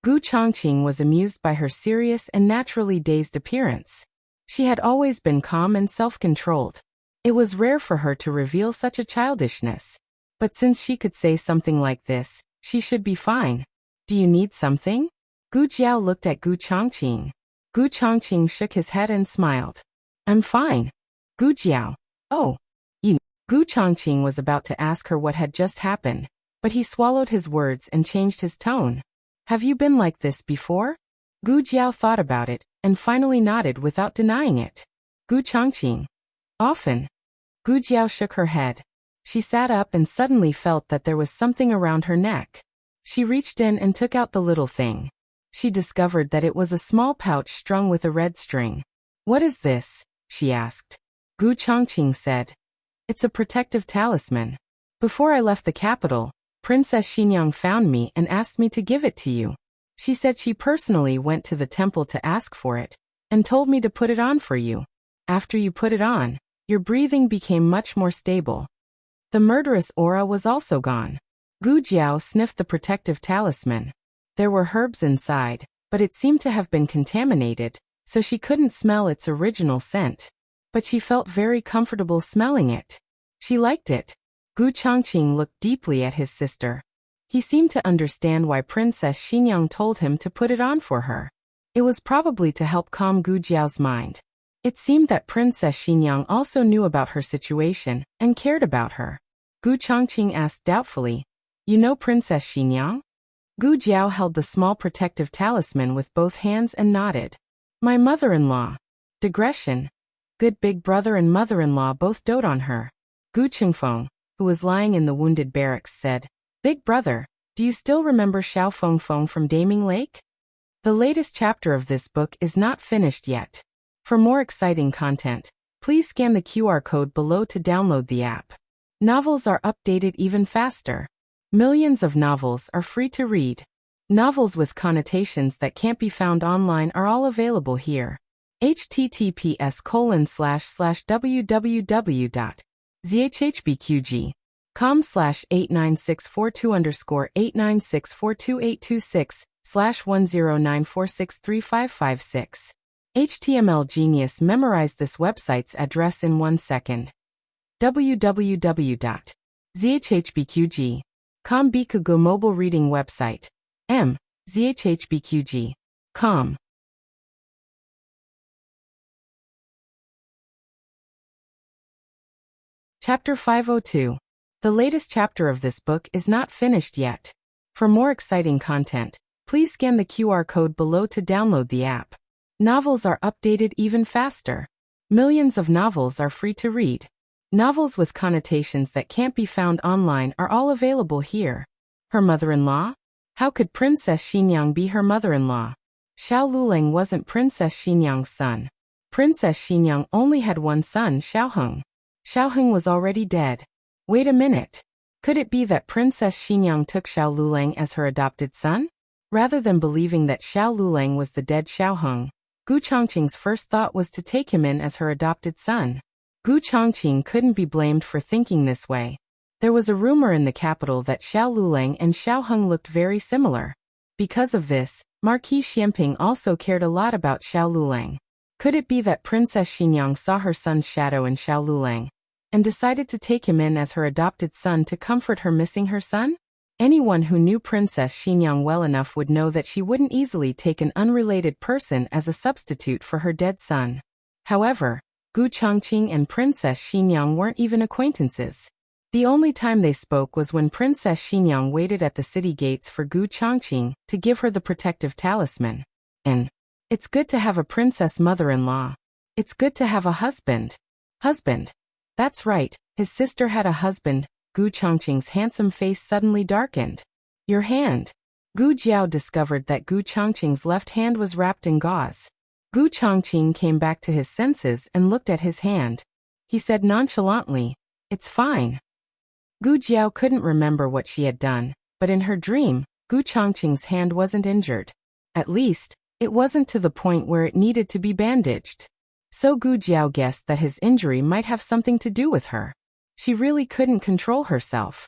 Gu Chongqing was amused by her serious and naturally dazed appearance. She had always been calm and self-controlled. It was rare for her to reveal such a childishness. But since she could say something like this, she should be fine. Do you need something? Gu Jiao looked at Gu Chongqing. Gu Chongqing shook his head and smiled. I'm fine. Gu Jiao. Oh. You. Gu Chongqing was about to ask her what had just happened, but he swallowed his words and changed his tone. Have you been like this before? Gu Jiao thought about it, and finally nodded without denying it. Gu Chongqing. Often. Gu Jiao shook her head. She sat up and suddenly felt that there was something around her neck. She reached in and took out the little thing. She discovered that it was a small pouch strung with a red string. What is this? She asked. Gu Chongqing said. It's a protective talisman. Before I left the capital, Princess Xinyang found me and asked me to give it to you. She said she personally went to the temple to ask for it, and told me to put it on for you. After you put it on, your breathing became much more stable. The murderous aura was also gone. Gu Jiao sniffed the protective talisman. There were herbs inside, but it seemed to have been contaminated, so she couldn't smell its original scent. But she felt very comfortable smelling it. She liked it. Gu Chongqing looked deeply at his sister. He seemed to understand why Princess Xinyang told him to put it on for her. It was probably to help calm Gu Jiao's mind. It seemed that Princess Xinyang also knew about her situation and cared about her. Gu Chongqing asked doubtfully, You know Princess Xinyang? Gu Jiao held the small protective talisman with both hands and nodded. My mother-in-law. Digression. Good big brother and mother-in-law both dote on her. Gu Qingfeng, who was lying in the wounded barracks, said, Big brother, do you still remember Xiao Fengfeng from Daming Lake? The latest chapter of this book is not finished yet. For more exciting content, please scan the QR code below to download the app. Novels are updated even faster. Millions of novels are free to read. Novels with connotations that can't be found online are all available here. https://www.zhhbqg.com/896422_8964286/1094635556. HTML Genius memorized this website's address in 1 second. www.zhhbqg.com Bikugo mobile reading website. zhhbqg.com. Chapter 502. The latest chapter of this book is not finished yet. For more exciting content, please scan the QR code below to download the app. Novels are updated even faster. Millions of novels are free to read. Novels with connotations that can't be found online are all available here. Her mother-in-law? How could Princess Xinyang be her mother-in-law? Xiao Luling wasn't Princess Xinyang's son. Princess Xinyang only had one son, Xiaoheng. Xiaoheng was already dead. Wait a minute. Could it be that Princess Xinyang took Xiao Lulang as her adopted son? Rather than believing that Xiao Lulang was the dead Xiaoheng, Gu Chongqing's first thought was to take him in as her adopted son. Gu Chongqing couldn't be blamed for thinking this way. There was a rumor in the capital that Xiao Lulang and Xiaoheng looked very similar. Because of this, Marquis Xianping also cared a lot about Xiao Lulang. Could it be that Princess Xinyang saw her son's shadow in Xiao Lulang and decided to take him in as her adopted son to comfort her missing her son? Anyone who knew Princess Xinyang well enough would know that she wouldn't easily take an unrelated person as a substitute for her dead son. However, Gu Chongqing and Princess Xinyang weren't even acquaintances. The only time they spoke was when Princess Xinyang waited at the city gates for Gu Chongqing to give her the protective talisman. And it's good to have a princess mother-in-law. It's good to have a husband. Husband. That's right, his sister had a husband. Gu Chongqing's handsome face suddenly darkened. Your hand. Gu Jiao discovered that Gu Chongqing's left hand was wrapped in gauze. Gu Chongqing came back to his senses and looked at his hand. He said nonchalantly, "It's fine." Gu Jiao couldn't remember what she had done, but in her dream, Gu Chongqing's hand wasn't injured. At least, it wasn't to the point where it needed to be bandaged. So Gu Jiao guessed that his injury might have something to do with her. She really couldn't control herself.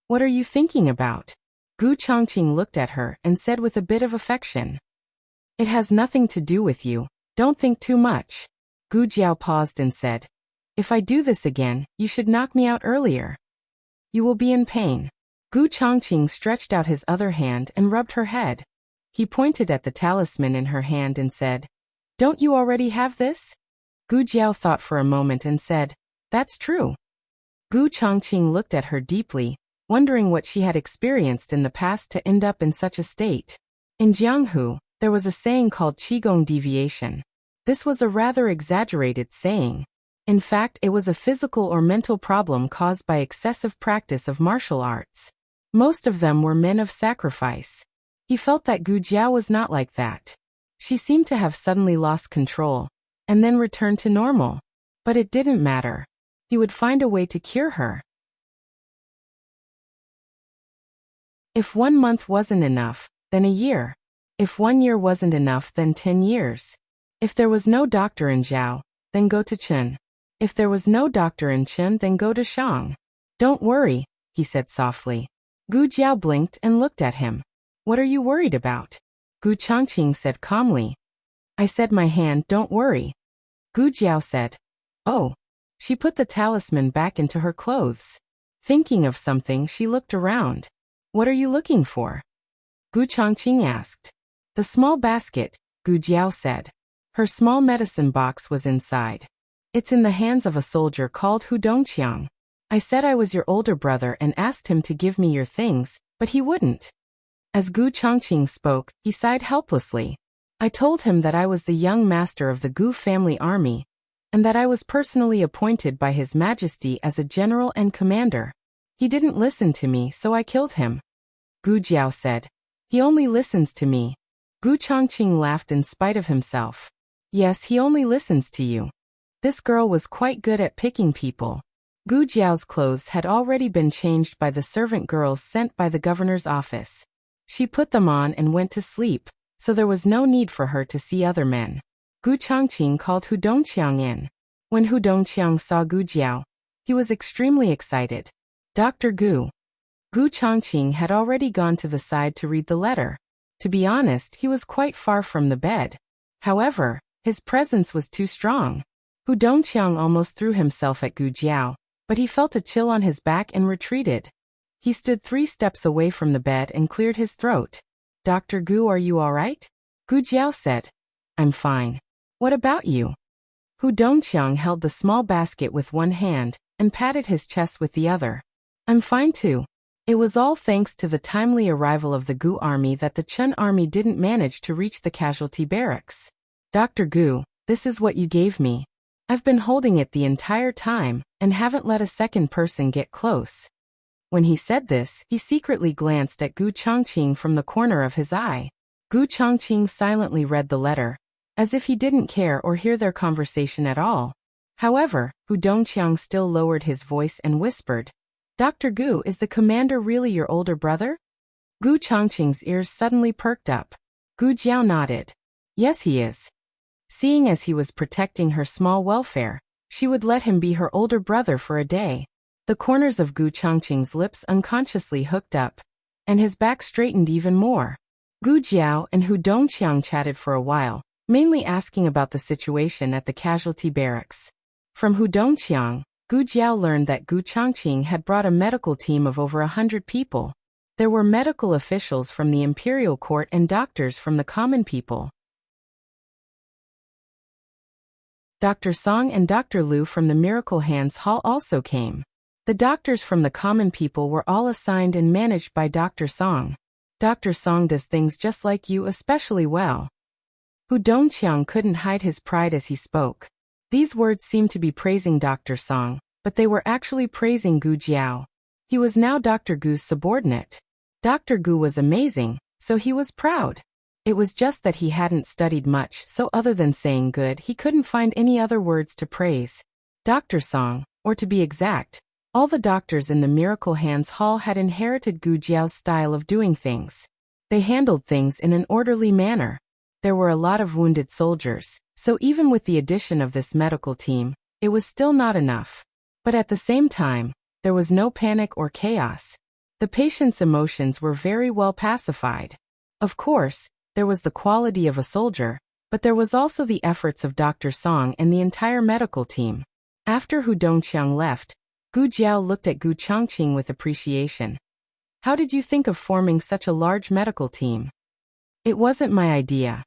"What are you thinking about?" Gu Chongqing looked at her and said with a bit of affection. "It has nothing to do with you, don't think too much." Gu Jiao paused and said, "If I do this again, you should knock me out earlier. You will be in pain." Gu Chongqing stretched out his other hand and rubbed her head. He pointed at the talisman in her hand and said, "Don't you already have this?" Gu Jiao thought for a moment and said, "That's true." Gu Chongqing looked at her deeply, wondering what she had experienced in the past to end up in such a state. In Jianghu, there was a saying called Qigong deviation. This was a rather exaggerated saying. In fact, it was a physical or mental problem caused by excessive practice of martial arts. Most of them were men of sacrifice. He felt that Gu Jiao was not like that. She seemed to have suddenly lost control, and then returned to normal. But it didn't matter. He would find a way to cure her. If 1 month wasn't enough, then a year. If 1 year wasn't enough, then 10 years. If there was no doctor in Zhao, then go to Chen. If there was no doctor in Chen, then go to Shang. "Don't worry," he said softly. Gu Jiao blinked and looked at him. "What are you worried about?" Gu Chongqing said calmly. "I said my hand, don't worry." Gu Jiao said, "Oh." She put the talisman back into her clothes. Thinking of something, she looked around. "What are you looking for?" Gu Chongqing asked. "The small basket," Gu Jiao said. Her small medicine box was inside. "It's in the hands of a soldier called Hu Dongqiang. I said I was your older brother and asked him to give me your things, but he wouldn't." As Gu Chongqing spoke, he sighed helplessly. "I told him that I was the young master of the Gu family army, and that I was personally appointed by His Majesty as a general and commander. He didn't listen to me, so I killed him." Gu Jiao said, "He only listens to me." Gu Chongqing laughed in spite of himself. "Yes, he only listens to you." This girl was quite good at picking people. Gu Jiao's clothes had already been changed by the servant girls sent by the governor's office. She put them on and went to sleep, so there was no need for her to see other men. Gu Chongqing called Hu Dongqiang in. When Hu Dongqiang saw Gu Jiao, he was extremely excited. "Dr. Gu." Gu Chongqing had already gone to the side to read the letter. To be honest, he was quite far from the bed. However, his presence was too strong. Hu Dongqiang almost threw himself at Gu Jiao, but he felt a chill on his back and retreated. He stood 3 steps away from the bed and cleared his throat. "Dr. Gu, are you all right?" Gu Jiao said, "I'm fine. What about you?" Hu Dongqiang held the small basket with one hand and patted his chest with the other. "I'm fine too. It was all thanks to the timely arrival of the Gu army that the Chen army didn't manage to reach the casualty barracks. Dr. Gu, this is what you gave me. I've been holding it the entire time and haven't let a second person get close." When he said this, he secretly glanced at Gu Chongqing from the corner of his eye. Gu Chongqing silently read the letter, as if he didn't care or hear their conversation at all. However, Hu Dongqiang still lowered his voice and whispered, "Dr. Gu, is the commander really your older brother?" Gu Changqing's ears suddenly perked up. Gu Jiao nodded. Yes, he is. Seeing as he was protecting her small welfare, she would let him be her older brother for a day. The corners of Gu Changqing's lips unconsciously hooked up, and his back straightened even more. Gu Jiao and Hu Dongqiang chatted for a while, mainly asking about the situation at the casualty barracks. From Hu Dongqiang, Gu Jiao learned that Gu Changqing had brought a medical team of over 100 people. There were medical officials from the imperial court and doctors from the common people. Dr. Song and Dr. Liu from the Miracle Hands Hall also came. The doctors from the common people were all assigned and managed by Dr. Song. Dr. Song does things just like you, especially well. Hu Dongqiang couldn't hide his pride as he spoke. These words seemed to be praising Dr. Song, but they were actually praising Gu Jiao. He was now Dr. Gu's subordinate. Dr. Gu was amazing, so he was proud. It was just that he hadn't studied much, so other than saying good, he couldn't find any other words to praise. Dr. Song, or to be exact, all the doctors in the Miracle Hands Hall had inherited Gu Jiao's style of doing things. They handled things in an orderly manner. There were a lot of wounded soldiers, so even with the addition of this medical team, it was still not enough. But at the same time, there was no panic or chaos. The patient's emotions were very well pacified. Of course, there was the quality of a soldier, but there was also the efforts of Dr. Song and the entire medical team. After Hu Dongqiang left, Gu Jiao looked at Gu Changqing with appreciation. How did you think of forming such a large medical team? It wasn't my idea.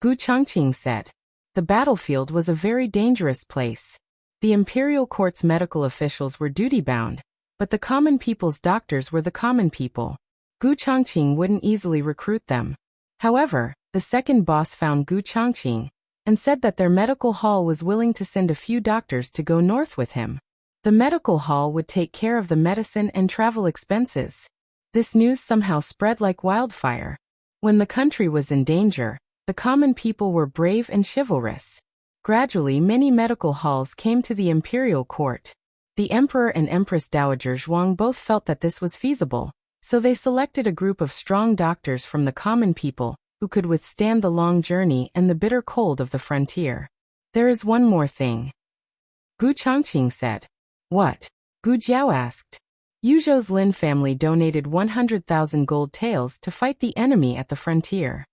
Gu Changqing said. The battlefield was a very dangerous place. The imperial court's medical officials were duty-bound, but the common people's doctors were the common people. Gu Changqing wouldn't easily recruit them. However, the second boss found Gu Changqing and said that their medical hall was willing to send a few doctors to go north with him. The medical hall would take care of the medicine and travel expenses. This news somehow spread like wildfire. When the country was in danger, the common people were brave and chivalrous. Gradually, many medical halls came to the imperial court. The emperor and empress dowager Zhuang both felt that this was feasible, so they selected a group of strong doctors from the common people who could withstand the long journey and the bitter cold of the frontier. There is one more thing, Gu Changqing said. What? Gu Jiao asked. Yuzhou's Lin family donated 100,000 gold taels to fight the enemy at the frontier.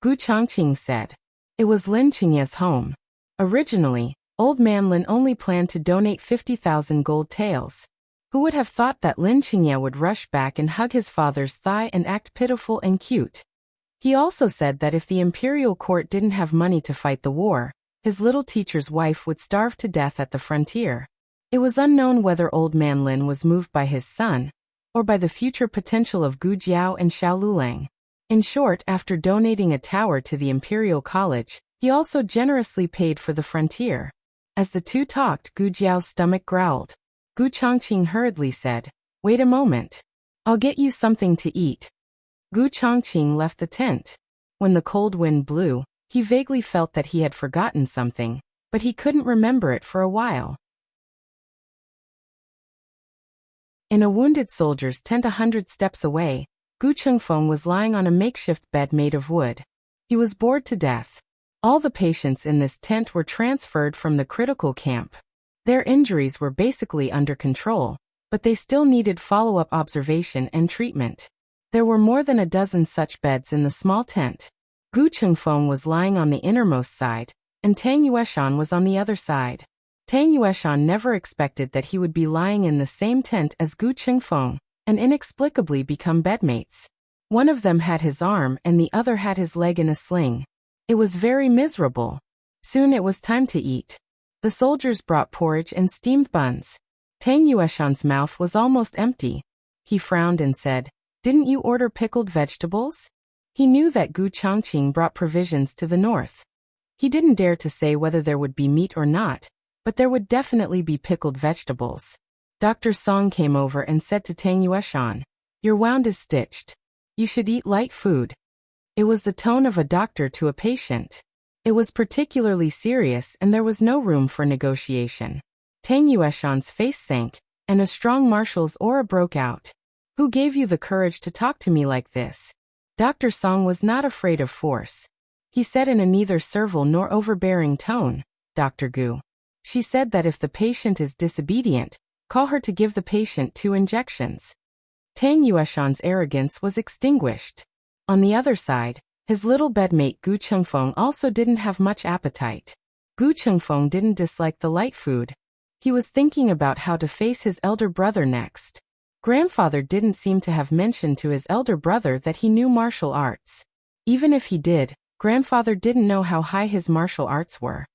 Gu Changqing said. It was Lin Qingye's home. Originally, Old Man Lin only planned to donate 50,000 gold taels. Who would have thought that Lin Qingye would rush back and hug his father's thigh and act pitiful and cute? He also said that if the imperial court didn't have money to fight the war, his little teacher's wife would starve to death at the frontier. It was unknown whether Old Man Lin was moved by his son, or by the future potential of Gu Jiao and Xiao Lulang. In short, after donating a tower to the Imperial College, he also generously paid for the frontier. As the two talked, Gu Jiao's stomach growled. Gu Changqing hurriedly said, "Wait a moment. I'll get you something to eat." Gu Changqing left the tent. When the cold wind blew, he vaguely felt that he had forgotten something, but he couldn't remember it for a while. In a wounded soldier's tent 100 steps away, Gu Chengfeng was lying on a makeshift bed made of wood. He was bored to death. All the patients in this tent were transferred from the critical camp. Their injuries were basically under control, but they still needed follow-up observation and treatment. There were more than a dozen such beds in the small tent. Gu Chengfeng was lying on the innermost side, and Tang Yueshan was on the other side. Tang Yueshan never expected that he would be lying in the same tent as Gu Chengfeng, and inexplicably become bedmates. One of them had his arm and the other had his leg in a sling. It was very miserable. Soon it was time to eat. The soldiers brought porridge and steamed buns. Tang Yueshan's mouth was almost empty. He frowned and said, "Didn't you order pickled vegetables?" He knew that Gu Changqing brought provisions to the north. He didn't dare to say whether there would be meat or not, but there would definitely be pickled vegetables. Dr. Song came over and said to Tang Yueshan, "Your wound is stitched. You should eat light food." It was the tone of a doctor to a patient. It was particularly serious and there was no room for negotiation. Tang Yueshan's face sank, and a strong marshal's aura broke out. Who gave you the courage to talk to me like this? Dr. Song was not afraid of force. He said in a neither servile nor overbearing tone, Dr. Gu. She said that if the patient is disobedient, call her to give the patient 2 injections. Tang Yueshan's arrogance was extinguished. On the other side, his little bedmate Gu Chengfeng also didn't have much appetite. Gu Chengfeng didn't dislike the light food. He was thinking about how to face his elder brother next. Grandfather didn't seem to have mentioned to his elder brother that he knew martial arts. Even if he did, grandfather didn't know how high his martial arts were.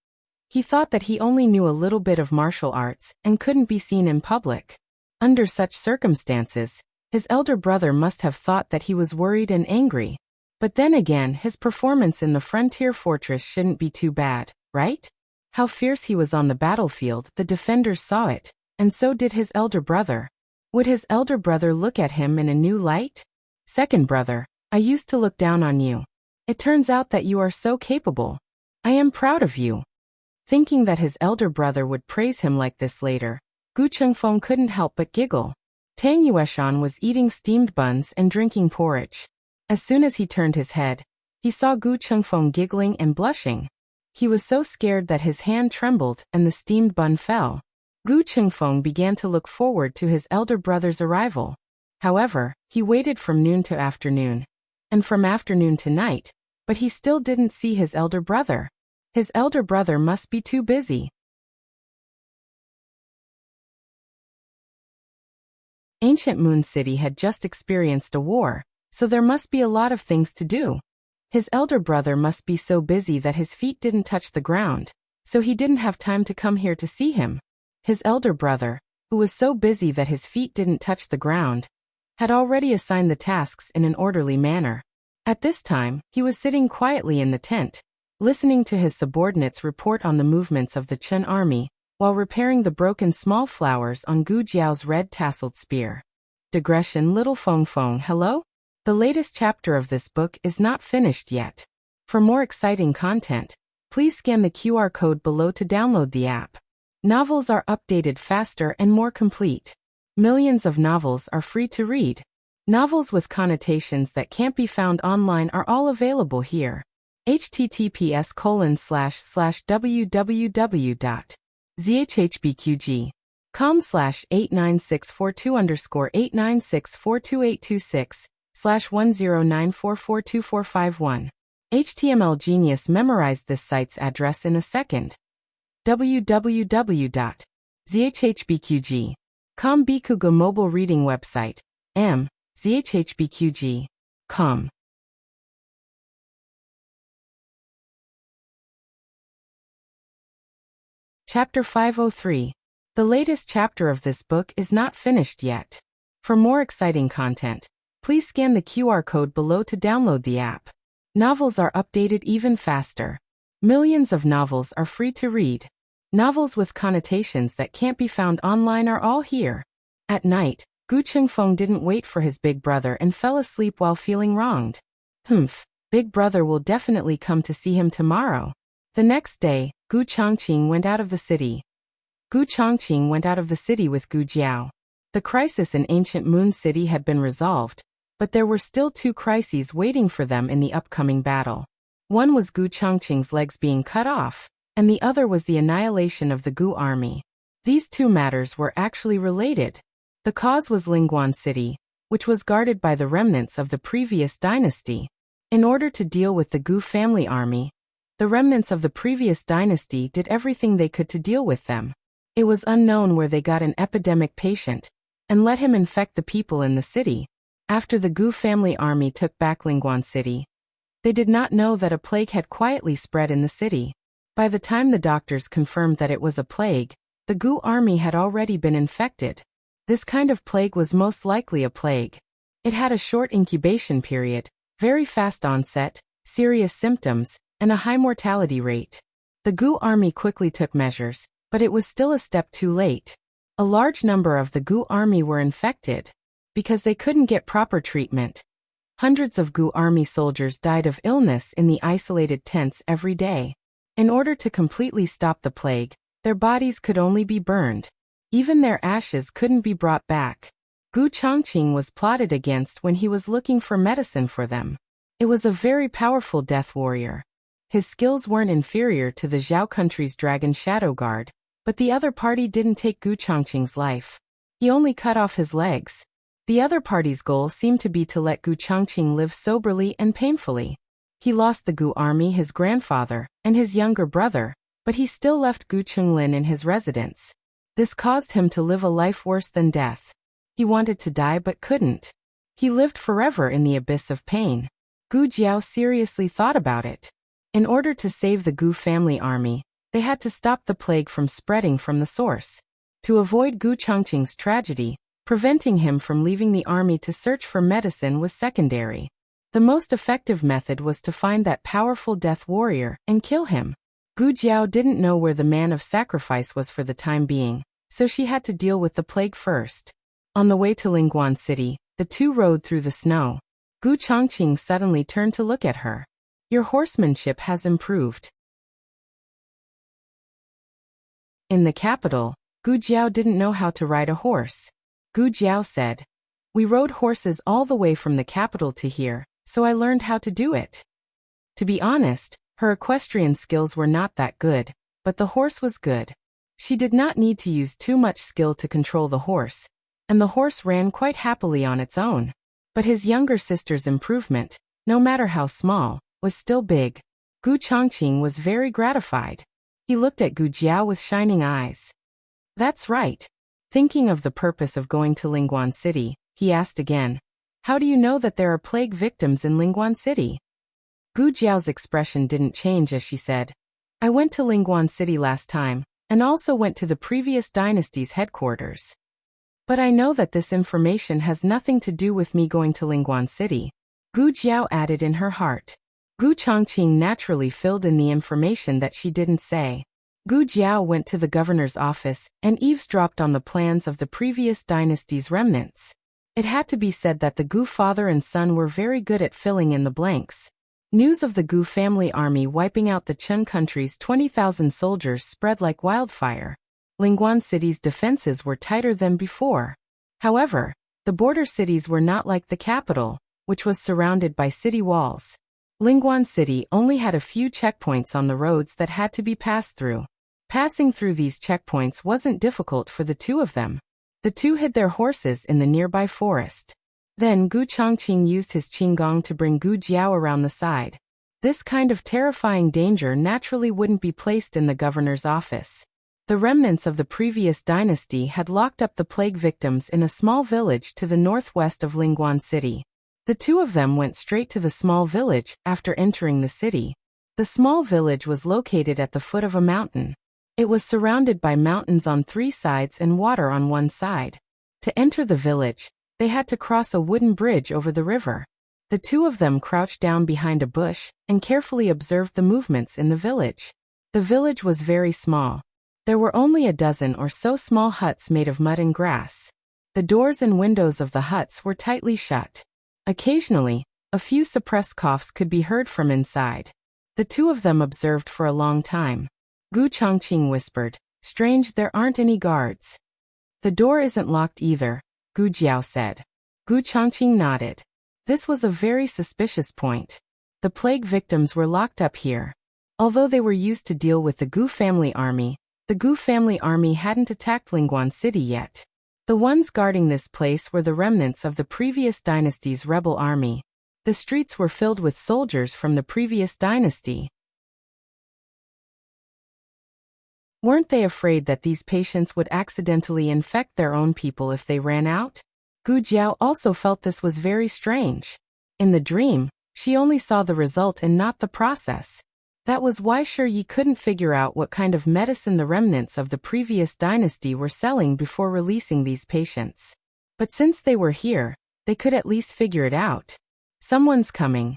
He thought that he only knew a little bit of martial arts and couldn't be seen in public. Under such circumstances, his elder brother must have thought that he was worried and angry. But then again, his performance in the frontier fortress shouldn't be too bad, right? How fierce he was on the battlefield, the defenders saw it, and so did his elder brother. Would his elder brother look at him in a new light? Second brother, I used to look down on you. It turns out that you are so capable. I am proud of you. Thinking that his elder brother would praise him like this later, Gu Chengfeng couldn't help but giggle. Tang Yueshan was eating steamed buns and drinking porridge. As soon as he turned his head, he saw Gu Chengfeng giggling and blushing. He was so scared that his hand trembled and the steamed bun fell. Gu Chengfeng began to look forward to his elder brother's arrival. However, he waited from noon to afternoon, and from afternoon to night, but he still didn't see his elder brother. His elder brother must be too busy. Ancient Moon City had just experienced a war, so there must be a lot of things to do. His elder brother must be so busy that his feet didn't touch the ground, so he didn't have time to come here to see him. His elder brother, who was so busy that his feet didn't touch the ground, had already assigned the tasks in an orderly manner. At this time, he was sitting quietly in the tent, listening to his subordinates report on the movements of the Chen army, while repairing the broken small flowers on Gu Jiao's red-tasseled spear. Digression. Little Feng Feng, hello? The latest chapter of this book is not finished yet. For more exciting content, please scan the QR code below to download the app. Novels are updated faster and more complete. Millions of novels are free to read. Novels with connotations that can't be found online are all available here. https://www.zhbqg.com/89642_896428226/1094442451. HTML Genius memorized this site's address in a second. www.zhbqg.com Bikuga mobile reading website. zhbqg.com. Chapter 503. The latest chapter of this book is not finished yet. For more exciting content, please scan the QR code below to download the app. Novels are updated even faster. Millions of novels are free to read. Novels with connotations that can't be found online are all here. At night, Gu Chengfeng didn't wait for his big brother and fell asleep while feeling wronged. Big brother will definitely come to see him tomorrow. The next day, Gu Chongqing went out of the city. Gu Chongqing went out of the city with Gu Jiao. The crisis in Ancient Moon City had been resolved, but there were still 2 crises waiting for them in the upcoming battle. One was Gu Chongqing's legs being cut off, and the other was the annihilation of the Gu army. These 2 matters were actually related. The cause was Lingguan City, which was guarded by the remnants of the previous dynasty. In order to deal with the Gu family army, the remnants of the previous dynasty did everything they could to deal with them. It was unknown where they got an epidemic patient and let him infect the people in the city. After the Gu family army took back Lingguan City, they did not know that a plague had quietly spread in the city. By the time the doctors confirmed that it was a plague, the Gu army had already been infected. This kind of plague was most likely a plague. It had a short incubation period, very fast onset, serious symptoms, and a high mortality rate. The Gu army quickly took measures, but it was still a step too late. A large number of the Gu army were infected because they couldn't get proper treatment. Hundreds of Gu army soldiers died of illness in the isolated tents every day. In order to completely stop the plague, their bodies could only be burned. Even their ashes couldn't be brought back. Gu Chongqing was plotted against when he was looking for medicine for them. It was a very powerful death warrior. His skills weren't inferior to the Zhao country's dragon shadow guard, but the other party didn't take Gu Chongqing's life. He only cut off his legs. The other party's goal seemed to be to let Gu Chongqing live soberly and painfully. He lost the Gu army, his grandfather, and his younger brother, but he still left Gu Chunglin in his residence. This caused him to live a life worse than death. He wanted to die but couldn't. He lived forever in the abyss of pain. Gu Jiao seriously thought about it. In order to save the Gu family army, they had to stop the plague from spreading from the source. To avoid Gu Chongqing's tragedy, preventing him from leaving the army to search for medicine was secondary. The most effective method was to find that powerful death warrior and kill him. Gu Jiao didn't know where the man of sacrifice was for the time being, so she had to deal with the plague first. On the way to Lingguan City, the two rode through the snow. Gu Chongqing suddenly turned to look at her. Your horsemanship has improved. In the capital, Gu Jiao didn't know how to ride a horse. Gu Jiao said, "We rode horses all the way from the capital to here, so I learned how to do it." To be honest, her equestrian skills were not that good, but the horse was good. She did not need to use too much skill to control the horse, and the horse ran quite happily on its own. But his younger sister's improvement, no matter how small, was still big. Gu Chongqing was very gratified. He looked at Gu Jiao with shining eyes. "That's right." Thinking of the purpose of going to Lingguan City, he asked again, "How do you know that there are plague victims in Lingguan City?" Gu Jiao's expression didn't change as she said, "I went to Lingguan City last time, and also went to the previous dynasty's headquarters. But I know that this information has nothing to do with me going to Lingguan City," Gu Jiao added in her heart. Gu Chongqing naturally filled in the information that she didn't say. Gu Jiao went to the governor's office and eavesdropped on the plans of the previous dynasty's remnants. It had to be said that the Gu father and son were very good at filling in the blanks. News of the Gu family army wiping out the Chun country's 20,000 soldiers spread like wildfire. Lingguan City's defenses were tighter than before. However, the border cities were not like the capital, which was surrounded by city walls. Lingguan City only had a few checkpoints on the roads that had to be passed through. Passing through these checkpoints wasn't difficult for the two of them. The two hid their horses in the nearby forest. Then Gu Chongqing used his qinggong to bring Gu Jiao around the side. This kind of terrifying danger naturally wouldn't be placed in the governor's office. The remnants of the previous dynasty had locked up the plague victims in a small village to the northwest of Lingguan City. The two of them went straight to the small village after entering the city. The small village was located at the foot of a mountain. It was surrounded by mountains on 3 sides and water on 1 side. To enter the village, they had to cross a wooden bridge over the river. The two of them crouched down behind a bush and carefully observed the movements in the village. The village was very small. There were only a dozen or so small huts made of mud and grass. The doors and windows of the huts were tightly shut. Occasionally, a few suppressed coughs could be heard from inside. The two of them observed for a long time. Gu Chongqing whispered, "Strange, there aren't any guards." "The door isn't locked either," Gu Jiao said. Gu Chongqing nodded. This was a very suspicious point. The plague victims were locked up here. Although they were used to deal with the Gu family army, the Gu family army hadn't attacked Lingguan City yet. The ones guarding this place were the remnants of the previous dynasty's rebel army. The streets were filled with soldiers from the previous dynasty. Weren't they afraid that these patients would accidentally infect their own people if they ran out? Gu Jiao also felt this was very strange. In the dream, she only saw the result and not the process. That was why Shi Yi couldn't figure out what kind of medicine the remnants of the previous dynasty were selling before releasing these patients. But since they were here, they could at least figure it out. Someone's coming.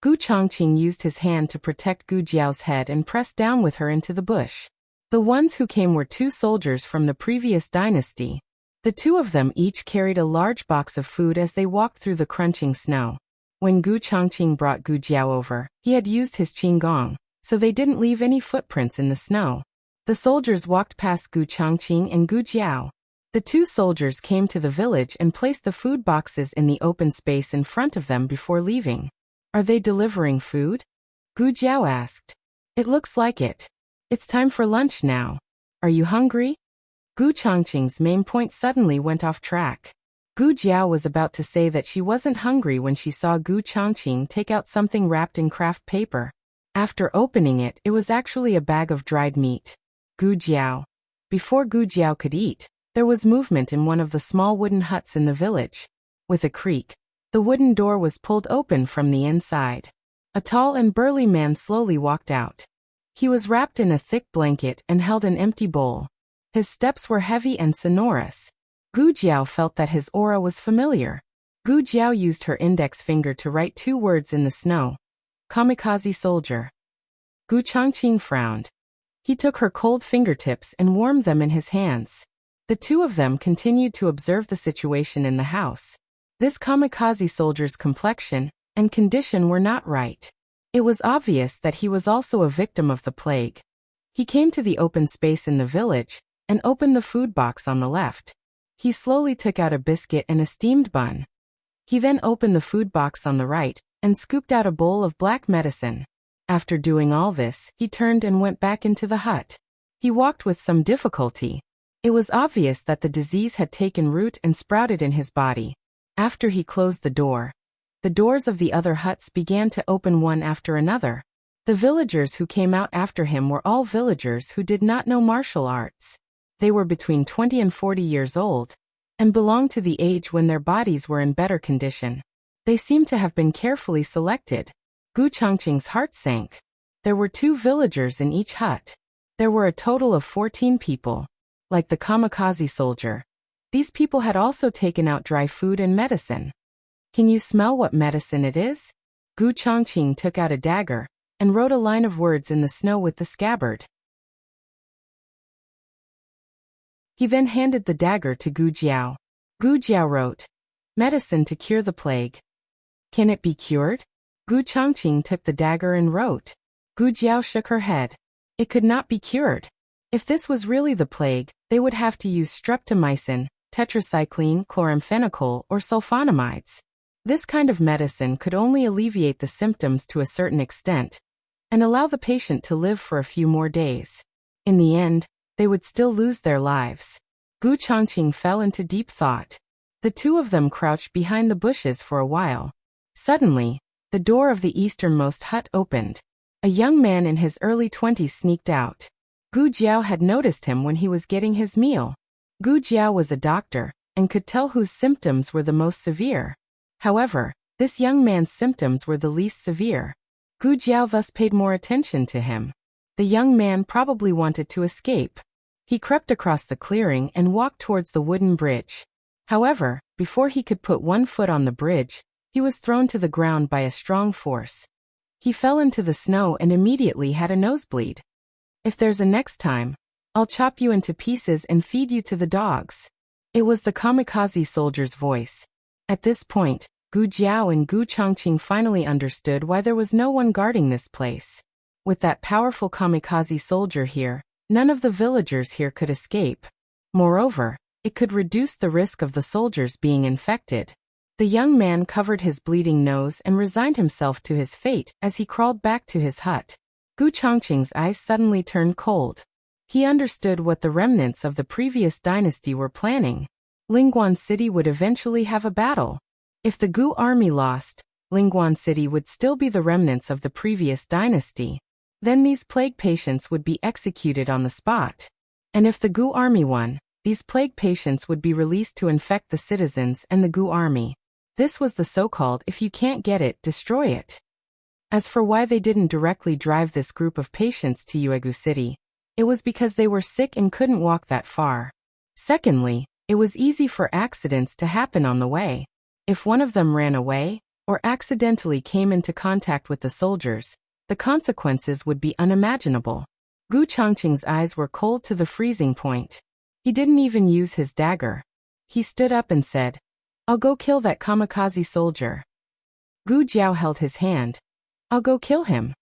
Gu Chongqing used his hand to protect Gu Jiao's head and pressed down with her into the bush. The ones who came were 2 soldiers from the previous dynasty. The two of them each carried a large box of food as they walked through the crunching snow. When Gu Chongqing brought Gu Jiao over, he had used his qinggong, so they didn't leave any footprints in the snow. The soldiers walked past Gu Changqing and Gu Jiao. The two soldiers came to the village and placed the food boxes in the open space in front of them before leaving. Are they delivering food? Gu Jiao asked. It looks like it. It's time for lunch now. Are you hungry? Gu Changqing's main point suddenly went off track. Gu Jiao was about to say that she wasn't hungry when she saw Gu Changqing take out something wrapped in craft paper. After opening it, it was actually a bag of dried meat. Gu Jiao. Before Gu Jiao could eat, there was movement in one of the small wooden huts in the village. With a creak, the wooden door was pulled open from the inside. A tall and burly man slowly walked out. He was wrapped in a thick blanket and held an empty bowl. His steps were heavy and sonorous. Gu Jiao felt that his aura was familiar. Gu Jiao used her index finger to write 2 words in the snow. Kamikaze soldier. Gu Changqing frowned. He took her cold fingertips and warmed them in his hands. The two of them continued to observe the situation in the house. This kamikaze soldier's complexion and condition were not right. It was obvious that he was also a victim of the plague. He came to the open space in the village and opened the food box on the left. He slowly took out a biscuit and a steamed bun. He then opened the food box on the right and scooped out a bowl of black medicine. After doing all this, he turned and went back into the hut. He walked with some difficulty. It was obvious that the disease had taken root and sprouted in his body. After he closed the doors of the other huts began to open one after another. The villagers who came out after him were all villagers who did not know martial arts. They were between 20 and 40 years old, and belonged to the age when their bodies were in better condition. They seemed to have been carefully selected. Gu Changqing's heart sank. There were 2 villagers in each hut. There were a total of 14 people. Like the kamikaze soldier, these people had also taken out dry food and medicine. Can you smell what medicine it is? Gu Changqing took out a dagger and wrote a line of words in the snow with the scabbard. He then handed the dagger to Gu Jiao. Gu Jiao wrote, "Medicine to cure the plague." Can it be cured? Gu Changqing took the dagger and wrote. Gu Jiao shook her head. It could not be cured. If this was really the plague, they would have to use streptomycin, tetracycline, chloramphenicol, or sulfonamides. This kind of medicine could only alleviate the symptoms to a certain extent and allow the patient to live for a few more days. In the end, they would still lose their lives. Gu Changqing fell into deep thought. The two of them crouched behind the bushes for a while. Suddenly, the door of the easternmost hut opened. A young man in his early 20s sneaked out. Gu Jiao had noticed him when he was getting his meal. Gu Jiao was a doctor and could tell whose symptoms were the most severe. However, this young man's symptoms were the least severe. Gu Jiao thus paid more attention to him. The young man probably wanted to escape. He crept across the clearing and walked towards the wooden bridge. However, before he could put one foot on the bridge, he was thrown to the ground by a strong force. He fell into the snow and immediately had a nosebleed. If there's a next time, I'll chop you into pieces and feed you to the dogs. It was the kamikaze soldier's voice. At this point, Gu Jiao and Gu Changqing finally understood why there was no one guarding this place. With that powerful kamikaze soldier here, none of the villagers here could escape. Moreover, it could reduce the risk of the soldiers being infected. The young man covered his bleeding nose and resigned himself to his fate as he crawled back to his hut. Gu Changqing's eyes suddenly turned cold. He understood what the remnants of the previous dynasty were planning. Lingguan City would eventually have a battle. If the Gu army lost, Lingguan City would still be the remnants of the previous dynasty. Then these plague patients would be executed on the spot. And if the Gu army won, these plague patients would be released to infect the citizens and the Gu army. This was the so-called if you can't get it, destroy it. As for why they didn't directly drive this group of patients to Uegu City, it was because they were sick and couldn't walk that far. Secondly, it was easy for accidents to happen on the way. If one of them ran away, or accidentally came into contact with the soldiers, the consequences would be unimaginable. Gu Changqing's eyes were cold to the freezing point. He didn't even use his dagger. He stood up and said, "I'll go kill that kamikaze soldier." Gu Jiao held his hand. "I'll go kill him."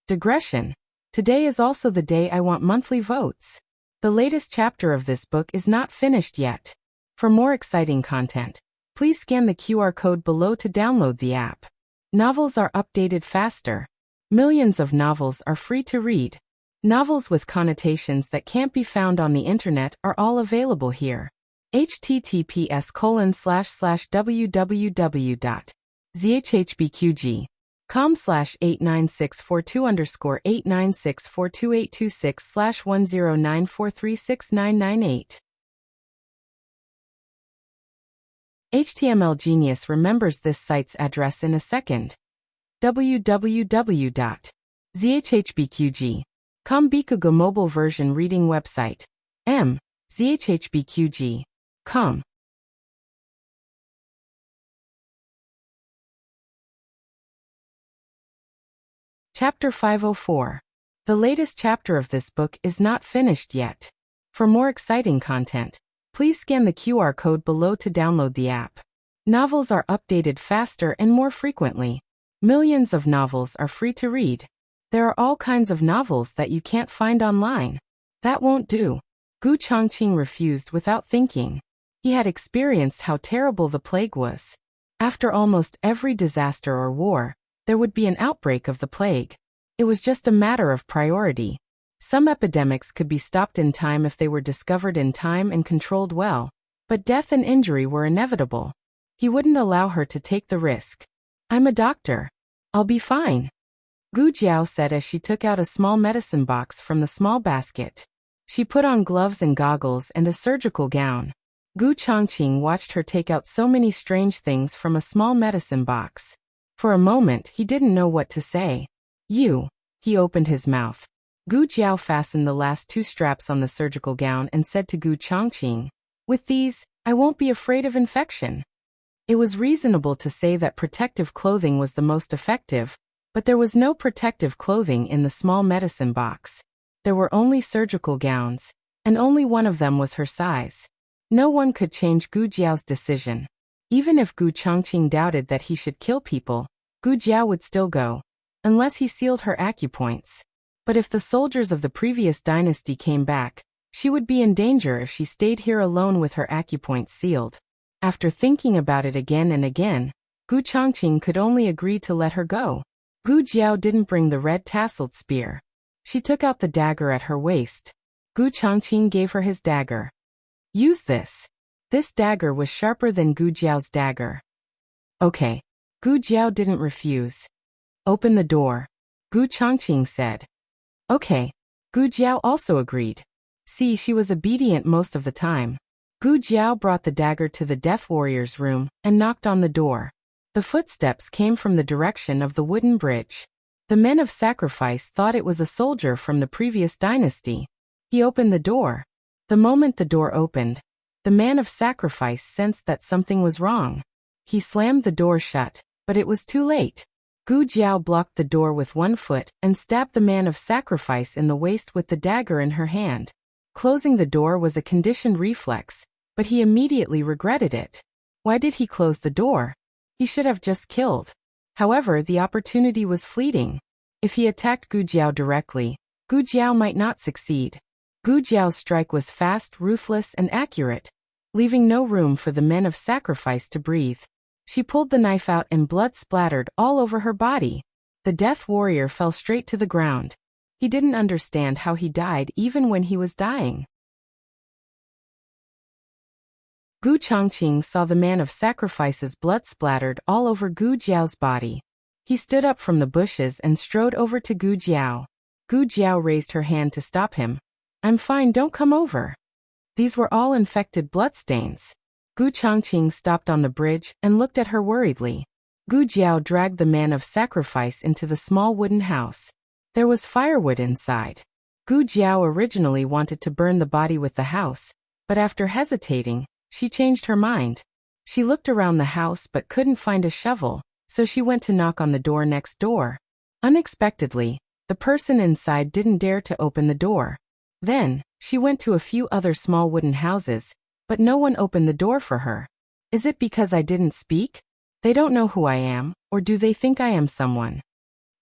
Digression. Today is also the day I want monthly votes. The latest chapter of this book is not finished yet. For more exciting content, please scan the QR code below to download the app. Novels are updated faster. Millions of novels are free to read. Novels with connotations that can't be found on the internet are all available here. https://www.zhhbqg.com/89642_8964226/1094369998. HTML Genius remembers this site's address in a second. www.zhhbqg.com Bikugo mobile version reading website. zhhbqg.com. Chapter 504. The latest chapter of this book is not finished yet. For more exciting content, please scan the QR code below to download the app. Novels are updated faster and more frequently. Millions of novels are free to read. There are all kinds of novels that you can't find online. That won't do. Gu Chongqing refused without thinking. He had experienced how terrible the plague was. After almost every disaster or war, there would be an outbreak of the plague. It was just a matter of priority. Some epidemics could be stopped in time if they were discovered in time and controlled well, but death and injury were inevitable. He wouldn't allow her to take the risk. "I'm a doctor. I'll be fine," Gu Jiao said as she took out a small medicine box from the small basket. She put on gloves and goggles and a surgical gown. Gu Chongqing watched her take out so many strange things from a small medicine box. For a moment he didn't know what to say. He opened his mouth. Gu Jiao fastened the last two straps on the surgical gown and said to Gu Chongqing, "With these, I won't be afraid of infection." It was reasonable to say that protective clothing was the most effective, but there was no protective clothing in the small medicine box. There were only surgical gowns, and only one of them was her size. No one could change Gu Jiao's decision. Even if Gu Chongqing doubted that he should kill people, Gu Jiao would still go, unless he sealed her acupoints. But if the soldiers of the previous dynasty came back, she would be in danger if she stayed here alone with her acupoints sealed. After thinking about it again and again, Gu Chongqing could only agree to let her go. Gu Jiao didn't bring the red tasseled spear. She took out the dagger at her waist. Gu Chongqing gave her his dagger. "Use this." This dagger was sharper than Gu Jiao's dagger. "Okay." Gu Jiao didn't refuse. "Open the door," Gu Chongqing said. "Okay." Gu Jiao also agreed. See, she was obedient most of the time. Gu Jiao brought the dagger to the deaf warrior's room and knocked on the door. The footsteps came from the direction of the wooden bridge. The men of sacrifice thought it was a soldier from the previous dynasty. He opened the door. The moment the door opened, the man of sacrifice sensed that something was wrong. He slammed the door shut, but it was too late. Gu Jiao blocked the door with one foot and stabbed the man of sacrifice in the waist with the dagger in her hand. Closing the door was a conditioned reflex, but he immediately regretted it. Why did he close the door? He should have just killed. However, the opportunity was fleeting. If he attacked Gu Jiao directly, Gu Jiao might not succeed. Gu Jiao's strike was fast, ruthless, and accurate, leaving no room for the men of sacrifice to breathe. She pulled the knife out and blood splattered all over her body. The death warrior fell straight to the ground. He didn't understand how he died even when he was dying. Gu Chongqing saw the man of sacrifice's blood splattered all over Gu Jiao's body. He stood up from the bushes and strode over to Gu Jiao. Gu Jiao raised her hand to stop him. "I'm fine, don't come over." These were all infected bloodstains. Gu Chongqing stopped on the bridge and looked at her worriedly. Gu Jiao dragged the man of sacrifice into the small wooden house. There was firewood inside. Gu Jiao originally wanted to burn the body with the house, but after hesitating, she changed her mind. She looked around the house but couldn't find a shovel, so she went to knock on the door next door. Unexpectedly, the person inside didn't dare to open the door. Then, she went to a few other small wooden houses, but no one opened the door for her. Is it because I didn't speak? They don't know who I am, or do they think I am someone?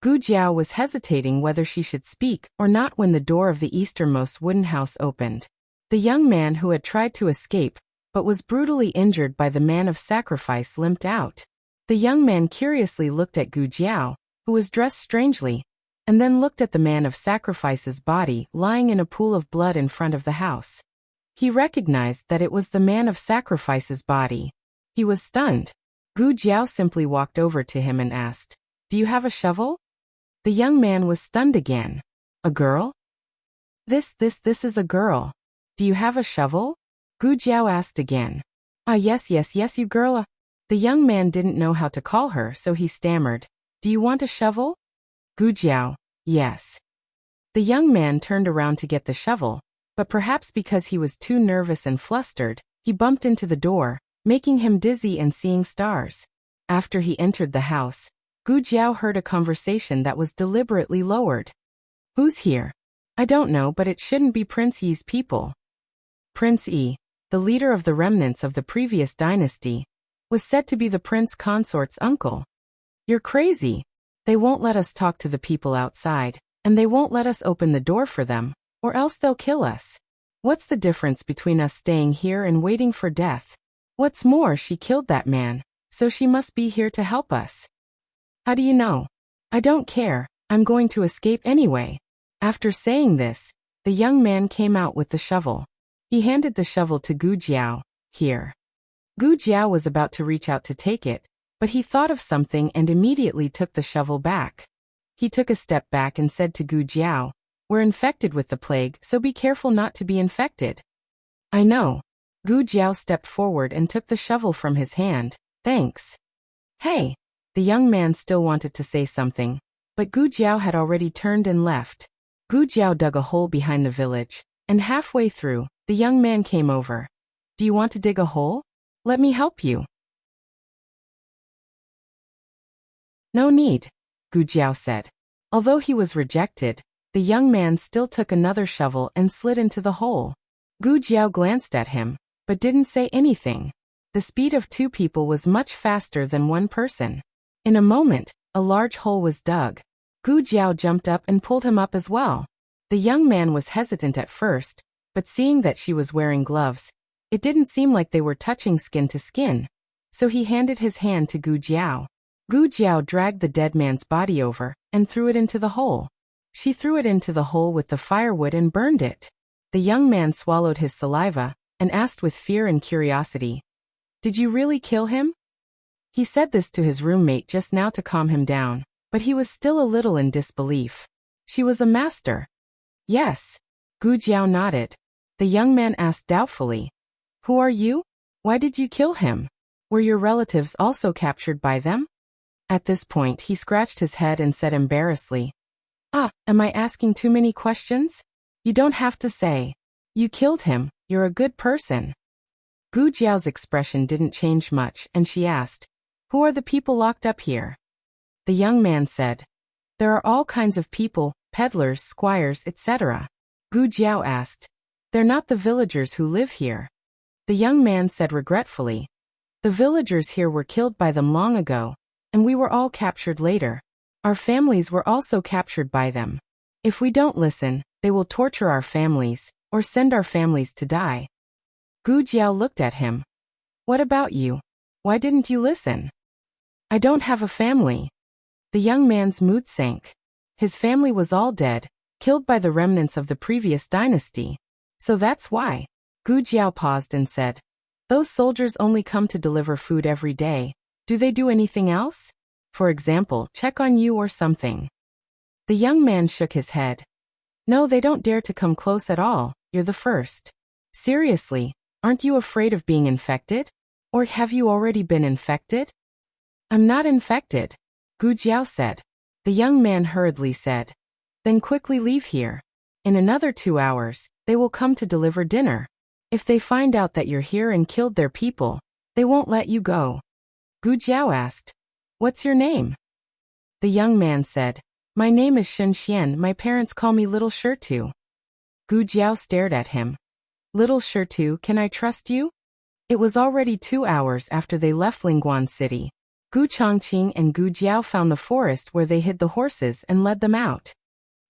Gu Jiao was hesitating whether she should speak or not when the door of the easternmost wooden house opened. The young man who had tried to escape, but was brutally injured by the man of sacrifice, limped out. The young man curiously looked at Gu Jiao, who was dressed strangely, and then looked at the man of sacrifice's body lying in a pool of blood in front of the house. He recognized that it was the man of sacrifice's body. He was stunned. Gu Jiao simply walked over to him and asked, "Do you have a shovel?" The young man was stunned again. "A girl? This is a girl. Do you have a shovel?" Gu Jiao asked again. "Ah, yes, you girl." The young man didn't know how to call her, so he stammered, "Do you want a shovel?" Gu Jiao, "Yes." The young man turned around to get the shovel, but perhaps because he was too nervous and flustered, he bumped into the door, making him dizzy and seeing stars. After he entered the house, Gu Jiao heard a conversation that was deliberately lowered. "Who's here?" "I don't know, but it shouldn't be Prince Yi's people." Prince Yi, the leader of the remnants of the previous dynasty, was said to be the prince consort's uncle. "You're crazy. They won't let us talk to the people outside, and they won't let us open the door for them, or else they'll kill us. What's the difference between us staying here and waiting for death? What's more, she killed that man, so she must be here to help us." "How do you know?" "I don't care, I'm going to escape anyway." After saying this, the young man came out with the shovel. He handed the shovel to Gu Jiao. "Here." Gu Jiao was about to reach out to take it, but he thought of something and immediately took the shovel back. He took a step back and said to Gu Jiao, "We're infected with the plague, so be careful not to be infected." "I know." Gu Jiao stepped forward and took the shovel from his hand. "Thanks." "Hey." The young man still wanted to say something, but Gu Jiao had already turned and left. Gu Jiao dug a hole behind the village, and halfway through, the young man came over. "Do you want to dig a hole? Let me help you." "No need," Gu Jiao said. Although he was rejected, the young man still took another shovel and slid into the hole. Gu Jiao glanced at him, but didn't say anything. The speed of two people was much faster than one person. In a moment, a large hole was dug. Gu Jiao jumped up and pulled him up as well. The young man was hesitant at first, but seeing that she was wearing gloves, it didn't seem like they were touching skin to skin. So he handed his hand to Gu Jiao. Gu Jiao dragged the dead man's body over and threw it into the hole. She threw it into the hole with the firewood and burned it. The young man swallowed his saliva and asked with fear and curiosity, "Did you really kill him?" He said this to his roommate just now to calm him down, but he was still a little in disbelief. "She was a master." "Yes." Gu Jiao nodded. The young man asked doubtfully, "Who are you? Why did you kill him? Were your relatives also captured by them?" At this point he scratched his head and said embarrassedly, "Ah, am I asking too many questions? You don't have to say. You killed him, you're a good person." Gu Jiao's expression didn't change much, and she asked, "Who are the people locked up here?" The young man said, "There are all kinds of people, peddlers, squires, etc." Gu Jiao asked, "They're not the villagers who live here?" The young man said regretfully, "The villagers here were killed by them long ago, and we were all captured later. Our families were also captured by them. If we don't listen, they will torture our families, or send our families to die." Gu Jiao looked at him. "What about you? Why didn't you listen?" "I don't have a family." The young man's mood sank. His family was all dead, killed by the remnants of the previous dynasty. So that's why. Gu Jiao paused and said, "Those soldiers only come to deliver food every day. Do they do anything else? For example, check on you or something?" The young man shook his head. "No, they don't dare to come close at all. You're the first." "Seriously, aren't you afraid of being infected? Or have you already been infected?" "I'm not infected," Gu Jiao said. The young man hurriedly said, "Then quickly leave here. In another 2 hours, they will come to deliver dinner. If they find out that you're here and killed their people, they won't let you go." Gu Jiao asked, "What's your name?" The young man said, "My name is Shen Xian. My parents call me Little Shirtu." Gu Jiao stared at him. "Little Shirtu, can I trust you?" It was already 2 hours after they left Lingguan City. Gu Chongqing and Gu Jiao found the forest where they hid the horses and led them out.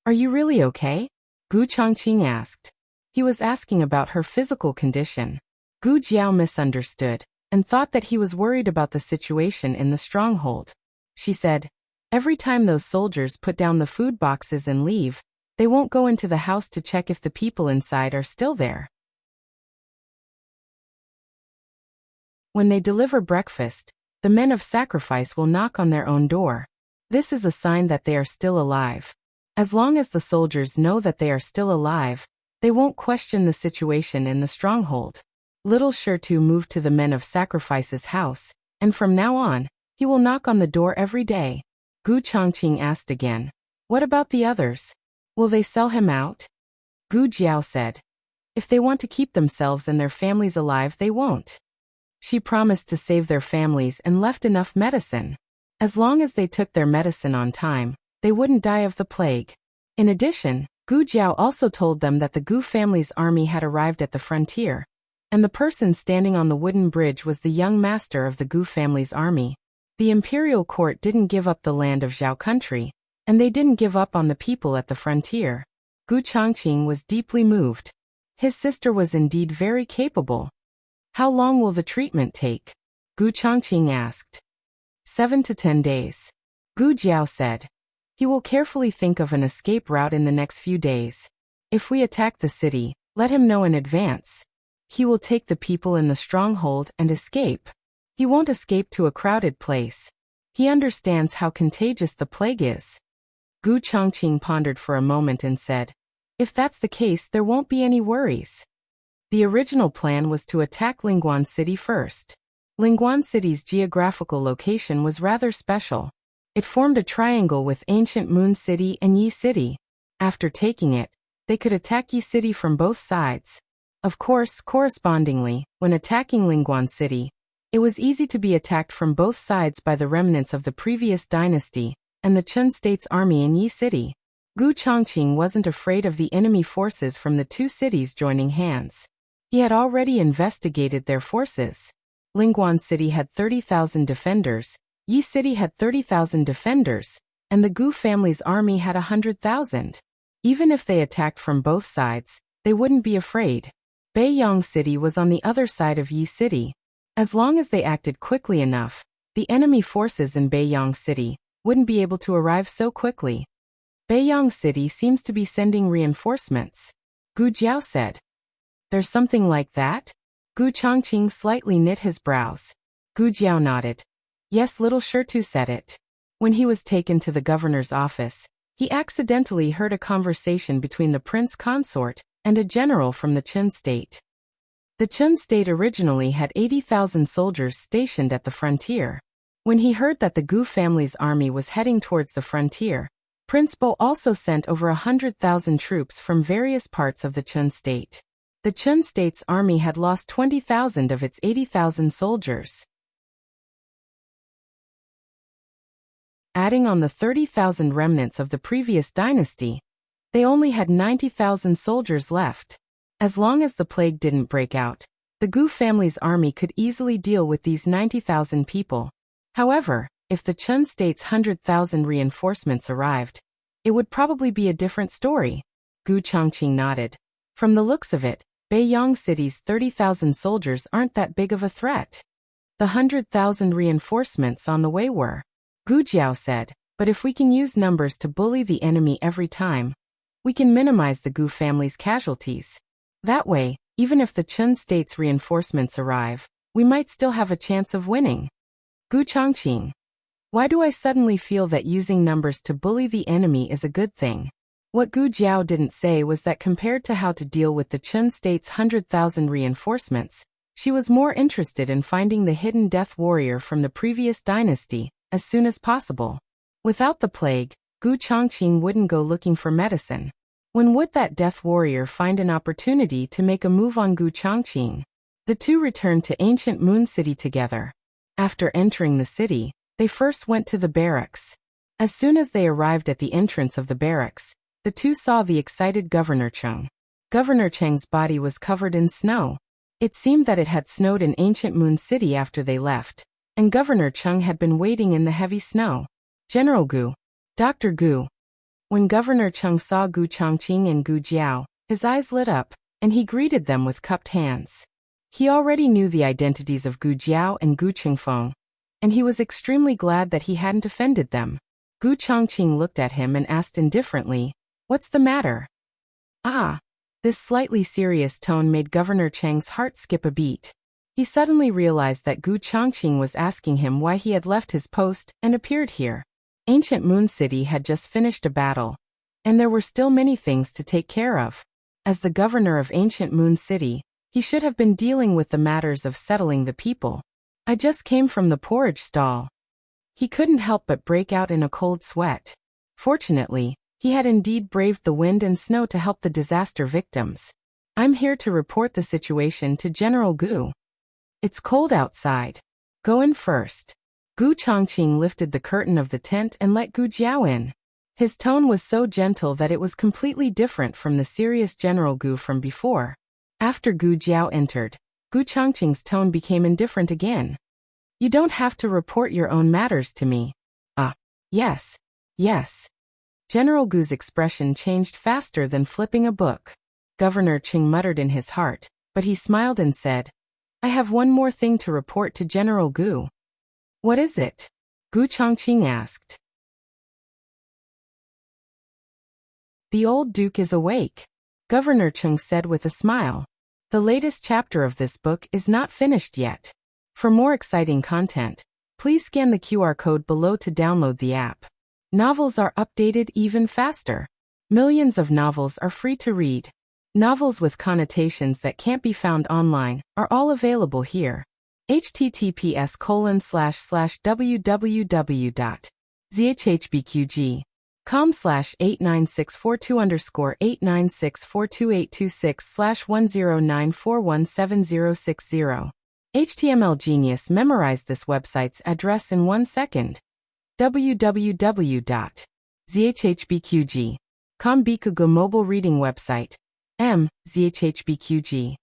Are you really okay? Gu Chongqing asked. He was asking about her physical condition. Gu Jiao misunderstood and thought that he was worried about the situation in the stronghold. She said, every time those soldiers put down the food boxes and leave, they won't go into the house to check if the people inside are still there. When they deliver breakfast, the men of sacrifice will knock on their own door. This is a sign that they are still alive. As long as the soldiers know that they are still alive, they won't question the situation in the stronghold. Little Shirtu moved to the men of sacrifice's house, and from now on, he will knock on the door every day. Gu Chongqing asked again, what about the others? Will they sell him out? Gu Jiao said, if they want to keep themselves and their families alive, they won't. She promised to save their families and left enough medicine. As long as they took their medicine on time, they wouldn't die of the plague. In addition, Gu Jiao also told them that the Gu family's army had arrived at the frontier, and the person standing on the wooden bridge was the young master of the Gu family's army. The imperial court didn't give up the land of Zhao country, and they didn't give up on the people at the frontier. Gu Chongqing was deeply moved. His sister was indeed very capable. How long will the treatment take? Gu Chongqing asked. 7 to 10 days. Gu Jiao said. He will carefully think of an escape route in the next few days. If we attack the city, let him know in advance. He will take the people in the stronghold and escape. He won't escape to a crowded place. He understands how contagious the plague is. Gu Chongqing pondered for a moment and said, if that's the case, there won't be any worries. The original plan was to attack Lingguan City first. Lingguan City's geographical location was rather special. It formed a triangle with ancient Moon City and Yi City. After taking it, they could attack Yi City from both sides. Of course, correspondingly, when attacking Lingguan City, it was easy to be attacked from both sides by the remnants of the previous dynasty and the Chun State's army in Yi City. Gu Chongqing wasn't afraid of the enemy forces from the two cities joining hands. He had already investigated their forces. Lingguan City had 30,000 defenders, Yi City had 30,000 defenders, and the Gu family's army had 100,000. Even if they attacked from both sides, they wouldn't be afraid. Beiyang City was on the other side of Yi City. As long as they acted quickly enough, the enemy forces in Beiyang City wouldn't be able to arrive so quickly. Beiyang City seems to be sending reinforcements. Gu Jiao said. There's something like that? Gu Chongqing slightly knit his brows. Gu Jiao nodded. Yes, little Shirtu said it. When he was taken to the governor's office, he accidentally heard a conversation between the prince consort and a general from the Chun state. The Chun state originally had 80,000 soldiers stationed at the frontier. When he heard that the Gu family's army was heading towards the frontier, Prince Bo also sent over 100,000 troops from various parts of the Chun state. The Chun state's army had lost 20,000 of its 80,000 soldiers. Adding on the 30,000 remnants of the previous dynasty, they only had 90,000 soldiers left. As long as the plague didn't break out, the Gu family's army could easily deal with these 90,000 people. However, if the Chun state's 100,000 reinforcements arrived, it would probably be a different story. Gu Chongqing nodded. From the looks of it, Beiyang City's 30,000 soldiers aren't that big of a threat. The 100,000 reinforcements on the way were. Gu Jiao said, but if we can use numbers to bully the enemy every time, we can minimize the Gu family's casualties. That way, even if the Chun state's reinforcements arrive, we might still have a chance of winning. Gu Chongqing. Why do I suddenly feel that using numbers to bully the enemy is a good thing? What Gu Jiao didn't say was that compared to how to deal with the Chun state's 100,000 reinforcements, she was more interested in finding the hidden death warrior from the previous dynasty as soon as possible. Without the plague, Gu Chongqing wouldn't go looking for medicine. When would that death warrior find an opportunity to make a move on Gu Chongqing? The two returned to ancient Moon City together. After entering the city, they first went to the barracks. As soon as they arrived at the entrance of the barracks, the two saw the excited Governor Cheng. Governor Cheng's body was covered in snow. It seemed that it had snowed in ancient Moon City after they left, and Governor Chung had been waiting in the heavy snow. General Gu. Dr. Gu. When Governor Chung saw Gu Chongqing and Gu Jiao, his eyes lit up, and he greeted them with cupped hands. He already knew the identities of Gu Jiao and Gu Qingfeng, and he was extremely glad that he hadn't offended them. Gu Chongqing looked at him and asked indifferently, "What's the matter?" "Ah." This slightly serious tone made Governor Cheng's heart skip a beat. He suddenly realized that Gu Chongqing was asking him why he had left his post and appeared here. Ancient Moon City had just finished a battle, and there were still many things to take care of. As the governor of Ancient Moon City, he should have been dealing with the matters of settling the people. "I just came from the porridge stall." He couldn't help but break out in a cold sweat. Fortunately, he had indeed braved the wind and snow to help the disaster victims. "I'm here to report the situation to General Gu. It's cold outside. Go in first." Gu Chongqing lifted the curtain of the tent and let Gu Jiao in. His tone was so gentle that it was completely different from the serious General Gu from before. After Gu Jiao entered, Gu Chongqing's tone became indifferent again. "You don't have to report your own matters to me." Yes. General Gu's expression changed faster than flipping a book. Governor Ching muttered in his heart, but he smiled and said, "I have one more thing to report to General Gu." "What is it?" Gu Chongqing asked. "The old Duke is awake," Governor Chung said with a smile. The latest chapter of this book is not finished yet. For more exciting content, please scan the QR code below to download the app. Novels are updated even faster. Millions of novels are free to read. Novels with connotations that can't be found online are all available here. https://www.zhbqg.com/89642_8964286/10941760. HTML Genius memorized this website's address in 1 second. www.zhbqg.com Bikugo mobile reading website. zhbqg.com.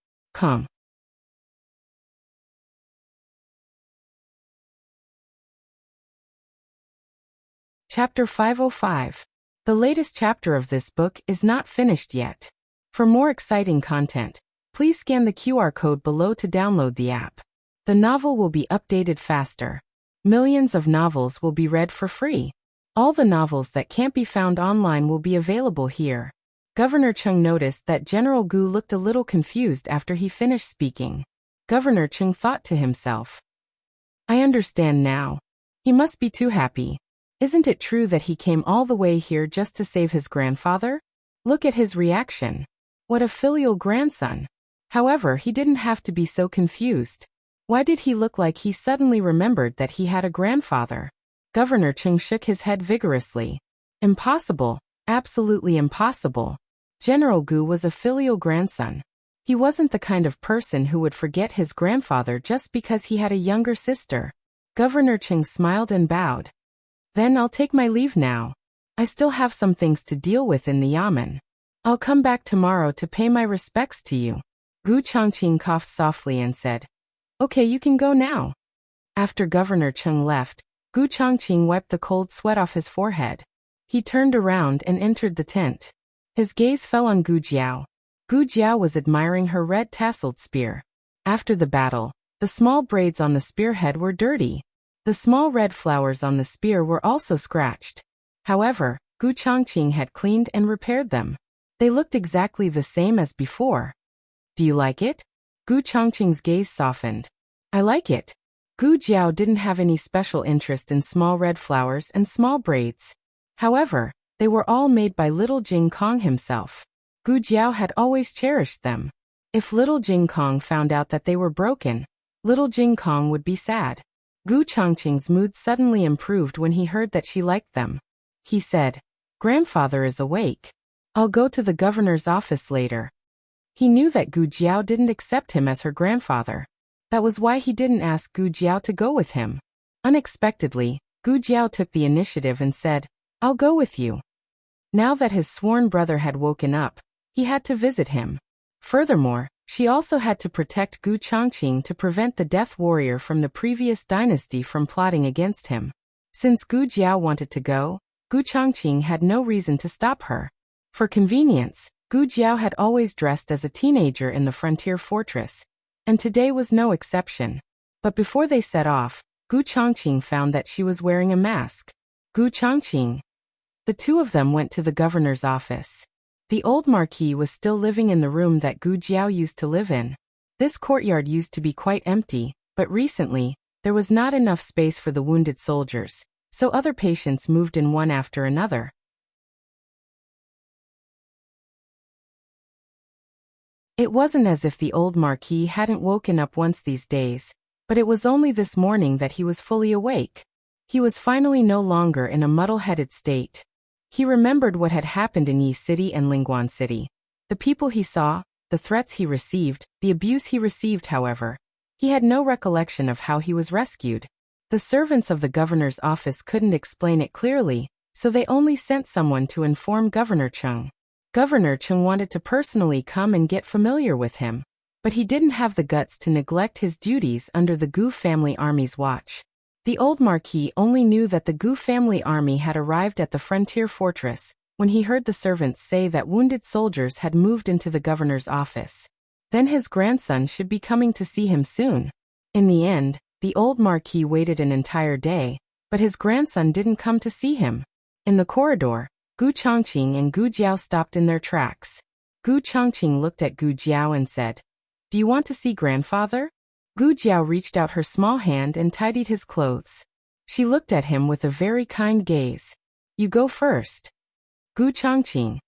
Chapter 505. The latest chapter of this book is not finished yet. For more exciting content, please scan the QR code below to download the app. The novel will be updated faster. Millions of novels will be read for free. All the novels that can't be found online will be available here. Governor Chung noticed that General Gu looked a little confused after he finished speaking. Governor Chung thought to himself, "I understand now. He must be too happy. Isn't it true that he came all the way here just to save his grandfather? Look at his reaction. What a filial grandson." However, he didn't have to be so confused. Why did he look like he suddenly remembered that he had a grandfather? Governor Chung shook his head vigorously. Impossible. Absolutely impossible. General Gu was a filial grandson. He wasn't the kind of person who would forget his grandfather just because he had a younger sister. Governor Chung smiled and bowed. "Then I'll take my leave now. I still have some things to deal with in the yamen. I'll come back tomorrow to pay my respects to you." Gu Chongqing coughed softly and said, "Okay, you can go now." After Governor Chung left, Gu Chongqing wiped the cold sweat off his forehead. He turned around and entered the tent. His gaze fell on Gu Jiao. Gu Jiao was admiring her red tasseled spear. After the battle, the small braids on the spearhead were dirty. The small red flowers on the spear were also scratched. However, Gu Chongqing had cleaned and repaired them. They looked exactly the same as before. "Do you like it?" Gu Chongqing's gaze softened. "I like it." Gu Jiao didn't have any special interest in small red flowers and small braids. However, they were all made by little Jing Kong himself. Gu Jiao had always cherished them. If little Jing Kong found out that they were broken, little Jing Kong would be sad. Gu Chongqing's mood suddenly improved when he heard that she liked them. He said, "Grandfather is awake. I'll go to the governor's office later." He knew that Gu Jiao didn't accept him as her grandfather. That was why he didn't ask Gu Jiao to go with him. Unexpectedly, Gu Jiao took the initiative and said, "I'll go with you." Now that his sworn brother had woken up, he had to visit him. Furthermore, She also had to protect Gu Chongqing to prevent the Death Warrior from the previous dynasty from plotting against him. Since Gu Jiao wanted to go, Gu Chongqing had no reason to stop her. For convenience, Gu Jiao had always dressed as a teenager in the frontier fortress, and today was no exception. But before they set off, Gu Chongqing found that she was wearing a mask. Gu Chongqing. The two of them went to the governor's office. The old marquis was still living in the room that Gu Jiao used to live in. This courtyard used to be quite empty, but recently, there was not enough space for the wounded soldiers, so other patients moved in one after another. It wasn't as if the old marquis hadn't woken up once these days, but it was only this morning that he was fully awake. He was finally no longer in a muddle-headed state. He remembered what had happened in Yi City and Lingguan City. The people he saw, the threats he received, the abuse he received. However, he had no recollection of how he was rescued. The servants of the governor's office couldn't explain it clearly, so they only sent someone to inform Governor Cheng. Governor Cheng wanted to personally come and get familiar with him, but he didn't have the guts to neglect his duties under the Gu family army's watch. The old marquis only knew that the Gu family army had arrived at the frontier fortress when he heard the servants say that wounded soldiers had moved into the governor's office. Then his grandson should be coming to see him soon. In the end, the old marquis waited an entire day, but his grandson didn't come to see him. In the corridor, Gu Chongqing and Gu Jiao stopped in their tracks. Gu Chongqing looked at Gu Jiao and said, "Do you want to see grandfather?" Gu Jiao reached out her small hand and tidied his clothes. She looked at him with a very kind gaze. "You go first." Gu Chongqing.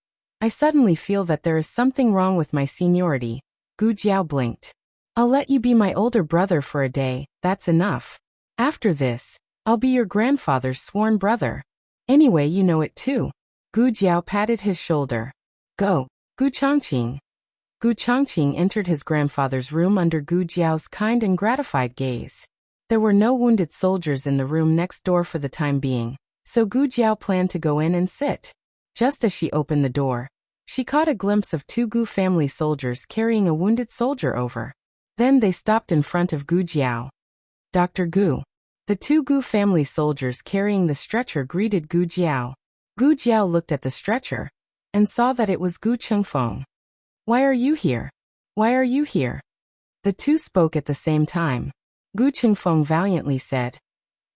"I suddenly feel that there is something wrong with my seniority." Gu Jiao blinked. "I'll let you be my older brother for a day, that's enough. After this, I'll be your grandfather's sworn brother. Anyway, you know it too." Gu Jiao patted his shoulder. "Go, Gu Chongqing." Gu Chongqing entered his grandfather's room under Gu Jiao's kind and gratified gaze. There were no wounded soldiers in the room next door for the time being, so Gu Jiao planned to go in and sit. Just as she opened the door, she caught a glimpse of two Gu family soldiers carrying a wounded soldier over. Then they stopped in front of Gu Jiao. "Dr. Gu." The two Gu family soldiers carrying the stretcher greeted Gu Jiao. Gu Jiao looked at the stretcher and saw that it was Gu Chengfeng. "Why are you here? Why are you here?" The two spoke at the same time. Gu Chengfeng valiantly said,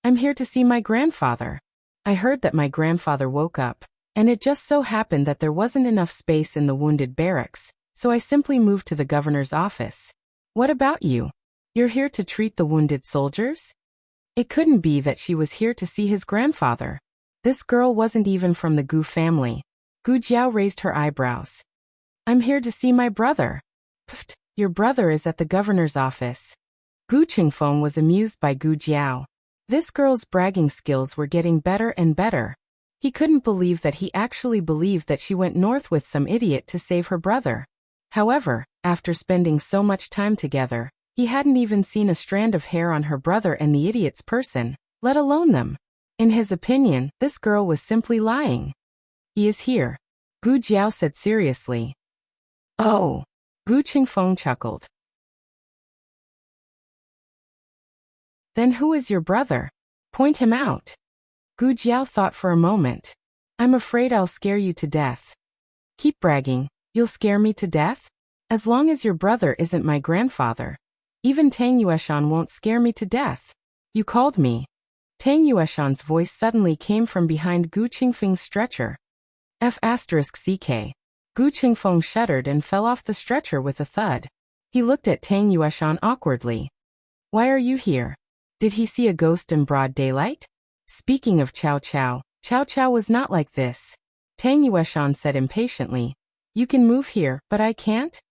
"I'm here to see my grandfather. I heard that my grandfather woke up, and it just so happened that there wasn't enough space in the wounded barracks, so I simply moved to the governor's office. What about you? You're here to treat the wounded soldiers?" It couldn't be that she was here to see his grandfather. This girl wasn't even from the Gu family. Gu Jiao raised her eyebrows. "I'm here to see my brother." "Pfft, your brother is at the governor's office." Gu Chengfeng was amused by Gu Jiao. This girl's bragging skills were getting better and better. He couldn't believe that he actually believed that she went north with some idiot to save her brother. However, after spending so much time together, he hadn't even seen a strand of hair on her brother and the idiot's person, let alone them. In his opinion, this girl was simply lying. "He is here," Gu Jiao said seriously. "Oh." Gu Chengfeng chuckled. "Then who is your brother? Point him out." Gu Jiao thought for a moment. "I'm afraid I'll scare you to death." "Keep bragging, you'll scare me to death? As long as your brother isn't my grandfather. Even Tang Yueshan won't scare me to death." "You called me." Tang Yueshan's voice suddenly came from behind Gu Chengfeng's stretcher. F***CK. Gu Chengfeng shuddered and fell off the stretcher with a thud. He looked at Tang Yueshan awkwardly. "Why are you here? Did he see a ghost in broad daylight?" Speaking of Cao Cao was not like this. Tang Yueshan said impatiently, "You can move here, but I can't?"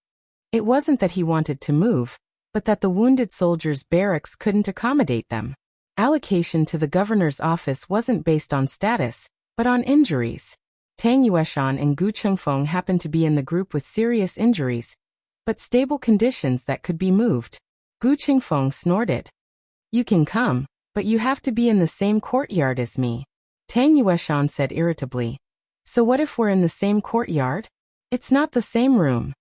It wasn't that he wanted to move, but that the wounded soldiers' barracks couldn't accommodate them. Allocation to the governor's office wasn't based on status, but on injuries. Tang Yueshan and Gu Chengfeng happened to be in the group with serious injuries, but stable conditions that could be moved. Gu Chengfeng snorted. "You can come, but you have to be in the same courtyard as me." Tang Yueshan said irritably. "So what if we're in the same courtyard? It's not the same room."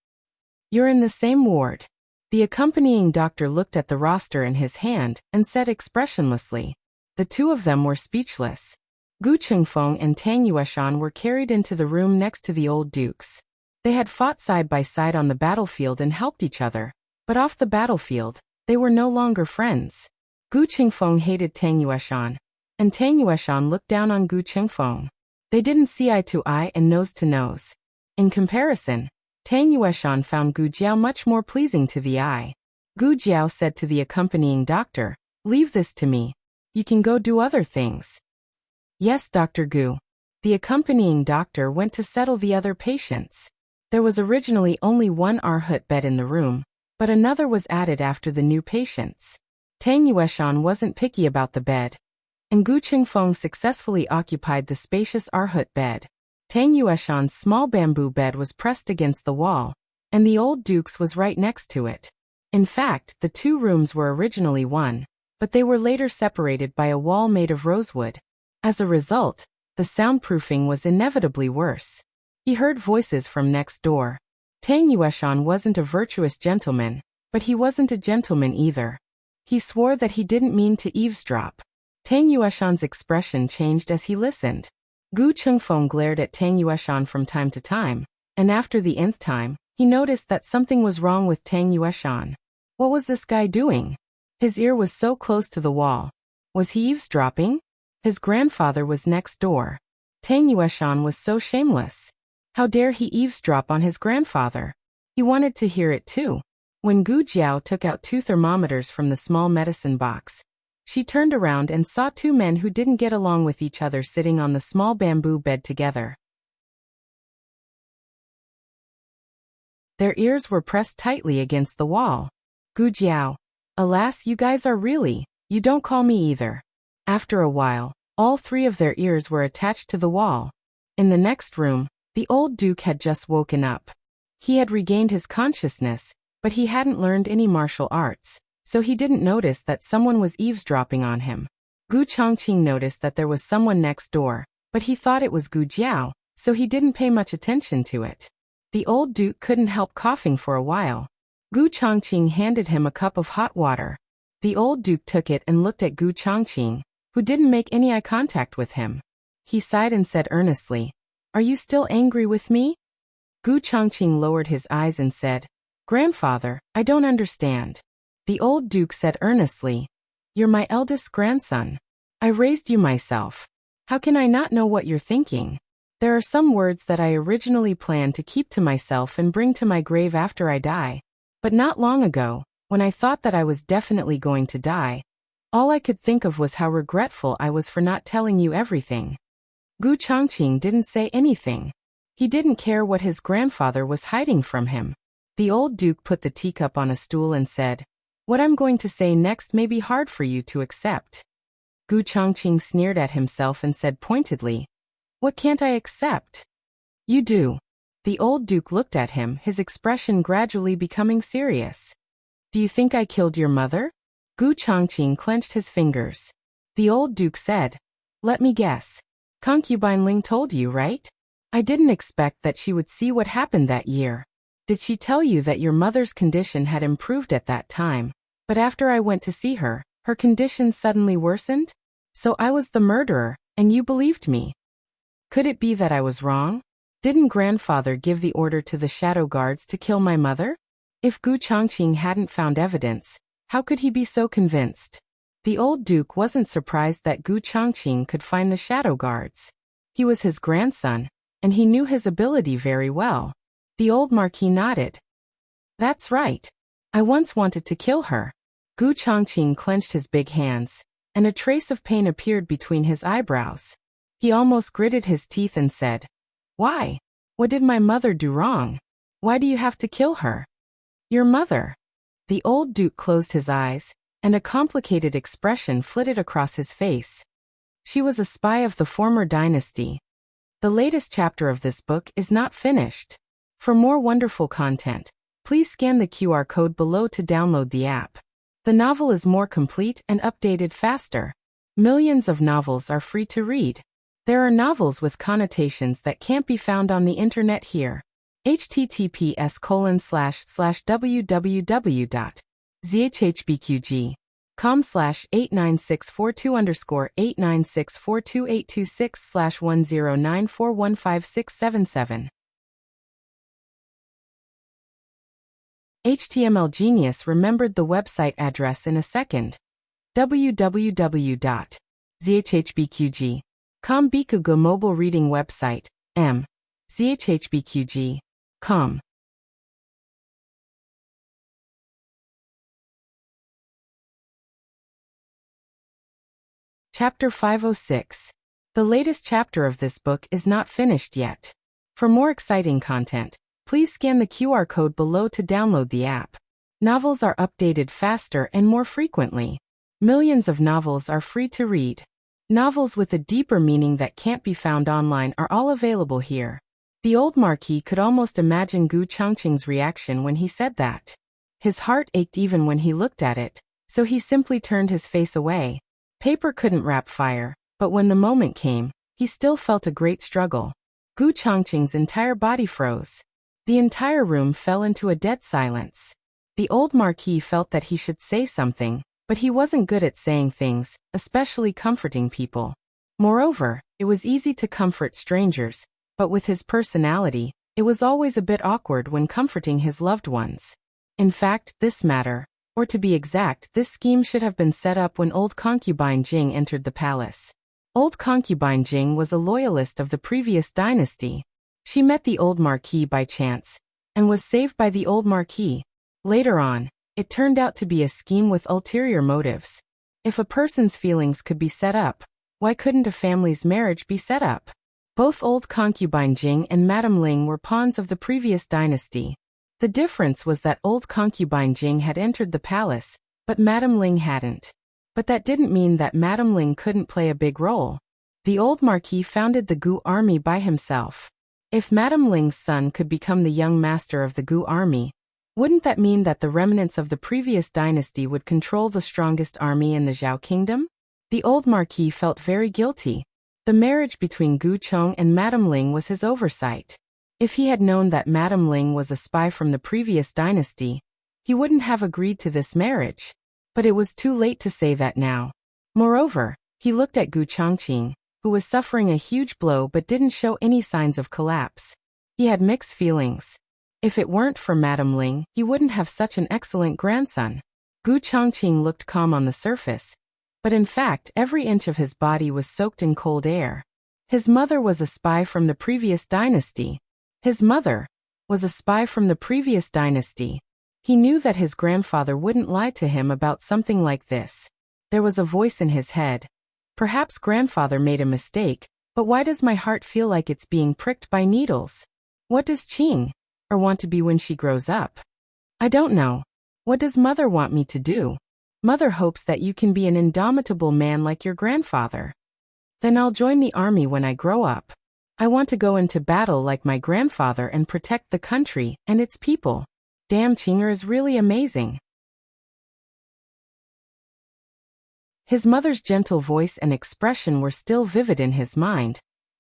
You're in the same ward. The accompanying doctor looked at the roster in his hand and said expressionlessly. The two of them were speechless. Gu Chengfeng and Tang Yueshan were carried into the room next to the old dukes. They had fought side by side on the battlefield and helped each other, but off the battlefield, they were no longer friends. Gu Chengfeng hated Tang Yueshan, and Tang Yueshan looked down on Gu Chengfeng. They didn't see eye to eye and nose to nose. In comparison, Tang Yueshan found Gu Jiao much more pleasing to the eye. Gu Jiao said to the accompanying doctor, "Leave this to me. You can go do other things." "Yes, Dr. Gu." The accompanying doctor went to settle the other patients. There was originally only one Arhut bed in the room, but another was added after the new patients. Tang Yueshan wasn't picky about the bed, and Gu Chengfeng successfully occupied the spacious Arhut bed. Tang Yueshan's small bamboo bed was pressed against the wall, and the old duke's was right next to it. In fact, the two rooms were originally one, but they were later separated by a wall made of rosewood. As a result, the soundproofing was inevitably worse. He heard voices from next door. Tang Yueshan wasn't a virtuous gentleman, but he wasn't a gentleman either. He swore that he didn't mean to eavesdrop. Tang Yueshan's expression changed as he listened. Gu Chengfeng glared at Tang Yueshan from time to time, and after the nth time, he noticed that something was wrong with Tang Yueshan. What was this guy doing? His ear was so close to the wall. Was he eavesdropping? His grandfather was next door. Tang Yueshan was so shameless. How dare he eavesdrop on his grandfather? He wanted to hear it too. When Gu Jiao took out 2 thermometers from the small medicine box, she turned around and saw 2 men who didn't get along with each other sitting on the small bamboo bed together. Their ears were pressed tightly against the wall. Gu Jiao. Alas, you guys are really, you don't call me either. After a while, all 3 of their ears were attached to the wall. In the next room, the old duke had just woken up. He had regained his consciousness, but he hadn't learned any martial arts, so he didn't notice that someone was eavesdropping on him. Gu Chongqing noticed that there was someone next door, but he thought it was Gu Jiao, so he didn't pay much attention to it. The old duke couldn't help coughing for a while. Gu Chongqing handed him a cup of hot water. The old duke took it and looked at Gu Chongqing, who didn't make any eye contact with him. He sighed and said earnestly, "Are you still angry with me?" Gu Chongqing lowered his eyes and said, "Grandfather, I don't understand." The old duke said earnestly, "You're my eldest grandson. I raised you myself. How can I not know what you're thinking? There are some words that I originally planned to keep to myself and bring to my grave after I die. But not long ago, when I thought that I was definitely going to die, all I could think of was how regretful I was for not telling you everything." Gu Chongqing didn't say anything. He didn't care what his grandfather was hiding from him. The old duke put the teacup on a stool and said, "What I'm going to say next may be hard for you to accept." Gu Chongqing sneered at himself and said pointedly, "What can't I accept?" "You do." The old duke looked at him, his expression gradually becoming serious. "Do you think I killed your mother?" Gu Chongqing clenched his fingers. The old duke said, "Let me guess. Concubine Ling told you, right? I didn't expect that she would see what happened that year. Did she tell you that your mother's condition had improved at that time, but after I went to see her, her condition suddenly worsened? So I was the murderer, and you believed me. Could it be that I was wrong? Didn't grandfather give the order to the shadow guards to kill my mother? If Gu Chongqing hadn't found evidence, how could he be so convinced?" The old duke wasn't surprised that Gu Chongqing could find the shadow guards. He was his grandson, and he knew his ability very well. The old marquis nodded. "That's right. I once wanted to kill her." Gu Chongqing clenched his big hands, and a trace of pain appeared between his eyebrows. He almost gritted his teeth and said, "Why? What did my mother do wrong? Why do you have to kill her?" "Your mother." The old duke closed his eyes, and a complicated expression flitted across his face. "She was a spy of the former dynasty." The latest chapter of this book is not finished. For more wonderful content, please scan the QR code below to download the app. The novel is more complete and updated faster. Millions of novels are free to read. There are novels with connotations that can't be found on the internet here. https://www.zhhbqg.com/89642_8964286/10941567. HTML Genius remembered the website address in a second. www.zhhbqg.com Bikugo mobile reading website. zhhbqg.com. Chapter 506. The latest chapter of this book is not finished yet. For more exciting content, please scan the QR code below to download the app. Novels are updated faster and more frequently. Millions of novels are free to read. Novels with a deeper meaning that can't be found online are all available here. The old Marquis could almost imagine Gu Chongqing's reaction when he said that. His heart ached even when he looked at it, so he simply turned his face away. Paper couldn't wrap fire, but when the moment came, he still felt a great struggle. Gu Chongqing's entire body froze. The entire room fell into a dead silence. The old Marquis felt that he should say something, but he wasn't good at saying things, especially comforting people. Moreover, it was easy to comfort strangers, but with his personality, it was always a bit awkward when comforting his loved ones. In fact, this matter, or to be exact, this scheme should have been set up when old concubine Jing entered the palace. Old concubine Jing was a loyalist of the previous dynasty. She met the old Marquis by chance, and was saved by the old Marquis. Later on, it turned out to be a scheme with ulterior motives. If a person's feelings could be set up, why couldn't a family's marriage be set up? Both old concubine Jing and Madame Ling were pawns of the previous dynasty. The difference was that old concubine Jing had entered the palace, but Madame Ling hadn't. But that didn't mean that Madame Ling couldn't play a big role. The old Marquis founded the Gu army by himself. If Madame Ling's son could become the young master of the Gu army, wouldn't that mean that the remnants of the previous dynasty would control the strongest army in the Zhao kingdom? The old Marquis felt very guilty. The marriage between Gu Chong and Madame Ling was his oversight. If he had known that Madame Ling was a spy from the previous dynasty, he wouldn't have agreed to this marriage. But it was too late to say that now. Moreover, he looked at Gu Chongqing, who was suffering a huge blow but didn't show any signs of collapse. He had mixed feelings. If it weren't for Madame Ling, he wouldn't have such an excellent grandson. Gu Chongqing looked calm on the surface, but in fact every inch of his body was soaked in cold air. His mother was a spy from the previous dynasty. His mother was a spy from the previous dynasty. He knew that his grandfather wouldn't lie to him about something like this. There was a voice in his head. Perhaps grandfather made a mistake, but why does my heart feel like it's being pricked by needles? What does Qing or want to be when she grows up? I don't know. What does mother want me to do? Mother hopes that you can be an indomitable man like your grandfather. Then I'll join the army when I grow up. I want to go into battle like my grandfather and protect the country and its people. Damn, Qinger is really amazing. His mother's gentle voice and expression were still vivid in his mind,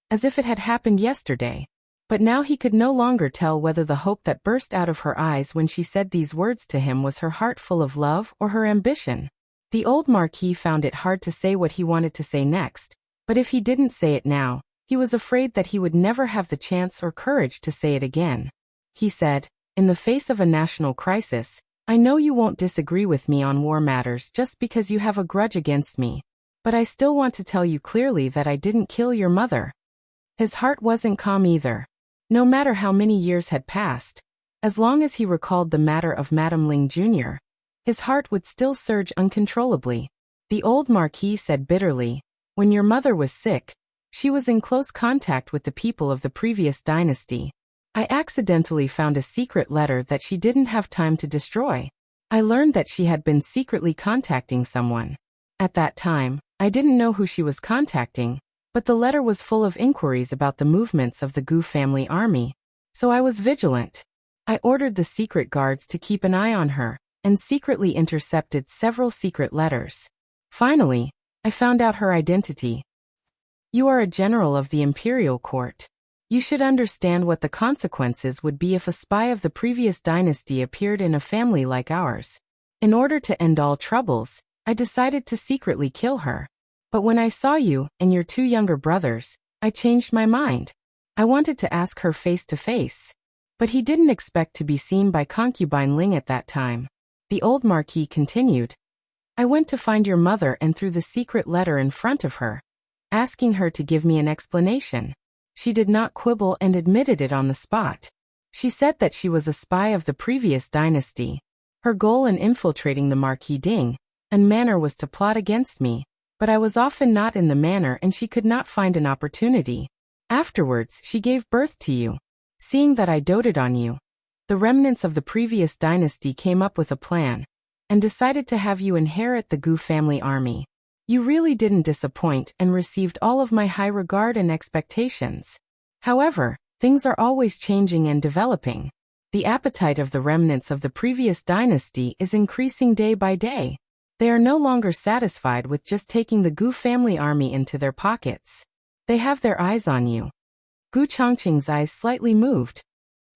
as if it had happened yesterday. But now he could no longer tell whether the hope that burst out of her eyes when she said these words to him was her heart full of love or her ambition. The old Marquis found it hard to say what he wanted to say next, but if he didn't say it now, he was afraid that he would never have the chance or courage to say it again. He said, "In the face of a national crisis, I know you won't disagree with me on war matters just because you have a grudge against me. But I still want to tell you clearly that I didn't kill your mother." His heart wasn't calm either. No matter how many years had passed, as long as he recalled the matter of Madame Ling Jr., his heart would still surge uncontrollably. The old Marquis said bitterly, "When your mother was sick, she was in close contact with the people of the previous dynasty. I accidentally found a secret letter that she didn't have time to destroy. I learned that she had been secretly contacting someone. At that time, I didn't know who she was contacting, but the letter was full of inquiries about the movements of the Gu family army. So I was vigilant. I ordered the secret guards to keep an eye on her, and secretly intercepted several secret letters. Finally, I found out her identity. You are a general of the imperial court. You should understand what the consequences would be if a spy of the previous dynasty appeared in a family like ours. In order to end all troubles, I decided to secretly kill her. But when I saw you and your two younger brothers, I changed my mind. I wanted to ask her face to face. But he didn't expect to be seen by concubine Ling at that time. The old Marquis continued. I went to find your mother and threw the secret letter in front of her, asking her to give me an explanation. She did not quibble and admitted it on the spot. She said that she was a spy of the previous dynasty. Her goal in infiltrating the Marquis Ding and manor was to plot against me, but I was often not in the manor and she could not find an opportunity. Afterwards, she gave birth to you. Seeing that I doted on you, the remnants of the previous dynasty came up with a plan and decided to have you inherit the Gu family army. You really didn't disappoint and received all of my high regard and expectations. However, things are always changing and developing. The appetite of the remnants of the previous dynasty is increasing day by day. They are no longer satisfied with just taking the Gu family army into their pockets. They have their eyes on you. Gu Chongqing's eyes slightly moved.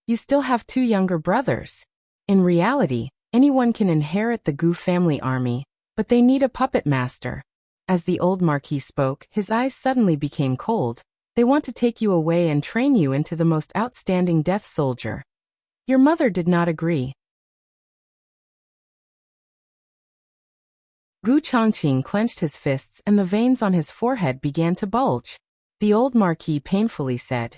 You still have two younger brothers. In reality, anyone can inherit the Gu family army, but they need a puppet master. As the old Marquis spoke, his eyes suddenly became cold. They want to take you away and train you into the most outstanding death soldier. Your mother did not agree. Gu Chongqing clenched his fists and the veins on his forehead began to bulge. The old Marquis painfully said,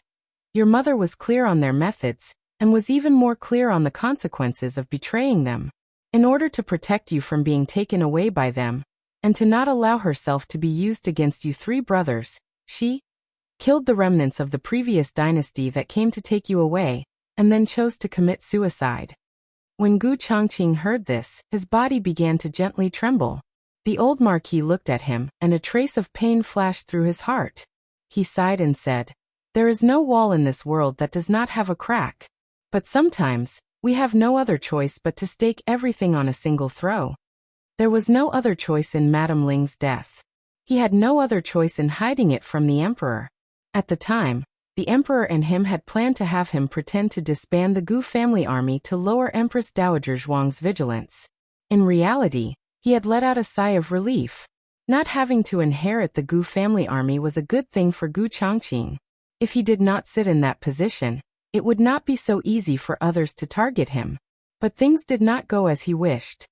Your mother was clear on their methods, and was even more clear on the consequences of betraying them. In order to protect you from being taken away by them, and to not allow herself to be used against you three brothers, she killed the remnants of the previous dynasty that came to take you away, and then chose to commit suicide. When Gu Chongqing heard this, his body began to gently tremble. The old Marquis looked at him, and a trace of pain flashed through his heart. He sighed and said, There is no wall in this world that does not have a crack. But sometimes, we have no other choice but to stake everything on a single throw. There was no other choice in Madame Ling's death. He had no other choice in hiding it from the emperor. At the time, the emperor and him had planned to have him pretend to disband the Gu family army to lower Empress Dowager Zhuang's vigilance. In reality, he had let out a sigh of relief. Not having to inherit the Gu family army was a good thing for Gu Chongqing. If he did not sit in that position, it would not be so easy for others to target him. But things did not go as he wished.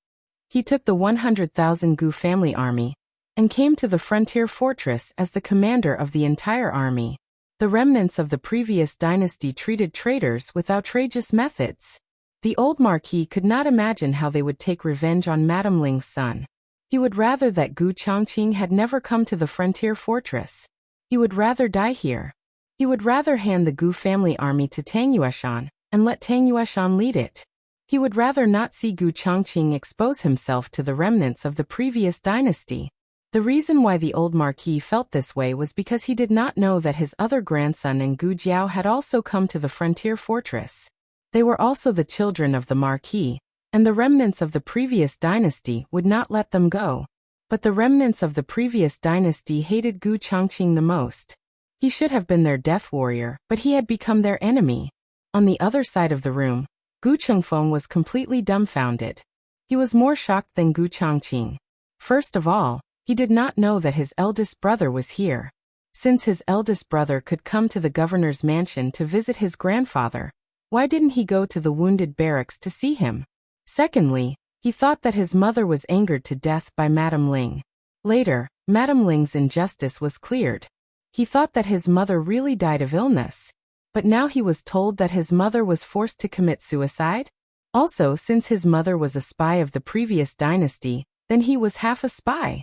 He took the 100,000 Gu family army and came to the frontier fortress as the commander of the entire army. The remnants of the previous dynasty treated traitors with outrageous methods. The old Marquis could not imagine how they would take revenge on Madame Ling's son. He would rather that Gu Chongqing had never come to the frontier fortress. He would rather die here. He would rather hand the Gu family army to Tang Yueshan and let Tang Yueshan lead it. He would rather not see Gu Chongqing expose himself to the remnants of the previous dynasty. The reason why the old Marquis felt this way was because he did not know that his other grandson and Gu Jiao had also come to the frontier fortress. They were also the children of the Marquis, and the remnants of the previous dynasty would not let them go. But the remnants of the previous dynasty hated Gu Chongqing the most. He should have been their death warrior, but he had become their enemy. On the other side of the room, Gu Chengfeng was completely dumbfounded. He was more shocked than Gu Chongqing. First of all, he did not know that his eldest brother was here. Since his eldest brother could come to the governor's mansion to visit his grandfather, why didn't he go to the wounded barracks to see him? Secondly, he thought that his mother was angered to death by Madame Ling. Later, Madame Ling's injustice was cleared. He thought that his mother really died of illness. But now he was told that his mother was forced to commit suicide? Also, since his mother was a spy of the previous dynasty, then he was half a spy.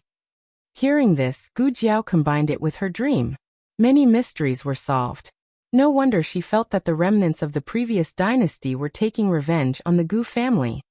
Hearing this, Gu Jiao combined it with her dream. Many mysteries were solved. No wonder she felt that the remnants of the previous dynasty were taking revenge on the Gu family.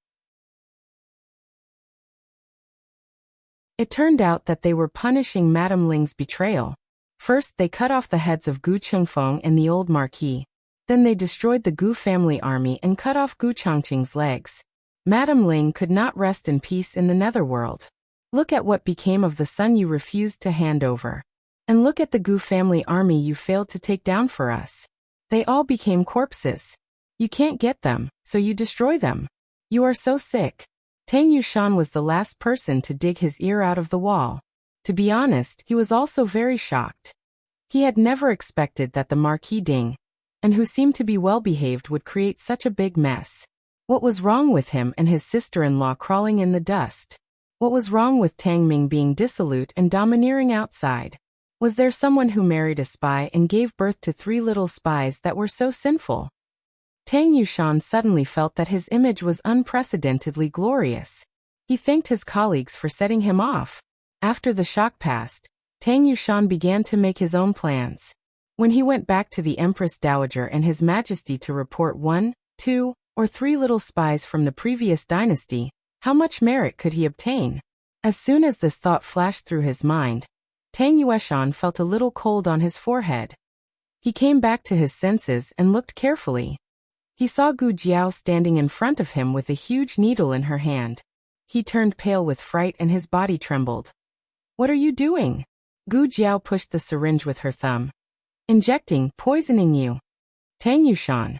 It turned out that they were punishing Madame Ling's betrayal. First they cut off the heads of Gu Chengfeng and the old Marquis. Then they destroyed the Gu family army and cut off Gu Chongqing's legs. Madame Ling could not rest in peace in the netherworld. Look at what became of the son you refused to hand over. And look at the Gu family army you failed to take down for us. They all became corpses. You can't get them, so you destroy them. You are so sick. Tang Yushan was the last person to dig his ear out of the wall. To be honest, he was also very shocked. He had never expected that the Marquis Ding, and who seemed to be well-behaved, would create such a big mess. What was wrong with him and his sister-in-law crawling in the dust? What was wrong with Tang Ming being dissolute and domineering outside? Was there someone who married a spy and gave birth to 3 little spies that were so sinful? Tang Yushan suddenly felt that his image was unprecedentedly glorious. He thanked his colleagues for setting him off. After the shock passed, Tang Yushan began to make his own plans. When he went back to the Empress Dowager and His Majesty to report 1, 2, or 3 little spies from the previous dynasty, how much merit could he obtain? As soon as this thought flashed through his mind, Tang Yueshan felt a little cold on his forehead. He came back to his senses and looked carefully. He saw Gu Jiao standing in front of him with a huge needle in her hand. He turned pale with fright and his body trembled. "What are you doing?" Gu Jiao pushed the syringe with her thumb. "Injecting, poisoning you." Tang Yushan.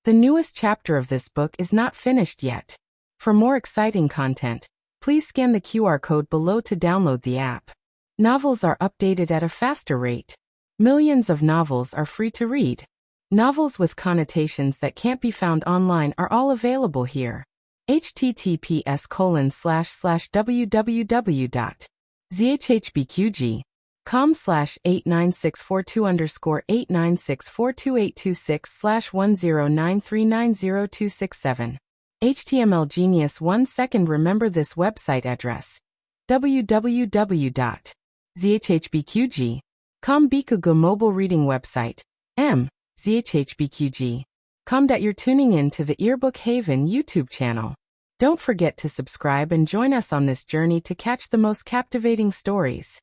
The newest chapter of this book is not finished yet. For more exciting content, please scan the QR code below to download the app. Novels are updated at a faster rate. Millions of novels are free to read. Novels with connotations that can't be found online are all available here. https://www.zhhbqg.com/89642_8964286/10939027. HTML Genius 1 second. Remember this website address. www.zhhbqg.com. Bikugo mobile reading website. zhhbqg.com. You're tuning in to the Earbook Haven YouTube channel. Don't forget to subscribe and join us on this journey to catch the most captivating stories.